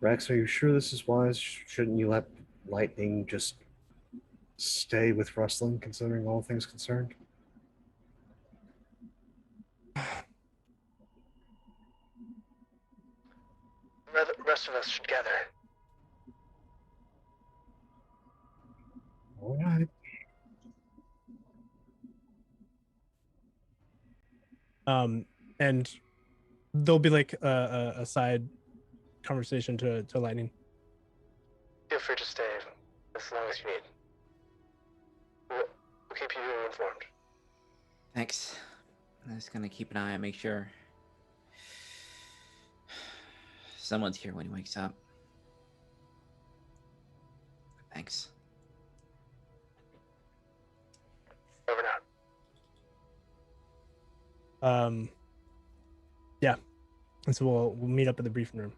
Rex, are you sure this is wise? Shouldn't you let Lightning just stay with Rustlin, considering all things concerned? The rest of us should gather. All right. And there'll be like a side conversation to Lightning. Feel free to stay as long as you need. We'll keep you informed. Thanks. I'm just gonna keep an eye and make sure someone's here when he wakes up. Thanks. Over now. Yeah, and so we'll meet up at the briefing room.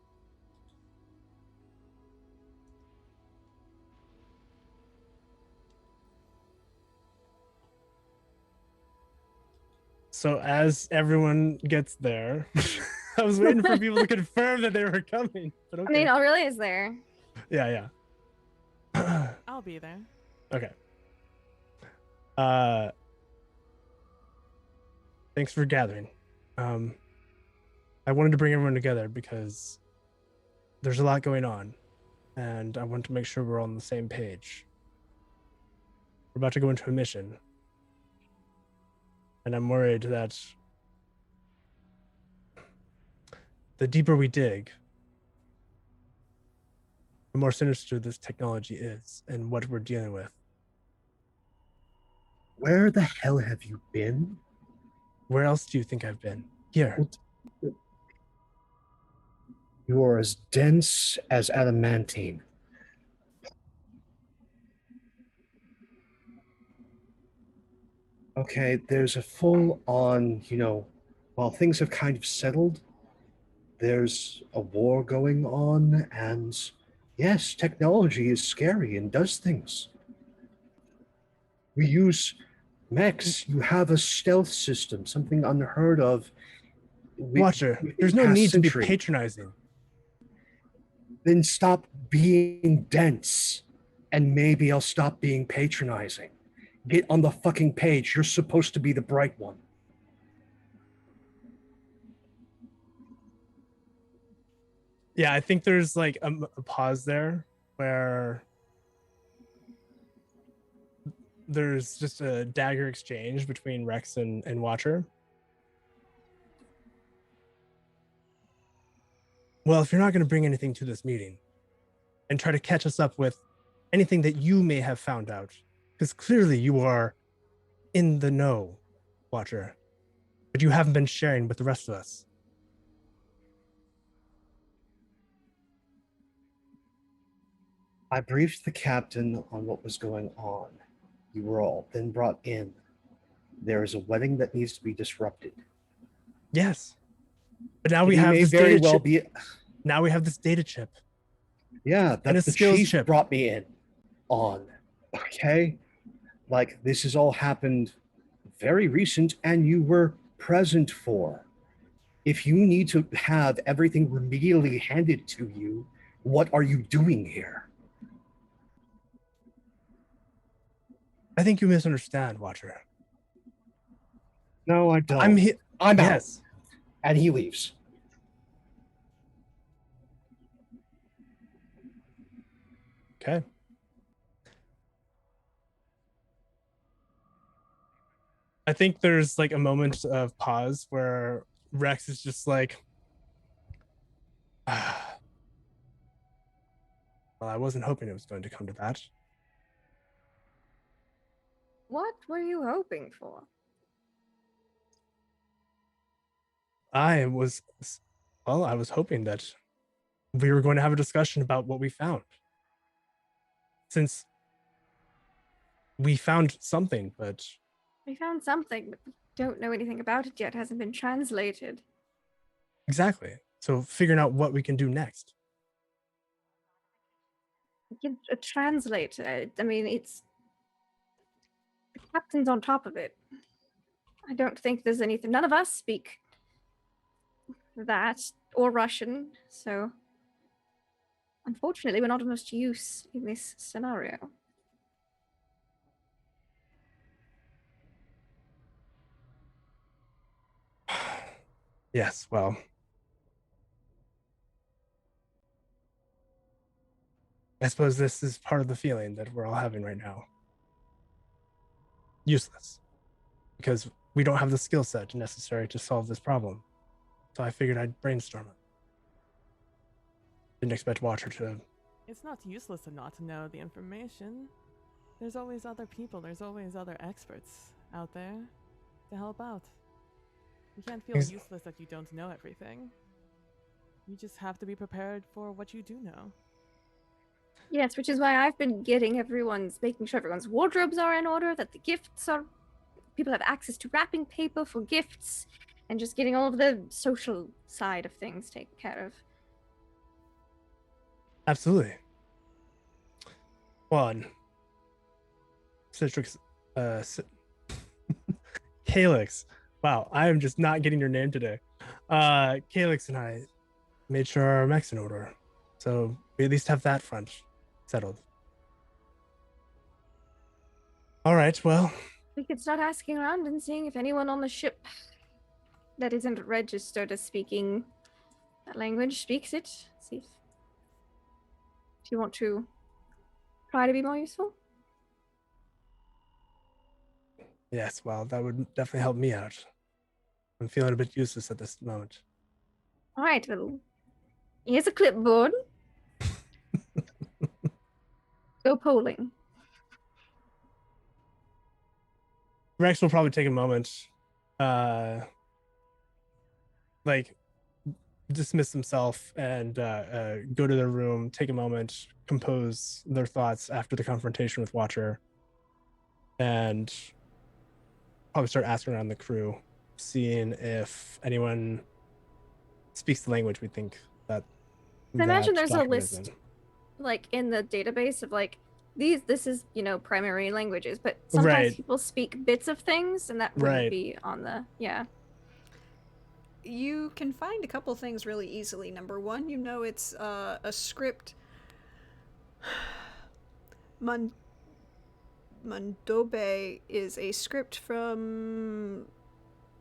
So as everyone gets there, I was waiting for people to confirm that they were coming. But okay. I mean, Aurelia is there. Yeah. I'll be there. Okay. Thanks for gathering. I wanted to bring everyone together because there's a lot going on, and I want to make sure we're all on the same page. We're about to go into a mission, and I'm worried that the deeper we dig, the more sinister this technology is and what we're dealing with. Where the hell have you been? Where else do you think I've been? Here. You are as dense as adamantine. Okay, there's a full-on, while things have kind of settled, there's a war going on, and, Yes, technology is scary and does things. We use mechs. You have a stealth system, something unheard of. Watcher, within there's the no past need to be century. patronizing. Then stop being dense, and maybe I'll stop being patronizing. Get on the fucking page. You're supposed to be the bright one. Yeah, I think there's like a pause there where there's just a dagger exchange between Rex and Watcher. Well, if you're not going to bring anything to this meeting and try to catch us up with anything that you may have found out, because clearly you are in the know, Watcher, but you haven't been sharing with the rest of us. I briefed the captain on what was going on. You were all then brought in. There is a wedding that needs to be disrupted. Yes, but now we He have may this very data well chip. be. Now we have this data chip. Yeah, And a that the skills chief chip. brought me in on. Okay, like this has all happened very recent, and you were present for. If you need to have everything remedially handed to you, what are you doing here? I think you misunderstand, Watcher. No, I don't. I'm here. I'm out. Yes. And he leaves. Okay. I think there's like a moment of pause where Rex is just like, well, I wasn't hoping it was going to come to that. What were you hoping for? I was hoping that we were going to have a discussion about what we found. Since we found something, but We found something, but we don't know anything about it yet. It hasn't been translated. exactly. So figuring out what we can do next. We can translate it. I mean, it's the captain's on top of it. I don't think there's anything. None of us speak that or Russian, so unfortunately, we're not of much use in this scenario. Yes, well. I suppose this is part of the feeling that we're all having right now. Useless. Because we don't have the skill set necessary to solve this problem. So I figured I'd brainstorm it. Didn't expect Watcher to. It's not useless to not know the information. There's always other people, there's always other experts out there to help out. You can't feel useless that you don't know everything. You just have to be prepared for what you do know. Yes, which is why I've been making sure everyone's wardrobes are in order, that the gifts are, people have access to wrapping paper for gifts, and just getting all of the social side of things taken care of. Absolutely. One. Citrix. Calyx. Wow, I am just not getting your name today. Calyx and I made sure our mech's in order. So we at least have that front settled. All right, well. We could start asking around and seeing if anyone on the ship that isn't registered as speaking that language speaks it. See if you want to try to be more useful. Yes, well, that would definitely help me out. I'm feeling a bit useless at this moment. All right, well, here's a clipboard. Go polling. Rex will probably take a moment, like dismiss himself and go to their room, take a moment, compose their thoughts after the confrontation with Watcher, and probably start asking around the crew, seeing if anyone speaks the language we think that. I imagine there's a document is list. in. like in the database of like this is, you know, primary languages, but sometimes Right. people speak bits of things and that wouldn't Right. be on the You can find a couple things really easily. Number one, you know it's a script. Mandobe is a script from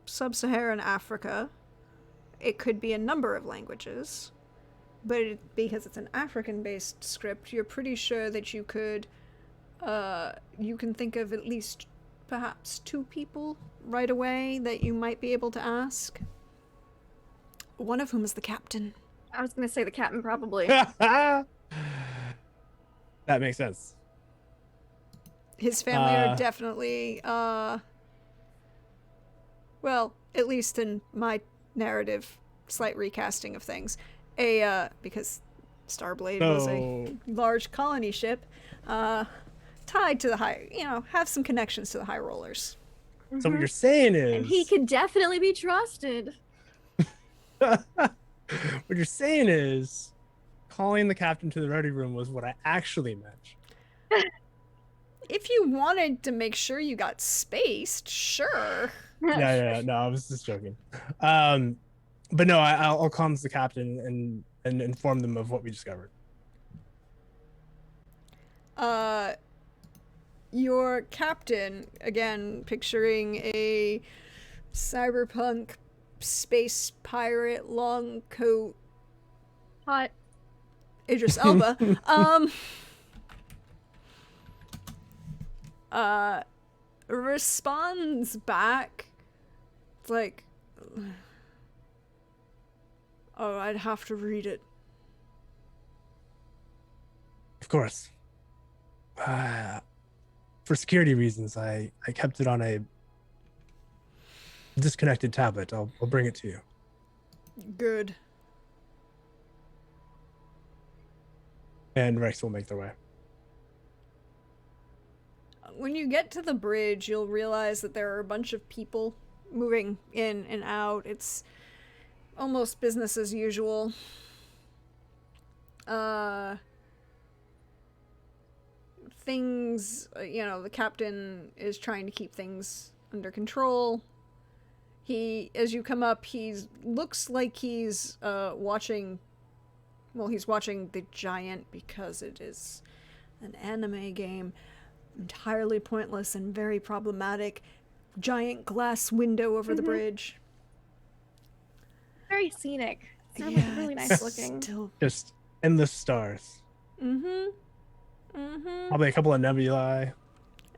sub-Saharan Africa. It could be a number of languages, but because it's an African-based script, you're pretty sure that you can think of at least perhaps 2 people right away that you might be able to ask. One of whom is the captain. I was gonna say the captain probably. That makes sense. His family are definitely, well, at least in my narrative, slight recasting of things, because Starblade was a large colony ship, tied to the have some connections to the High Rollers. So what you're saying is, And he could definitely be trusted. what you're saying is, calling the captain to the ready room was what I actually meant. If you wanted to make sure you got spaced, sure. Yeah. No, I was just joking. But no, I'll calm the captain and inform them of what we discovered. Your captain, again, picturing a cyberpunk space pirate long coat Hot. Idris Elba, responds back. It's like, oh, I'd have to read it. Of course. For security reasons, I kept it on a disconnected tablet. I'll bring it to you. Good. And Rex will make their way. When you get to the bridge, you'll realize that there are a bunch of people moving in and out. It's almost business as usual. Things, the captain is trying to keep things under control. As you come up, looks like he's watching The Giant, because it is an anime game. Entirely pointless and very problematic. Giant glass window over the bridge. Very scenic. It's really nice it's looking. Just endless stars. Probably a couple of nebulae.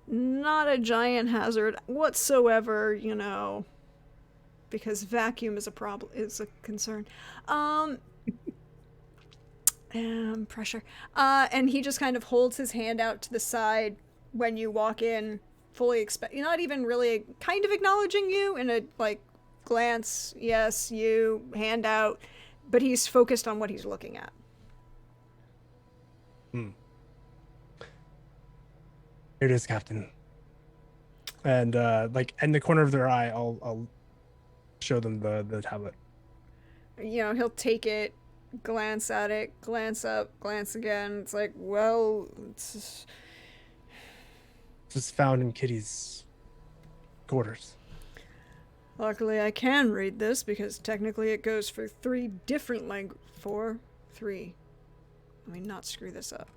Not a giant hazard whatsoever, because vacuum is a concern. Pressure. And he just kind of holds his hand out to the side when you walk in, not even really kind of acknowledging you in a glance, yes, you, hand out, but he's focused on what he's looking at. Here it is, Captain. And in the corner of their eye, I'll show them the tablet. He'll take it, glance at it, glance up, glance again. It's like, well, it's found in Kitty's quarters. Luckily, I can read this because technically it goes for 3 different languages. 3. Let me not screw this up.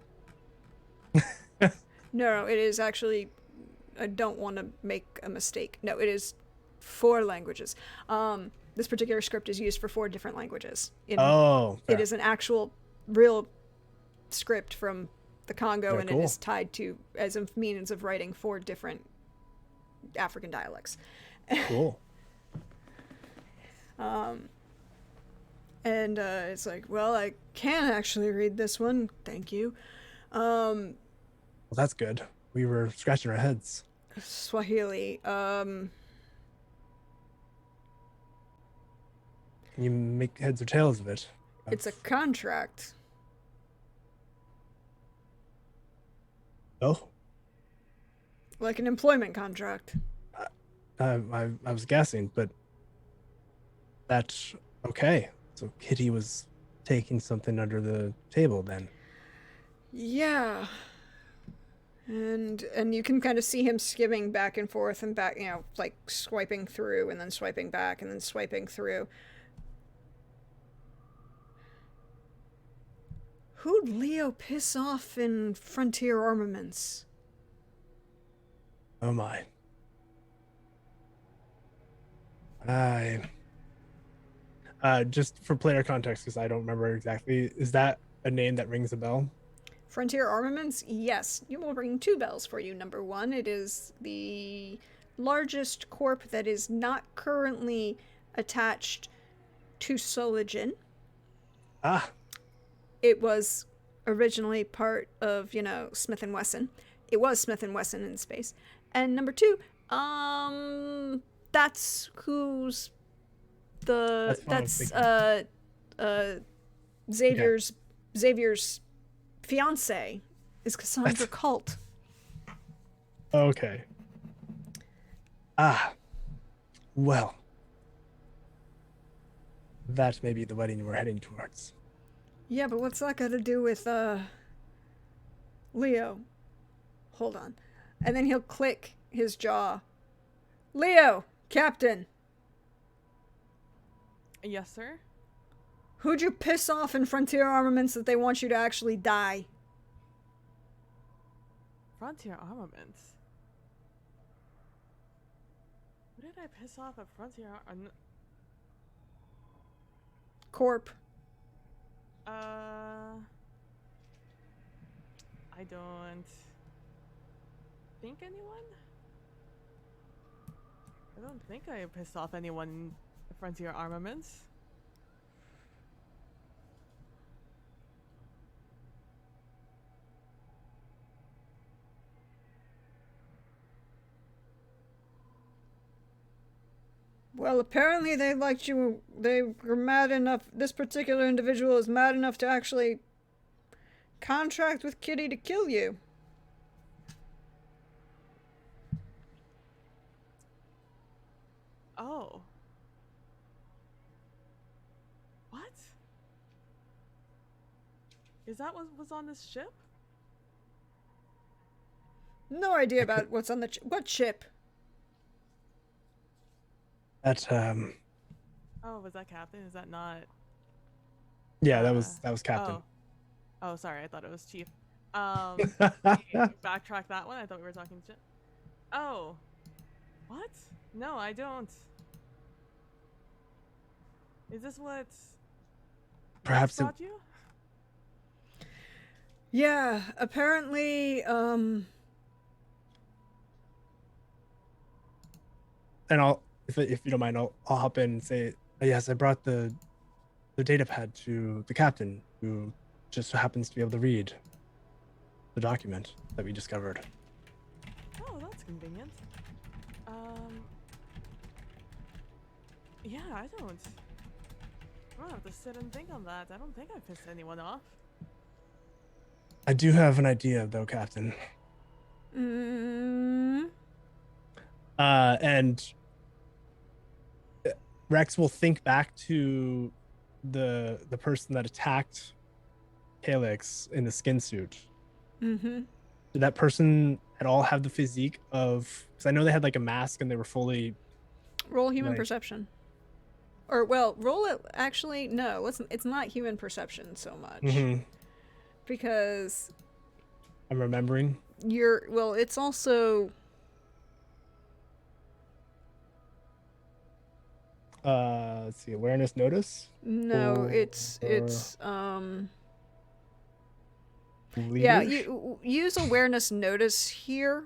No, it is actually. I don't want to make a mistake. No, it is 4 languages. This particular script is used for 4 different languages. Fair. It is an actual, real script from the Congo, and cool. It is tied to as a means of writing 4 different African dialects. Cool. And it's like, well, I can actually read this one. Thank you. Well, that's good. We were scratching our heads. Swahili. Can you make heads or tails of it? It's a contract. Oh? Like an employment contract. I was guessing, but that's okay. So Kitty was taking something under the table then. Yeah. And you can kind of see him skimming back and forth and back, you know, like swiping through and then swiping back and then swiping through. Who'd Leo piss off in Frontier Armaments? Oh my. I just for player context, because I don't remember exactly, is that a name that rings a bell? Frontier Armaments? Yes. You will ring 2 bells for you. Number 1, it is the largest corp that is not currently attached to Soligen. Ah, It was originally part of, you know, Smith & Wesson. It was Smith & Wesson in space. And number 2, that's who's the That's what I was Xavier's fiance is Cassandra Colt. okay. Ah, well, that may be the wedding we're heading towards. Yeah, but what's that got to do with Leo? Hold on. And then he'll click his jaw. Leo, Captain, Yes, sir. who'd you piss off in Frontier Armaments that they want you to actually die? Frontier Armaments. Who did I piss off at Frontier? Corp. I don't think anyone. I don't think I pissed off anyone at Frontier Armaments. Well, apparently they liked you. They were mad enough. This particular individual is mad enough to actually contract with Kitty to kill you. Oh. What? Is that what was on this ship? No idea about what's on the what ship. That Oh, was that Captain? Is that not? yeah, that was Captain. Oh. Oh, sorry. I thought it was Chief. Backtrack that one. I thought we were talking shit. Oh. What? No, I don't. Is this what? Perhaps it, brought you? Yeah, apparently, and I'll if you don't mind, I'll hop in and say yes. I brought the data pad to the captain, who just so happens to be able to read the document that we discovered. Oh, that's convenient. Yeah, I don't have to sit and think on that. I don't think I pissed anyone off. I do have an idea, though, Captain. And Rex will think back to the person that attacked Calyx in the skin suit. Mm-hmm. Did that person at all have the physique of? Because I know they had like a mask and they were fully. Roll human Like- perception. Or, well, roll it. Actually, no. It's not human perception so much. Mhm. Because I'm remembering. it's also. Let's see. Awareness, notice. No, Or- it's Leader? yeah, you use awareness notice here.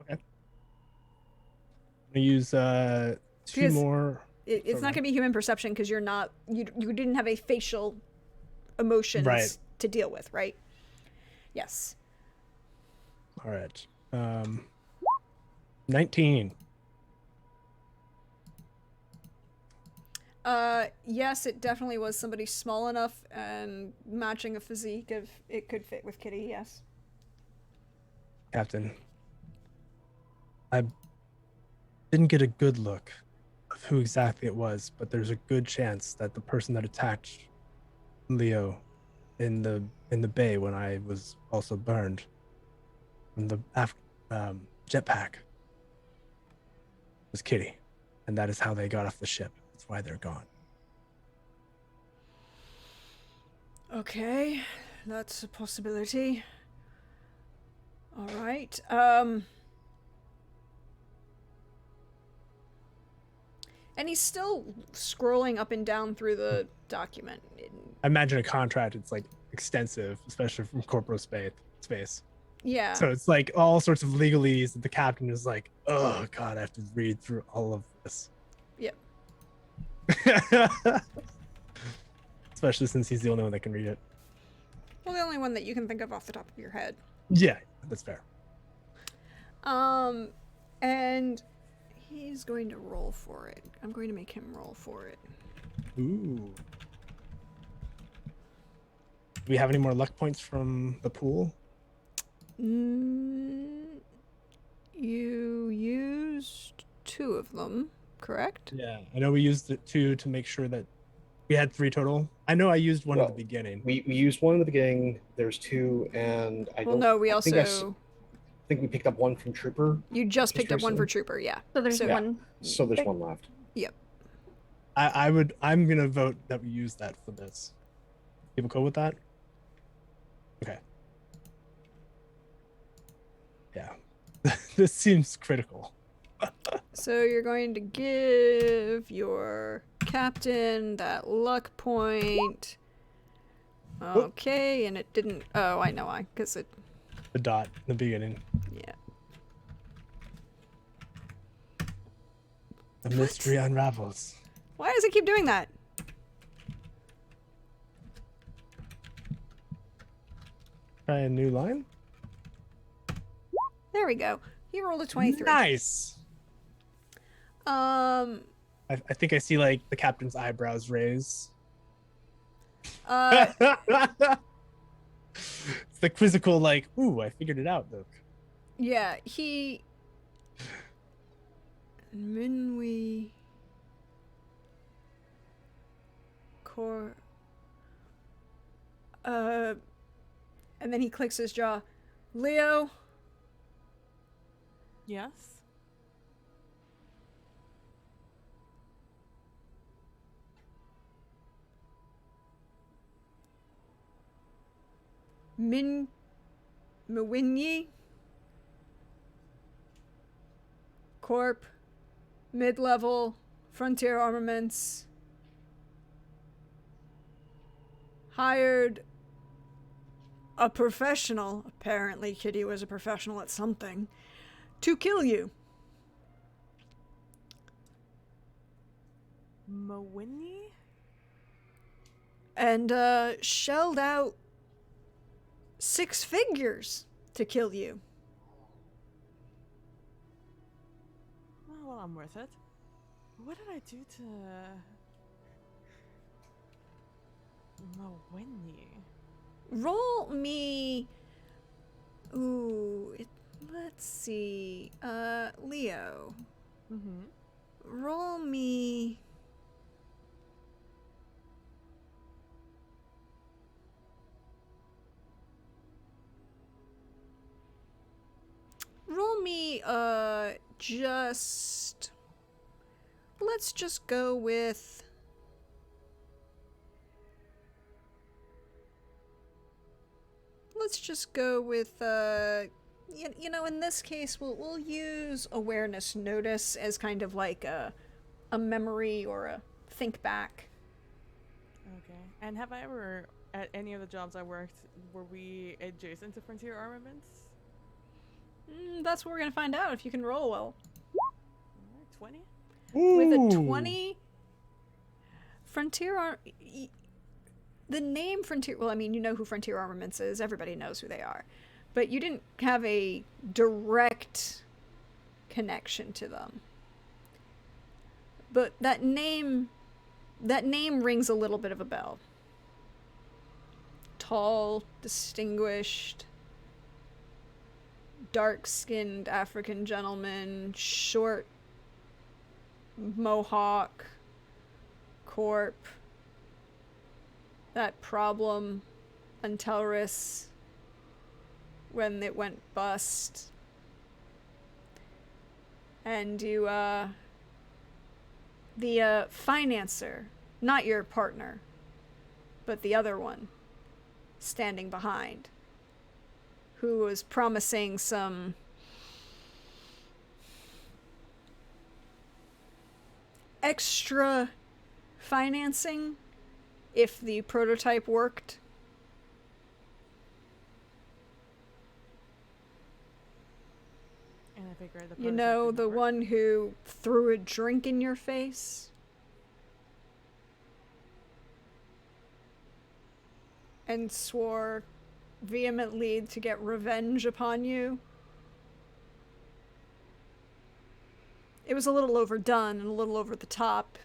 I'm gonna use two Because- more. It's not Sorry. going to be human perception because you didn't have a facial emotions Right. to deal with, right? Yes. All right. 19. Yes, it definitely was somebody small enough and matching a physique of it could fit with Kitty, yes. Captain. I didn't get a good look of who exactly it was, but there's a good chance that the person that attacked Leo in the in the bay when I was also burned from the jetpack was Kitty, and that is how they got off the ship. That's why they're gone. Okay, that's a possibility. All right. And he's still scrolling up and down through the document. I imagine a contract. It's like extensive, especially from corporal space. Yeah. So it's like all sorts of legalese that the captain is like, oh god, I have to read through all of this. Yep. Especially since he's the only one that can read it. Well, the only one that you can think of off the top of your head. Yeah, that's fair. And he's going to roll for it. I'm going to make him roll for it. Ooh. Do we have any more luck points from the pool? You used 2 of them, correct? Yeah, I know we used it 2 to make sure that we had 3 total. I know I used one at Well, the beginning. We used one in the beginning. There's 2, and I Well, don't. no, we I think also... I think we picked up 1 from Trooper. You just picked up 1 for recently. Trooper, yeah. So there's So- one. So there's 1 left. I'm gonna vote that we use that for this. People cool with that? Okay. Yeah. This seems critical. So you're going to give your captain that luck point. Okay, and it didn't... Oh, I know why. Because it... The dot in the beginning. Yeah. The mystery unravels. Why does it keep doing that? Try a new line? There we go. He rolled a 23. Nice. Um... I think I see like the captain's eyebrows raise. Uh... It's the quizzical, like, ooh, I figured it out, look. Yeah, he... Minwi... And then he clicks his jaw. Leo, Yes. Mwinyi Corp, mid-level, Frontier Armaments, hired a professional, apparently Kitty was a professional at something, to kill you. Mawini? And shelled out 6 figures to kill you. Oh, well, I'm worth it. What did I do to Mawini? Roll me... Ooh, let's see. Leo. Mm-hmm. Roll me... Roll me, just... Let's just go with... Let's just go with, you know, in this case, we'll use awareness notice as kind of like a memory or a think back. Okay. And have I ever, at any of the jobs I worked, were we adjacent to Frontier Armaments? That's what we're gonna find out if you can roll well. Alright, 20? With a Ooh. 20, the name Frontier, well, I mean, you know who Frontier Armaments is, everybody knows who they are, but you didn't have a direct connection to them. But that name rings a little bit of a bell. Tall, distinguished, dark-skinned African gentleman, short mohawk, corp. That problem Untelris when it went bust. And you, the financer, not your partner, but the other one, standing behind, who was promising some extra financing if the prototype worked. And I figured the You know, prototype the didn't work. one who threw a drink in your face? And swore vehemently to get revenge upon you? It was a little overdone and a little over the top.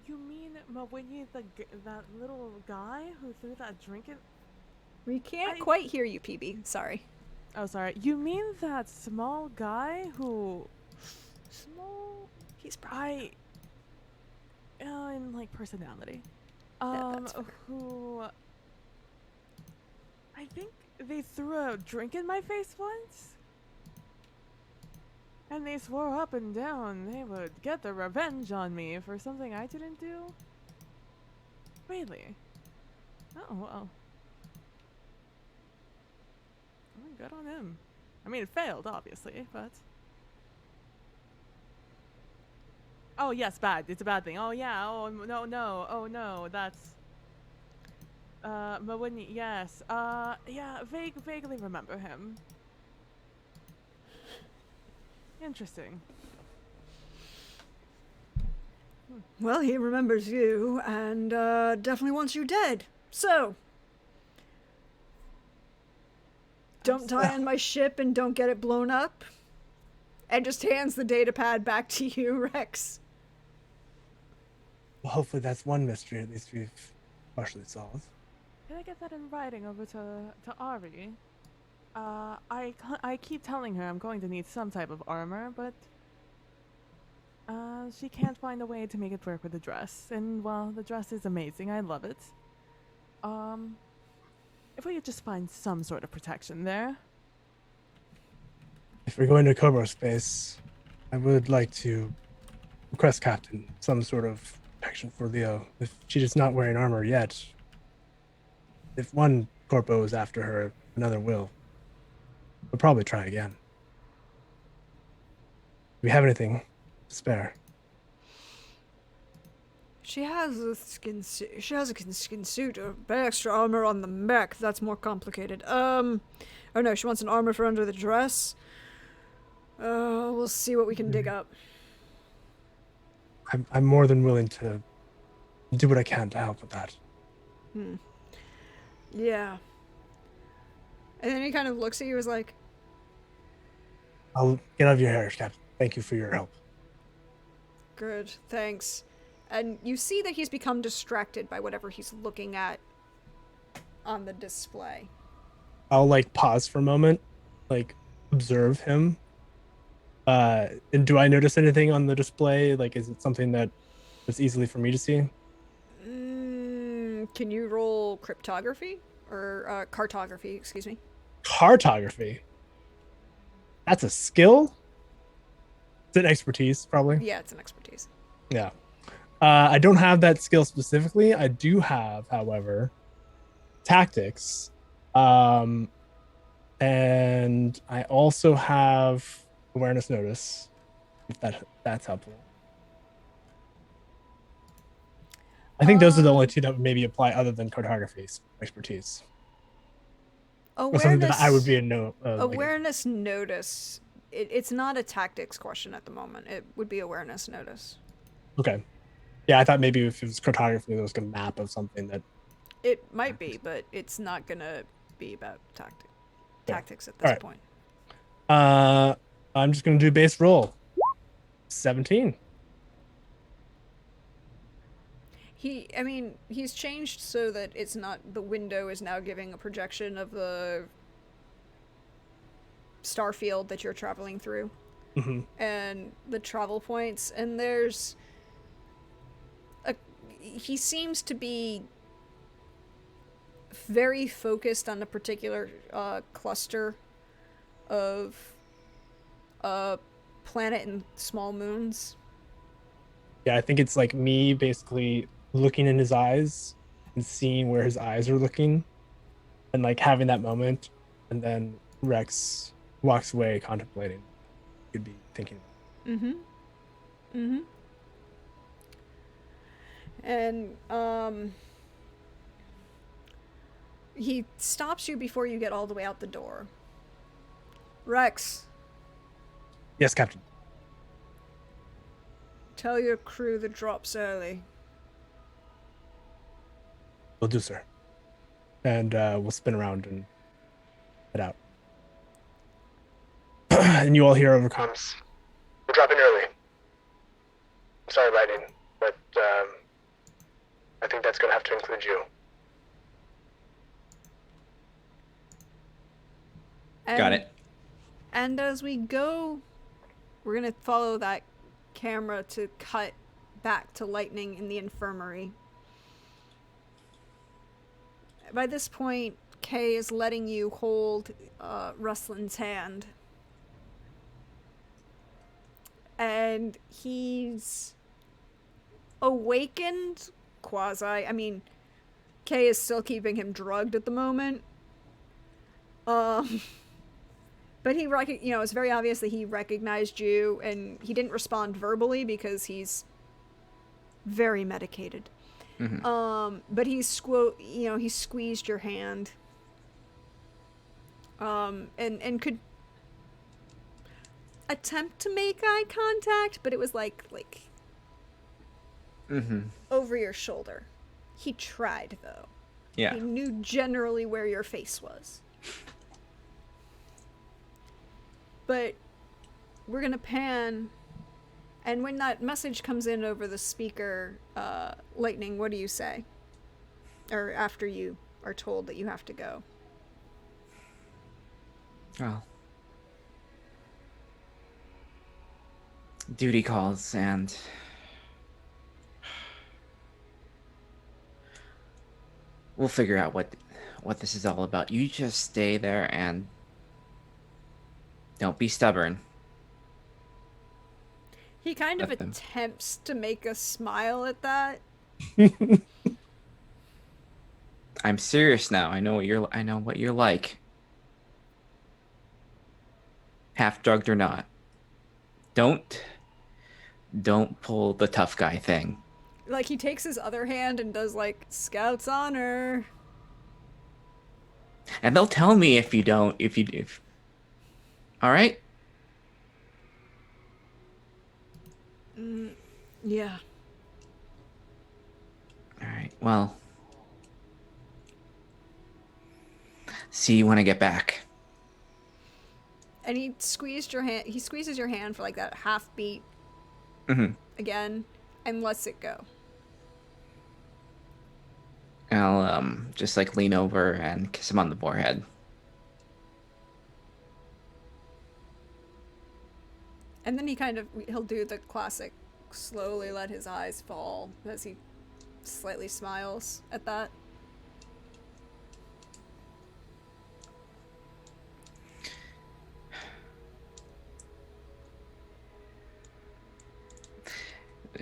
You mean Mawinyi, that little guy who threw that drink in? We can't I- quite hear you, PB. Sorry. Oh, sorry. You mean that small guy who? Small. He's probably In like personality. that's fair. Who? I think they threw a drink in my face once. And they swore up and down they would get their revenge on me for something I didn't do. Really? Oh, well. Well, good on him. I mean, it failed, obviously, but... Oh, yes, bad. It's a bad thing. Oh, yeah. Oh, no. Oh, no. That's... Mawinyi, yes. Yeah, vaguely remember him. Interesting. Well, he remembers you and definitely wants you dead. So, don't die on my ship and don't get it blown up. And just hands the data pad back to you, Rex. Well, hopefully that's one mystery at least we've partially solved. Did I get that in writing over to Ari? I keep telling her I'm going to need some type of armor, but she can't find a way to make it work with the dress. And well, the dress is amazing. I love it. If we could just find some sort of protection there. If we're going to Cobra space, I would like to request Captain some sort of protection for Leo. If she is not wearing armor yet, if one corpo is after her, another will. We'll probably try again. Do we have anything to spare? She has a skin suit. She has a skin suit. A bit extra armor on the mech. That's more complicated. Oh no, she wants an armor for under the dress. We'll see what we can dig up. I'm more than willing to do what I can to help with that. Yeah. And then he kind of looks at you as like, I'll get out of your hair, Captain. Thank you for your help. good, thanks. And you see that he's become distracted by whatever he's looking at on the display. I'll like pause for a moment, like observe him. And do I notice anything on the display? Like, is it something that is easily for me to see? Can you roll cryptography? Or cartography, excuse me. Cartography. That's a skill? It's an expertise, probably. Yeah, it's an expertise. Yeah. I don't have that skill specifically. I do have, however, tactics. And I also have awareness notice, if that's helpful. I think those are the only two that would maybe apply other than cartography expertise. Or something that I would be a no. Awareness notice. It's not a tactics question at the moment. It would be awareness notice. Okay. Yeah, I thought maybe if it was cartography, there was like a map of something that. It might be, but it's not gonna be about tactics at this Alright. point. I'm just gonna do base roll. 17. He's changed so that it's not, the window is now giving a projection of the star field that you're traveling through. and the travel points, and he seems to be very focused on a particular cluster of planet and small moons. Yeah, I think it's like me basically looking in his eyes and seeing where his eyes are looking and like having that moment, and then Rex walks away contemplating what he'd be thinking about. And he stops you before you get all the way out the door. Rex, Yes, Captain. tell your crew the drop's early. Will do, sir. And we'll spin around and head out. And you all hear over comms. We're dropping early. Sorry, Lightning, but I think that's going to have to include you. Got it. And as we go, we're going to follow that camera to cut back to Lightning in the infirmary. By this point, Kay is letting you hold Ruslin's hand. And he's awakened, quasi. I mean, Kay is still keeping him drugged at the moment. But he, it's very obvious that he recognized you, and he didn't respond verbally because he's very medicated. But he squeezed your hand. And could attempt to make eye contact, but it was like over your shoulder. He tried, though. Yeah. He knew generally where your face was. But we're gonna pan, and when that message comes in over the speaker, Lightning, what do you say? Or after you are told that you have to go? Well, duty calls, and we'll figure out what this is all about. You just stay there and don't be stubborn. He kind of attempts to make a smile at that. I'm serious now. I know what you're like. Half drugged or not. Don't pull the tough guy thing. Like, he takes his other hand and does like Scout's honor. And they'll tell me if you don't. If all right. Yeah. All right. Well, see you when I get back. And he squeezed your hand. He squeezes your hand for like that half beat. Again, and lets it go. I'll just like lean over and kiss him on the forehead. And then he'll do the classic slowly let his eyes fall as he slightly smiles at that.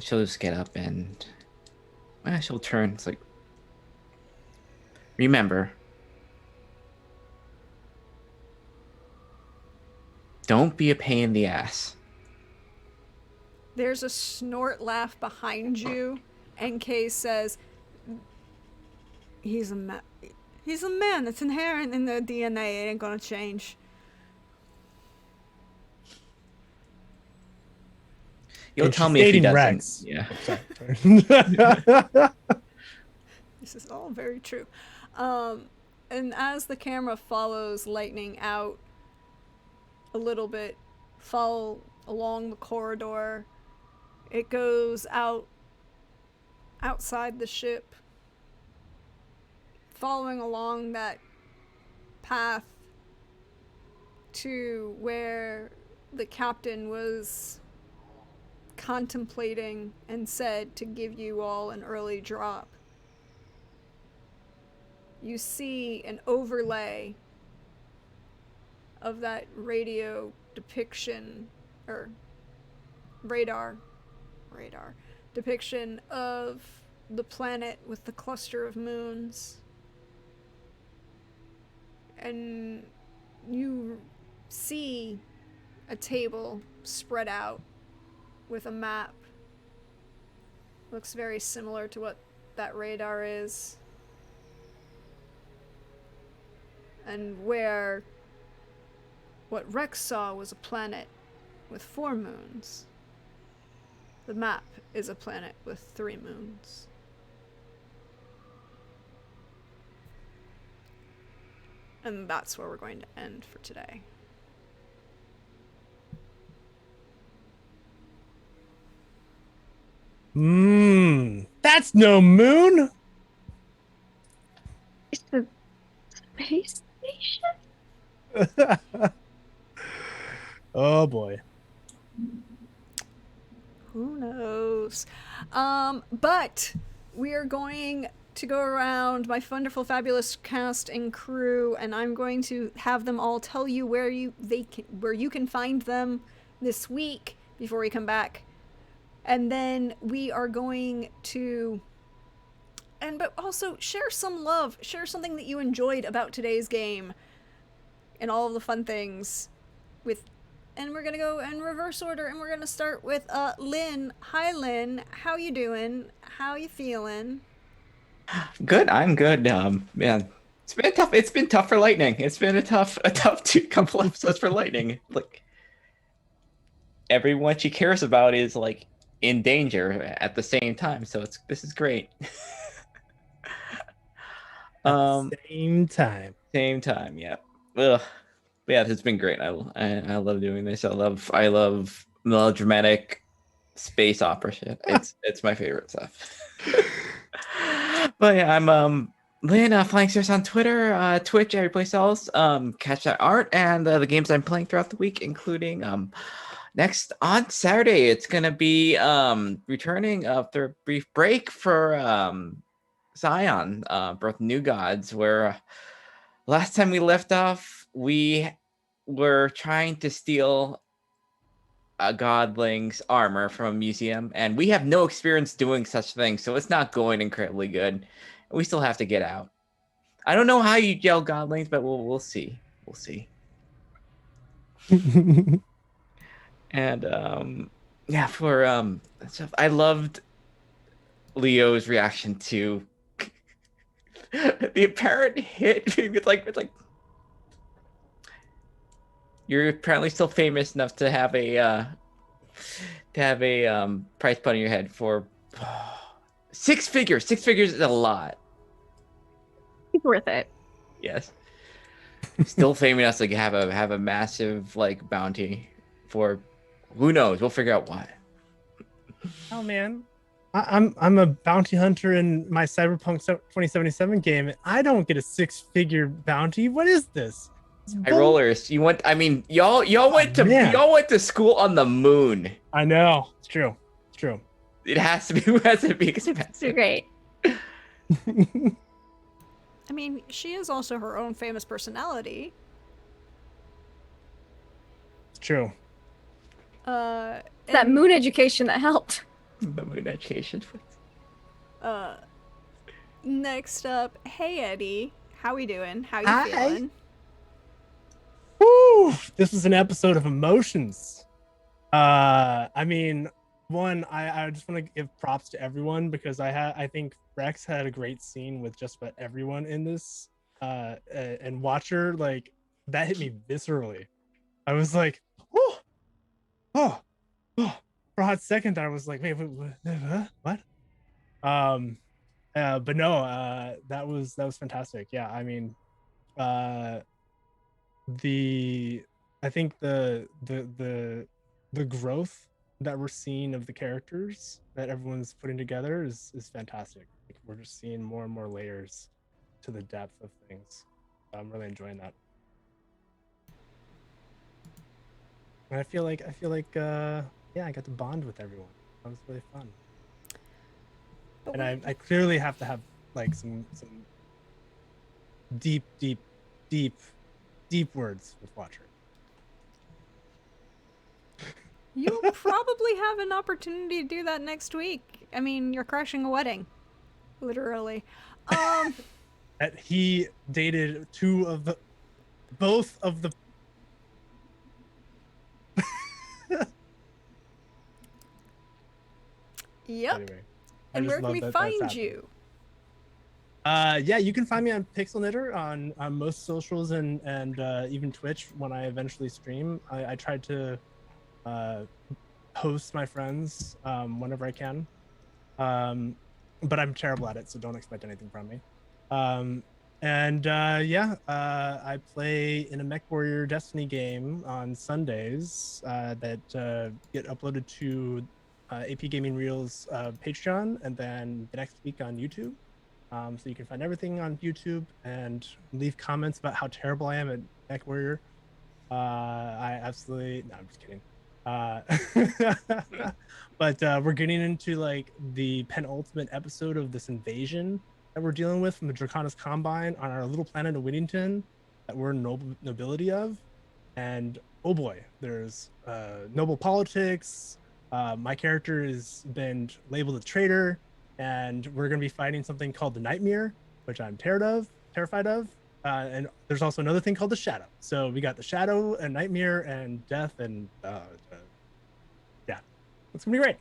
She'll just get up and she'll turn. It's like, remember, don't be a pain in the ass. There's a snort laugh behind you, and Kay says, he's a man. It's inherent in their DNA. It ain't gonna change. You'll tell me if he doesn't. Rex. Yeah. This is all very true. And as the camera follows Lightning out a little bit, follow along the corridor, it goes outside the ship, following along that path to where the captain was contemplating and said to give you all an early drop. You see an overlay of that radio depiction, or radar depiction of the planet with the cluster of moons. And you see a table spread out with a map. Looks very similar to what that radar is. And where what Rex saw was a planet with 4 moons, the map is a planet with 3 moons. And that's where we're going to end for today. That's no moon. It's the space station? Oh boy. Who knows? But we are going to go around my wonderful, fabulous cast and crew, and I'm going to have them all tell you where you can find them this week before we come back. And then we are going to, but also share some love, share something that you enjoyed about today's game, and all of the fun things with. And we're gonna go in reverse order, and we're gonna start with Lynn. Hi, Lynn. How you doing? How you feeling? Good. I'm good. Man, it's been tough for Lightning. It's been a tough couple episodes for Lightning. Like, everyone she cares about is like in danger at the same time. So this is great. Same time. Yeah. Ugh. Yeah, it's been great. I love doing this. I love melodramatic space opera shit. It's my favorite stuff. But yeah, I'm Lynn, Flying Stairs on Twitter, Twitch, every place else. Catch that art and the games I'm playing throughout the week, including next on Saturday. It's gonna be returning after a brief break for Zion, Birth of New Gods, where last time we left off, we were trying to steal a godling's armor from a museum, and we have no experience doing such things, so it's not going incredibly good. We still have to get out. I don't know how you yell godlings, but we'll see. We'll see. And yeah, for stuff, I loved Leo's reaction to the apparent hit. It's like you're apparently still famous enough to have a price put on your head for 6 figures. 6 figures is a lot. It's worth it. Yes. Still famous enough to have a massive like bounty for who knows. We'll figure out why. Oh man, I'm a bounty hunter in my Cyberpunk 2077 game. I don't get a 6-figure bounty. What is this? High rollers. Y'all went to school on the moon. I know. It's true. It has to be expensive. It's great. I mean, she is also her own famous personality. It's true. That moon education that helped. The moon education. Next up, hey Eddie, how we doing? How you Hi. feeling? Woo! This was an episode of emotions. I mean, one, I just want to give props to everyone because I think Rex had a great scene with just about everyone in this. And Watcher, like, that hit me viscerally. I was like, oh. For a hot second, I was like, wait, what? But no, that was fantastic. Yeah, I mean, I think the growth that we're seeing of the characters that everyone's putting together is fantastic. Like, we're just seeing more and more layers to the depth of things. I'm really enjoying that. And I feel like yeah, I got to bond with everyone. That was really fun. But And I clearly have to have like some deep words with Watcher. you'll probably have an opportunity to do that next week. I mean, you're crashing a wedding, literally. That he dated both of the Yep. anyway. I And just where can love we that that's find happening. you? Yeah, you can find me on Pixel Knitter on most socials and even Twitch when I eventually stream. I try to host my friends whenever I can, but I'm terrible at it, so don't expect anything from me. I play in a MechWarrior Destiny game on Sundays that get uploaded to AP Gaming Reels Patreon, and then the next week on YouTube. So you can find everything on YouTube and leave comments about how terrible I am at MechWarrior. I absolutely no, I'm just kidding. But we're getting into like the penultimate episode of this invasion that we're dealing with from the Draconis Combine on our little planet of Whittington that we're nobility of. And oh boy, there's noble politics. My character has been labeled a traitor, and we're going to be fighting something called the Nightmare, which I'm terrified of. And there's also another thing called the Shadow. So we got the Shadow and Nightmare and Death, and yeah, it's gonna be great.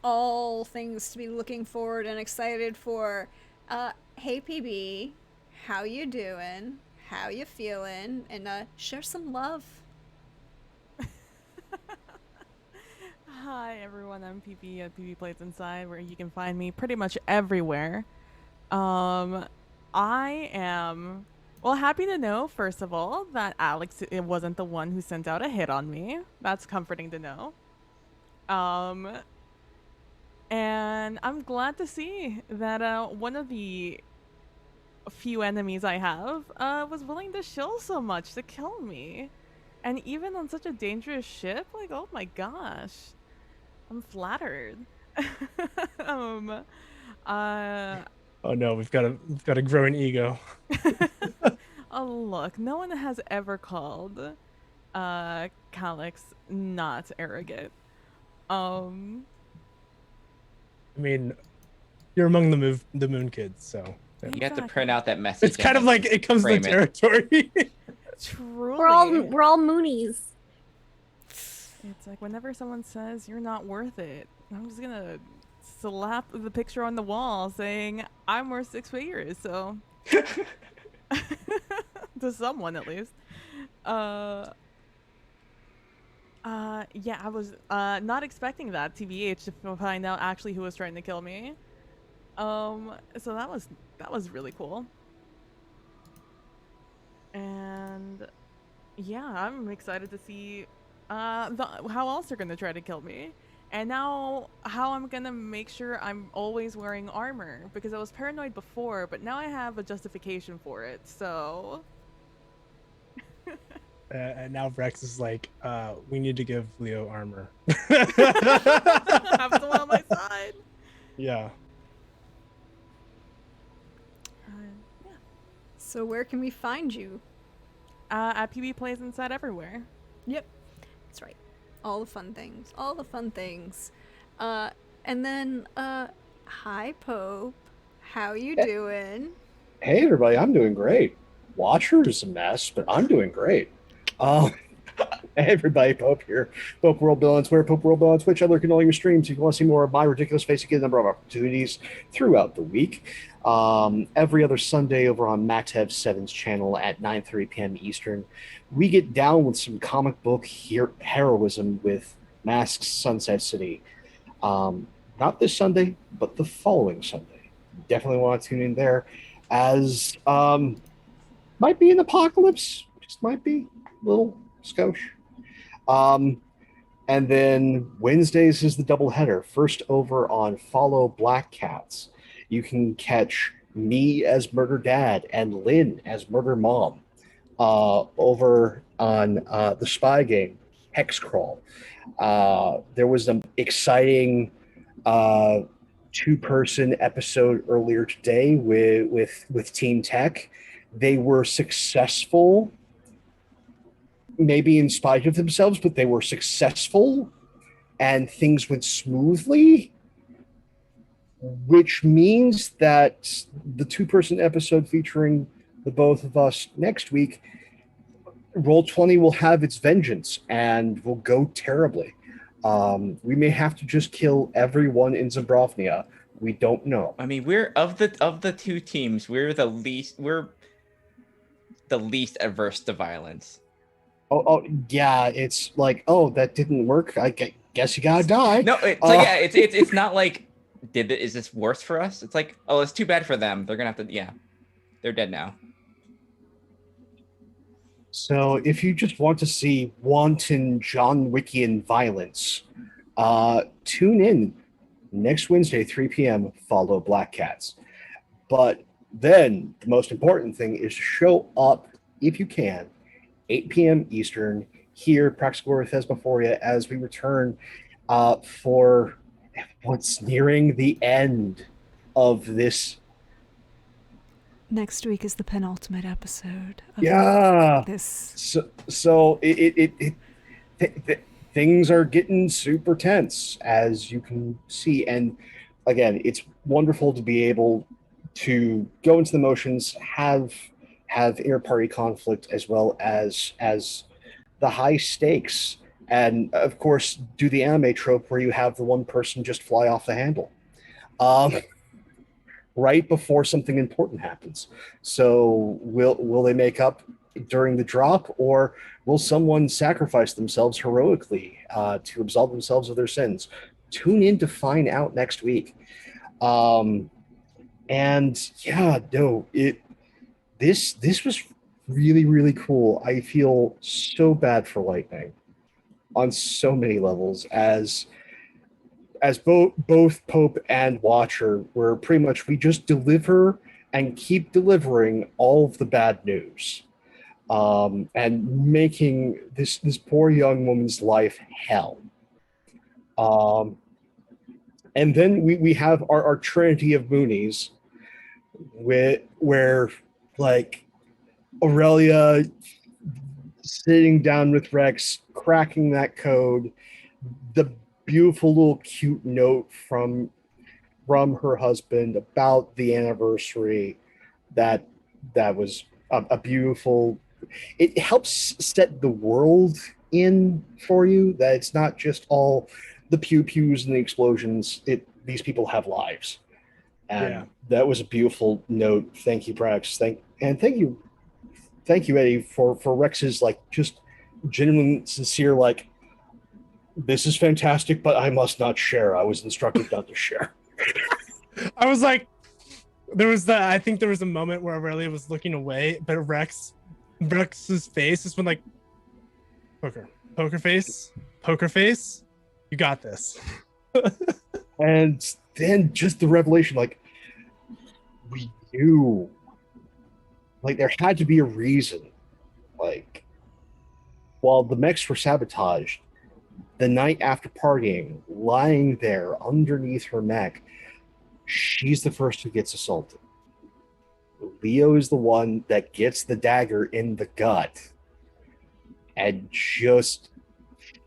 All things to be looking forward and excited for. Hey PB, how you doing? How you feeling? And share some love. Hi everyone, I'm PP at PP Plays Inside, where you can find me pretty much everywhere. I am happy to know, first of all, that Alex wasn't the one who sent out a hit on me. That's comforting to know. And I'm glad to see that one of the few enemies I have was willing to shill so much to kill me. And even on such a dangerous ship, like, oh my gosh. I'm flattered. Oh no, we've got a growing ego. Oh look, no one has ever called Calyx not arrogant. I mean, you're among the moon kids, so yeah. You have to print out that message. It's kind of like it comes with the territory. Truly. We're all Moonies. It's like whenever someone says you're not worth it, I'm just gonna slap the picture on the wall saying I'm worth 6 figures, so to someone at least. Yeah, I was not expecting that, TBH, to find out actually who was trying to kill me. So that was really cool. And yeah, I'm excited to see how else they're gonna try to kill me, and now how I'm gonna make sure I'm always wearing armor, because I was paranoid before, but now I have a justification for it. So and now Rex is like, we need to give Leo armor. have someone on my side. Yeah. Yeah. So where can we find you? At PB Plays Inside everywhere. Yep, that's right. All the fun things. All the fun things. And then, hi Pope. How you doing? Hey everybody, I'm doing great. Watcher is a mess, but I'm doing great. Hey everybody, Pope here. Pope World Bill on Twitter, Pope World Bill on Twitch. I lurk in all your streams. If you want to see more of my ridiculous face, you get a number of opportunities throughout the week. Every other Sunday over on MacLeod 7's channel at 9:30 p.m. Eastern, we get down with some comic book heroism with Masks Sunset City. Not this Sunday, but the following Sunday. Definitely want to tune in there, as might be an apocalypse, just might be a little skosh. And then Wednesdays is the doubleheader. First over on Follow Black Cats, you can catch me as Murder Dad and Lynn as Murder Mom. over on the spy game Hexcrawl. There was an exciting uh, two-person episode earlier today with Team Tech. They were successful, maybe in spite of themselves, but they were successful, and things went smoothly. Which means that the two-person episode featuring the both of us next week, Roll20 will have its vengeance and will go terribly. We may have to just kill everyone in Zabrovnia. We don't know. I mean, we're of the two teams, we're the least averse to violence. Oh, yeah. It's like, oh, that didn't work. I guess you gotta die. No, it's not like is this worse for us? It's like, oh, it's too bad for them. They're gonna have to, yeah, they're dead now. So if you just want to see wanton John Wickian violence, tune in next Wednesday, 3 p.m. Follow Black Cats. But then the most important thing is to show up if you can, 8 p.m. Eastern, here, Practical Thesmophoria, as we return for what's nearing the end of this. Next week is the penultimate episode of this. So things are getting super tense, as you can see. And again, it's wonderful to be able to go into the motions, have inter-party conflict, as well as the high stakes, and of course do the anime trope where you have the one person just fly off the handle right before something important happens. So will they make up during the drop, or will someone sacrifice themselves heroically to absolve themselves of their sins? Tune in to find out next week. And yeah, no, this was really, really cool. I feel so bad for Lightning on so many levels, as both Pope and Watcher were pretty much, we just deliver and keep delivering all of the bad news, and making this poor young woman's life hell. And then we have our trinity of Moonies, where like Aurelia sitting down with Rex, cracking that code, the beautiful little cute note from her husband about the anniversary, that was a beautiful, it helps set the world in for you, that it's not just all the pews and the explosions. These people have lives, and that was a beautiful note. Thank you, Brax. Thank you, Eddie, for Rex's like just genuine, sincere, like, this is fantastic, but I must not share. I was instructed not to share. I was like, I think there was a moment where Aurelia was looking away, but Rex's face just went like, poker face, you got this. And then just the revelation, like, we knew, like, there had to be a reason. Like, while the mechs were sabotaged, the night after partying, lying there underneath her mech, she's the first who gets assaulted. Leo is the one that gets the dagger in the gut, and just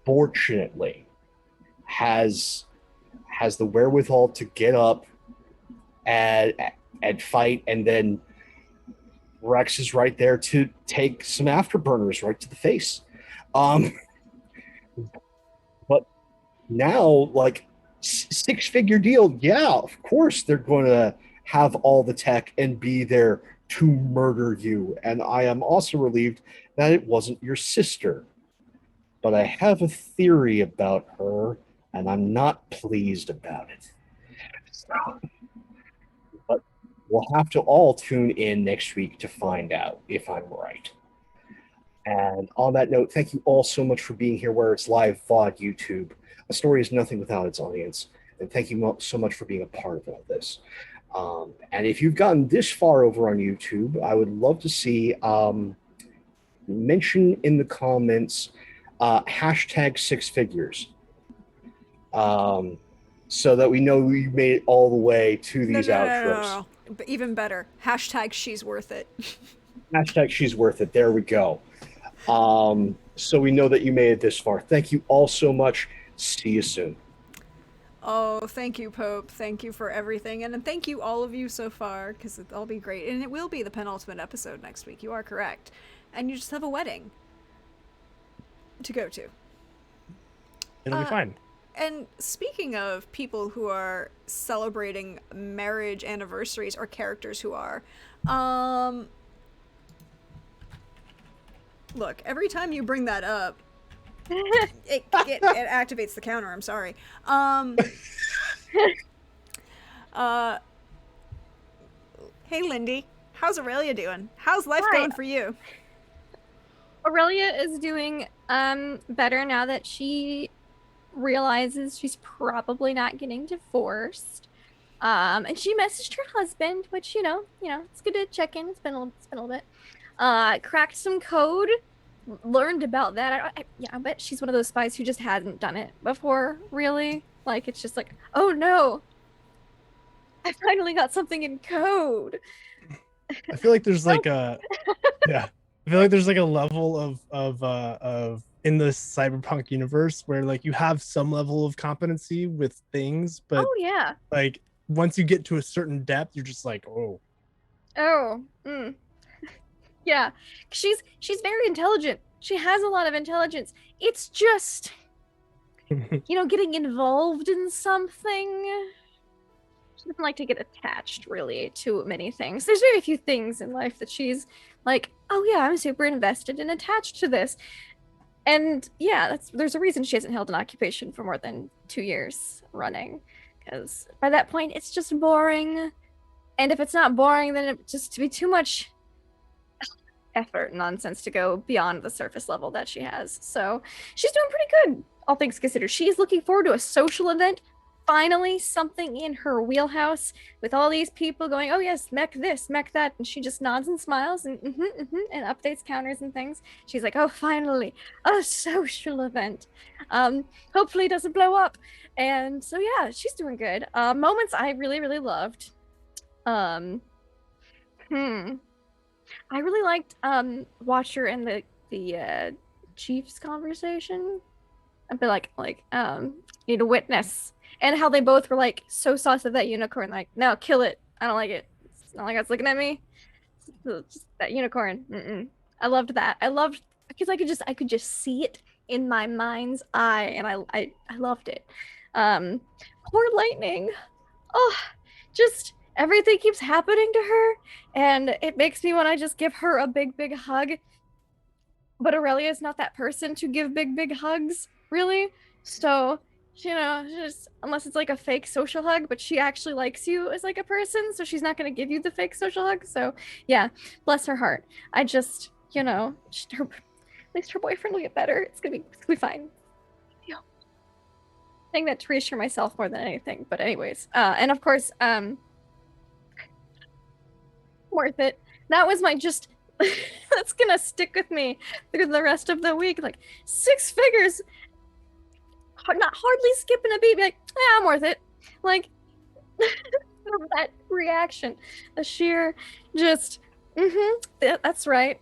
fortunately has the wherewithal to get up and fight, and then Rex is right there to take some afterburners right to the face. But now, like, six-figure deal, yeah, of course they're going to have all the tech and be there to murder you. And I am also relieved that it wasn't your sister. But I have a theory about her, and I'm not pleased about it. But we'll have to all tune in next week to find out if I'm right. And on that note, thank you all so much for being here, where it's live VOD YouTube. A story is nothing without its audience. And thank you so much for being a part of all this. And if you've gotten this far over on YouTube, I would love to see mention in the comments hashtag 6 figures, so that we know you made it all the way to these outros. No. Even better. Hashtag she's worth it. Hashtag she's worth it. There we go. So we know that you made it this far. Thank you all so much. See you soon. Oh, thank you, Pope. Thank you for everything. And thank you, all of you so far, because it'll be great. And it will be the penultimate episode next week. You are correct. And you just have a wedding to go to. It'll be fine. And speaking of people who are celebrating marriage anniversaries, or characters who are, look, every time you bring that up, it activates the counter. I'm sorry. Hey, Lindy, how's Aurelia doing? How's life going for you? Aurelia is doing better now that she realizes she's probably not getting divorced. And she messaged her husband, which you know, it's good to check in. It's been a little bit. Cracked some code. Learned about that. I bet she's one of those spies who just hadn't done it before, really. Like, it's just like, oh no, I finally got something in code. I feel like there's like a I feel like there's like a level of in the cyberpunk universe where like you have some level of competency with things, but like once you get to a certain depth, you're just like, yeah, she's very intelligent. She has a lot of intelligence. It's just, getting involved in something. She doesn't like to get attached, really, to many things. There's very few things in life that she's like, oh yeah, I'm super invested and attached to this. And yeah, there's a reason she hasn't held an occupation for more than 2 years running. Because by that point, it's just boring. And if it's not boring, then it just to be too much effort and nonsense to go beyond the surface level that she has. So she's doing pretty good, all things considered. She's looking forward to a social event. Finally, something in her wheelhouse with all these people going, oh yes, mech this, mech that, and she just nods and smiles and and updates counters and things. She's like, oh, finally, a social event. Hopefully it doesn't blow up. And so yeah, she's doing good. Moments I really, really loved. I really liked Watcher and the Chief's conversation. I'd be like need a witness, and how they both were like so sauce of that unicorn, like, no, kill it. I don't like it. It's not like it's looking at me. It's just that unicorn. I loved that. I loved because I could just see it in my mind's eye, and I loved it. Poor Lightning. Oh, just everything keeps happening to her, and it makes me want to just give her a big, big hug. But Aurelia is not that person to give big, big hugs, really. So, just unless it's like a fake social hug, but she actually likes you as like a person, so she's not going to give you the fake social hug. So, yeah, bless her heart. I just, at least her boyfriend will get better. It's gonna be fine. Saying that to reassure myself more than anything. But anyways, and of course, worth it. That was my just that's gonna stick with me through the rest of the week. Like 6 figures, not hardly skipping a beat. Be like, yeah, I'm worth it. Like that reaction, the sheer just that's right.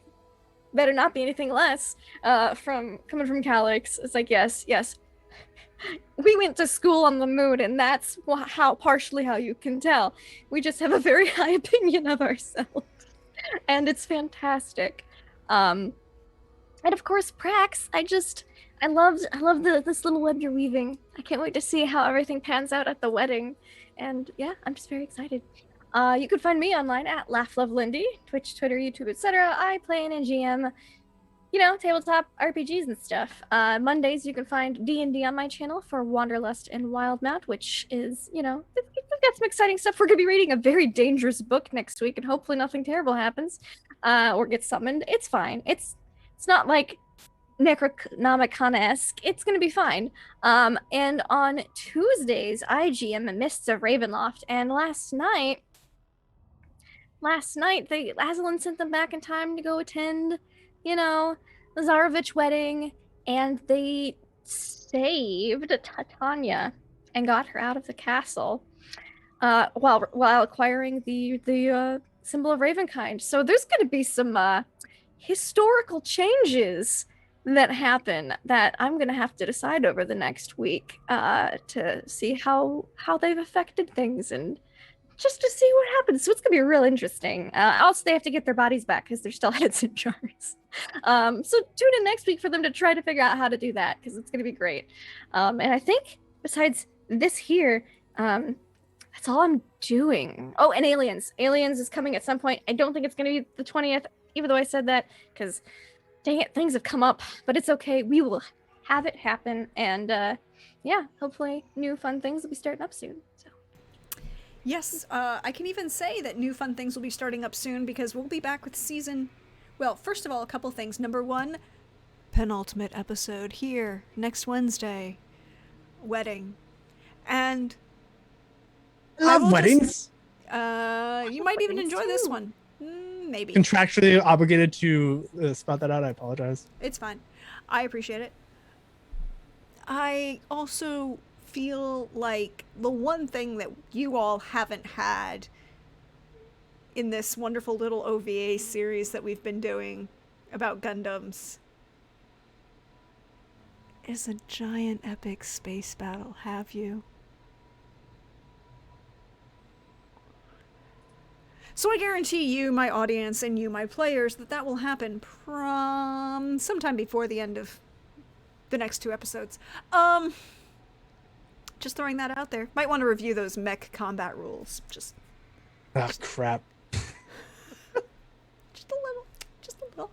Better not be anything less. Coming from Calix, it's like yes. We went to school on the moon, and that's partially how you can tell. We just have a very high opinion of ourselves, and it's fantastic. And of course, Prax. I love this little web you're weaving. I can't wait to see how everything pans out at the wedding, and yeah, I'm just very excited. You can find me online at LaughLoveLindy, Twitch, Twitter, YouTube, etc. I play in GM. Tabletop RPGs and stuff. Mondays, you can find D&D on my channel for Wanderlust and Wildmount, which is, we've got some exciting stuff. We're going to be reading a very dangerous book next week, and hopefully nothing terrible happens or gets summoned. It's fine. It's not like Necronomicon-esque. It's going to be fine. And on Tuesdays, I GM Mists of Ravenloft, and last night, Aslan sent them back in time to go attend you know, the Zarovich wedding, and they saved Titania and got her out of the castle, while acquiring the symbol of Ravenkind. So there's going to be some historical changes that happen that I'm going to have to decide over the next week to see how they've affected things and just to see what happens. So it's gonna be real interesting. Also, they have to get their bodies back because they're still heads in jars. So tune in next week for them to try to figure out how to do that because it's gonna be great. And I think besides this here, that's all I'm doing. Oh, and Aliens. Aliens is coming at some point. I don't think it's gonna be the 20th, even though I said that, because dang it, things have come up. But it's okay. We will have it happen, and yeah, hopefully new fun things will be starting up soon. So. Yes, I can even say that new fun things will be starting up soon because we'll be back with season... Well, first of all, a couple things. Number one, penultimate episode here next Wednesday. Wedding. And... I love weddings. You might even enjoy this one. Maybe. Contractually obligated to spout that out. I apologize. It's fine. I appreciate it. I also feel like the one thing that you all haven't had in this wonderful little OVA series that we've been doing about Gundams is a giant epic space battle, have you? So I guarantee you, my audience, and you, my players, that will happen sometime before the end of the next 2 episodes. Just throwing that out there. Might want to review those mech combat rules. Just crap. Just a little.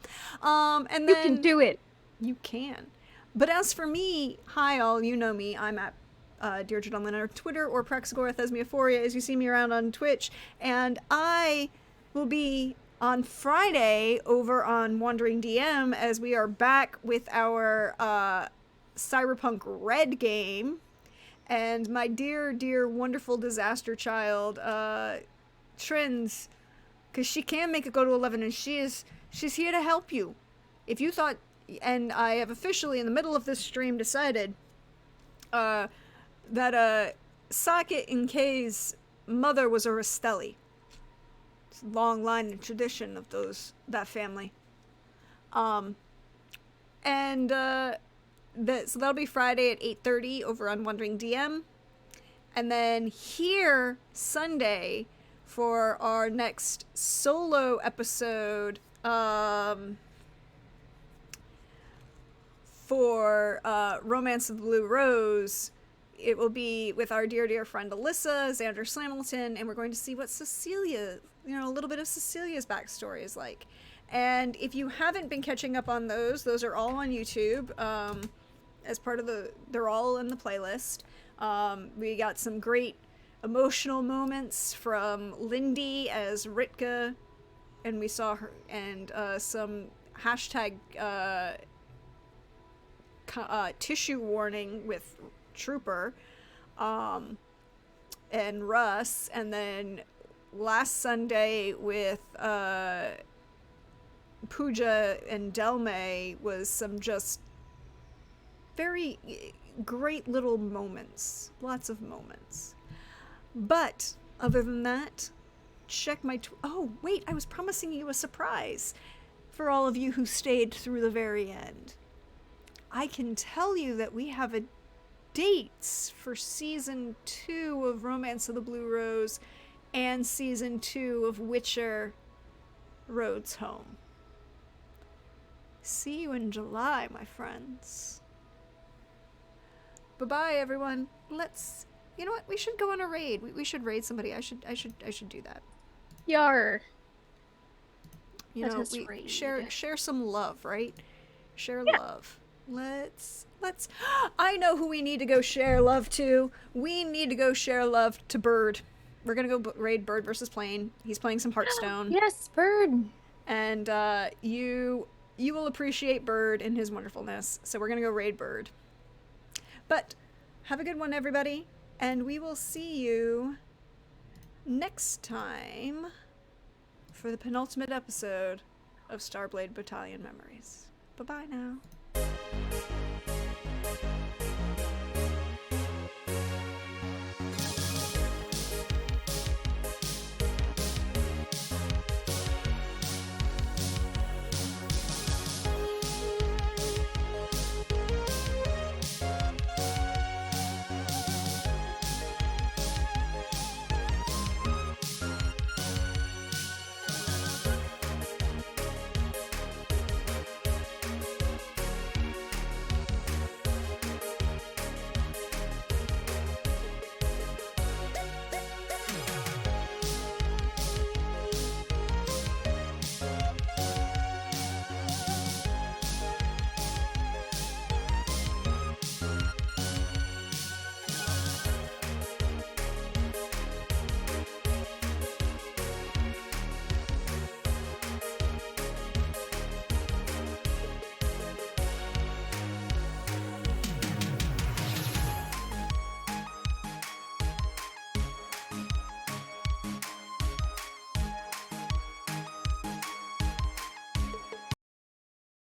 And then... You can do it. You can. But as for me, hi all, you know me. I'm at Deirdre Dunlin on Twitter, or Praxagora Thesmiophoria as you see me around on Twitch. And I will be on Friday over on Wandering DM as we are back with our Cyberpunk Red game. And my dear, dear, wonderful disaster child, Trins, because she can make it go to 11, and she's here to help you. If you thought, and I have officially in the middle of this stream decided that Socket and Kay's mother was a Rastelli. It's a long line and tradition of that family. So that'll be Friday at 8:30 over on Wandering DM. And then here, Sunday, for our next solo episode for Romance of the Blue Rose, it will be with our dear, dear friend Alyssa, Xander Slamilton, and we're going to see what Cecilia, a little bit of Cecilia's backstory is like. And if you haven't been catching up on those are all on YouTube. As part of they're all in the playlist. We got some great emotional moments from Lindy as Ritka, and we saw her, and some hashtag tissue warning with Trooper, and Russ, and then last Sunday with Pooja and Delme was some just very great little moments. Lots of moments. But, other than that, check my... Oh, wait, I was promising you a surprise for all of you who stayed through the very end. I can tell you that we have dates for Season 2 of Romance of the Blue Rose and Season 2 of Witcher Roads Home. See you in July, my friends. Bye-bye, everyone. You know what? We should go on a raid. We should raid somebody. I should do that. Yar. You know, we share some love, right? Share love. Let's I know who we need to go share love to. We need to go share love to Bird. We're gonna go raid Bird versus Plane. He's playing some Hearthstone. Yes, Bird. And you will appreciate Bird and his wonderfulness. So we're gonna go raid Bird. But have a good one, everybody, and we will see you next time for the penultimate episode of Starblade Battalion memories. Bye-bye now.